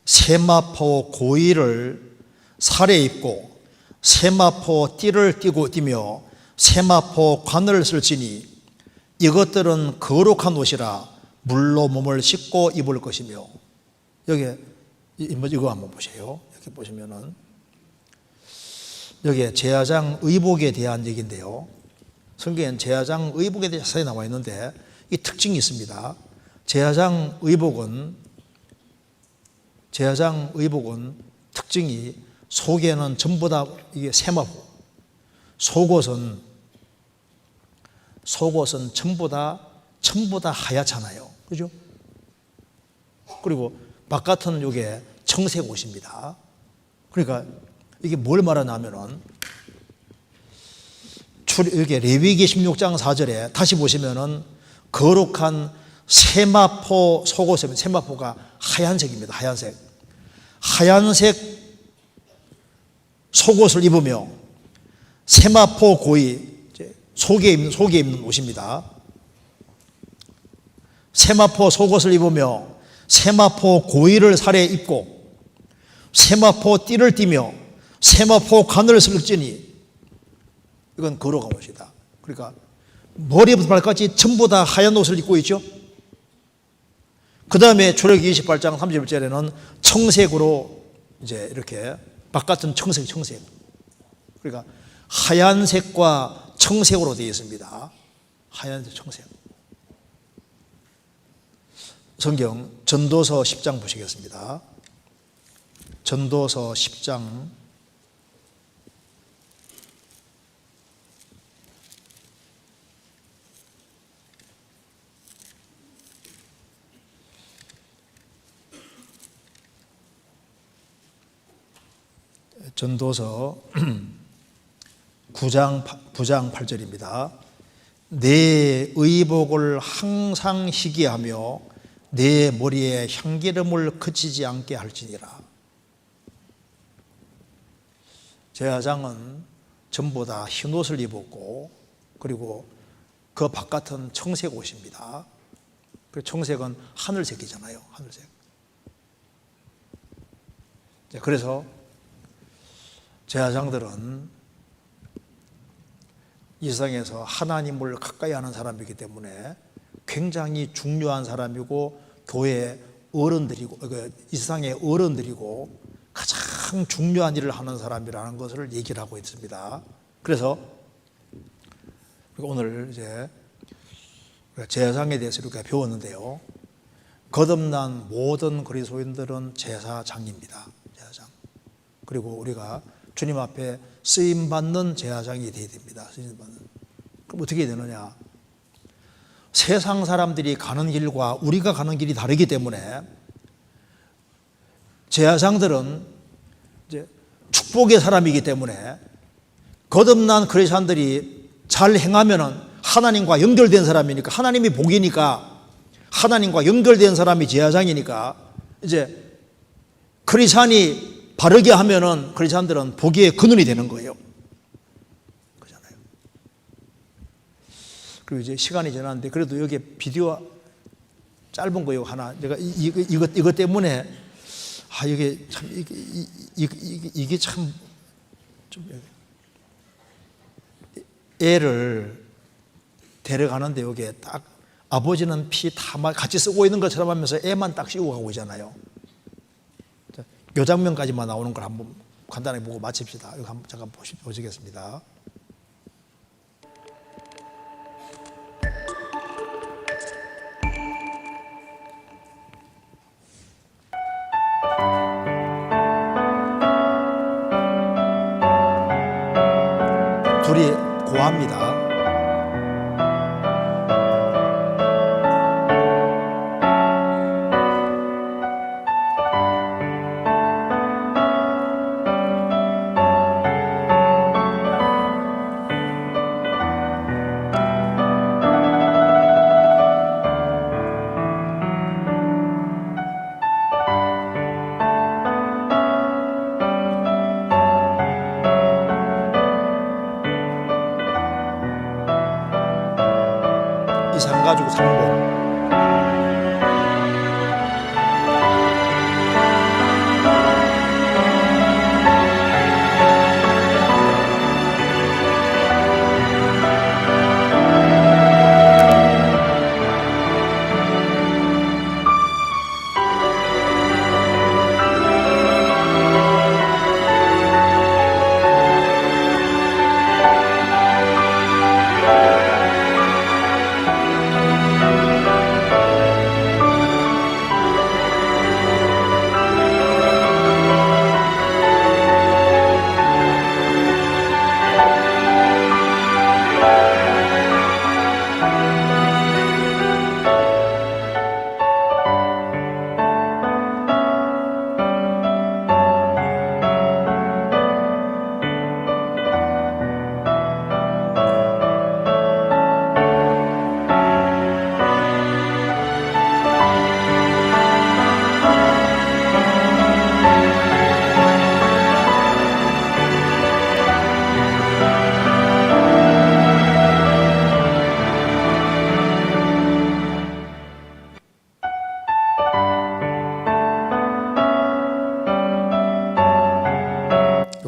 A: 세마포 고의를 살에 입고 세마포 띠를 띠며 세마포 관을 쓸지니 이것들은 거룩한 옷이라 물로 몸을 씻고 입을 것이며. 여기 이거 한번 보세요. 이렇게 보시면은 여기에 제사장 의복에 대한 얘기인데요. 성경엔 제사장 의복에 대해서 자세히 나와 있는데 이 특징이 있습니다. 제사장 의복은 특징이 속에는 전부 다 이게 세마포, 속옷은 전부 다 하얗잖아요. 그죠? 그리고 바깥은 이게 청색 옷입니다. 그러니까 이게 뭘 말하냐면은 이렇게 레위기 16장 4절에 다시 보시면은 거룩한 세마포 속옷에 세마포가 하얀색입니다. 하얀색 속옷을 입으며 세마포 고이 속에 입는 옷입니다. 세마포 속옷을 입으며 세마포 고이를 살에 입고 세마포 띠를 띠며 세마포 관을 쓸지니 이건 거룩한 옷이다. 그러니까 머리부터 발까지 전부 다 하얀 옷을 입고 있죠. 그 다음에 출애굽기 28장 31절에는 청색으로 이제 이렇게 바깥은 청색. 그러니까 하얀색과 청색으로 되어 있습니다. 하얀색, 청색. 성경 전도서 10장 보시겠습니다. 전도서 10장 9장 8절입니다. 내 의복을 항상 희기하며 내 머리에 향기름을 그치지 않게 할지니라. 제사장은 전부 다 흰옷을 입었고 그리고 그 바깥은 청색 옷입니다. 그 청색은 하늘색이잖아요. 하늘색. 그래서 제사장들은 이 세상에서 하나님을 가까이 하는 사람이기 때문에 굉장히 중요한 사람이고 교회 어른들이고 이 세상의 어른들이고 가장 중요한 일을 하는 사람이라는 것을 얘기를 하고 있습니다. 그래서 오늘 이제 제사장에 대해서 이렇게 배웠는데요. 거듭난 모든 그리스도인들은 제사장입니다. 제사장. 그리고 우리가 주님 앞에 쓰임받는 제사장이 되어야 됩니다. 쓰임받는. 그럼 어떻게 되느냐? 세상 사람들이 가는 길과 우리가 가는 길이 다르기 때문에 제사장들은 이제 축복의 사람이기 때문에 거듭난 그리스도인들이 잘 행하면은 하나님과 연결된 사람이니까 하나님이 복이니까 하나님과 연결된 사람이 제사장이니까 이제 그리스도인이 바르게 하면은 그리스도인들은 복의 근원이 되는 거예요. 그렇잖아요. 그리고 이제 시간이 지났는데 그래도 여기 비디오 짧은 거 이거 하나 내가 이것 때문에 이게 참 이게 참 좀 애를 데려가는데 여기에 딱 아버지는 피 다 같이 쓰고 있는 것처럼 하면서 애만 딱 씌우고 가고 있잖아요. 이 장면까지만 나오는 걸 한번 간단하게 보고 마칩시다. 이거 한번 잠깐 보시겠습니다. 둘이 고합니다. 이상 가지고 상봉.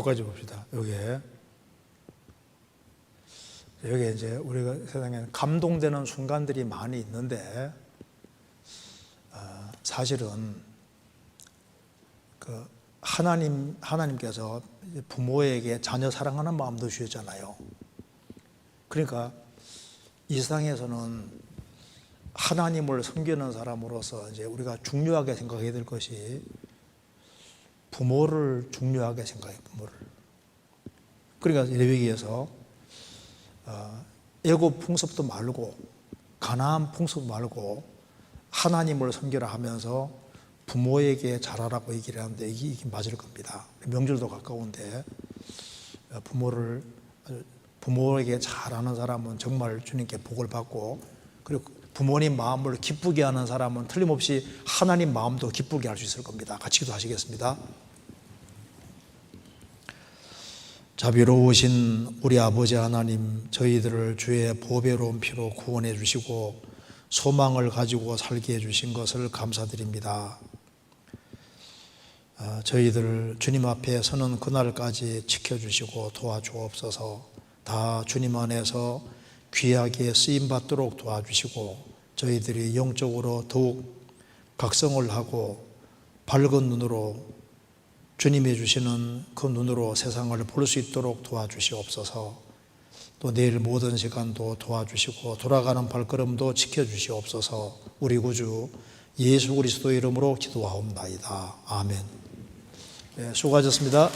A: 요까지 봅시다. 여기에 이제 우리가 세상에 감동되는 순간들이 많이 있는데, 사실은 그 하나님께서 부모에게 자녀 사랑하는 마음도 주셨잖아요. 그러니까 이 세상에서는 하나님을 섬기는 사람으로서 이제 우리가 중요하게 생각해야 될 것이 부모를 중요하게 생각해요. 부모를. 그러니까 레위기에서 애굽 풍습도 말고 가나안 풍습 말고 하나님을 섬기라 하면서 부모에게 잘하라고 얘기를 하는데 이게 맞을 겁니다. 명절도 가까운데 부모에게 잘하는 사람은 정말 주님께 복을 받고, 그리고 부모님 마음을 기쁘게 하는 사람은 틀림없이 하나님 마음도 기쁘게 할 수 있을 겁니다. 같이 기도하시겠습니다. 자비로우신 우리 아버지 하나님, 저희들을 주의 보배로운 피로 구원해 주시고 소망을 가지고 살게 해주신 것을 감사드립니다. 저희들 주님 앞에 서는 그날까지 지켜주시고 도와주옵소서. 다 주님 안에서 귀하게 쓰임받도록 도와주시고 저희들이 영적으로 더욱 각성을 하고 밝은 눈으로 주님이 주시는 그 눈으로 세상을 볼 수 있도록 도와주시옵소서. 또 내일 모든 시간도 도와주시고 돌아가는 발걸음도 지켜주시옵소서. 우리 구주 예수 그리스도 이름으로 기도하옵나이다. 아멘. 네, 수고하셨습니다.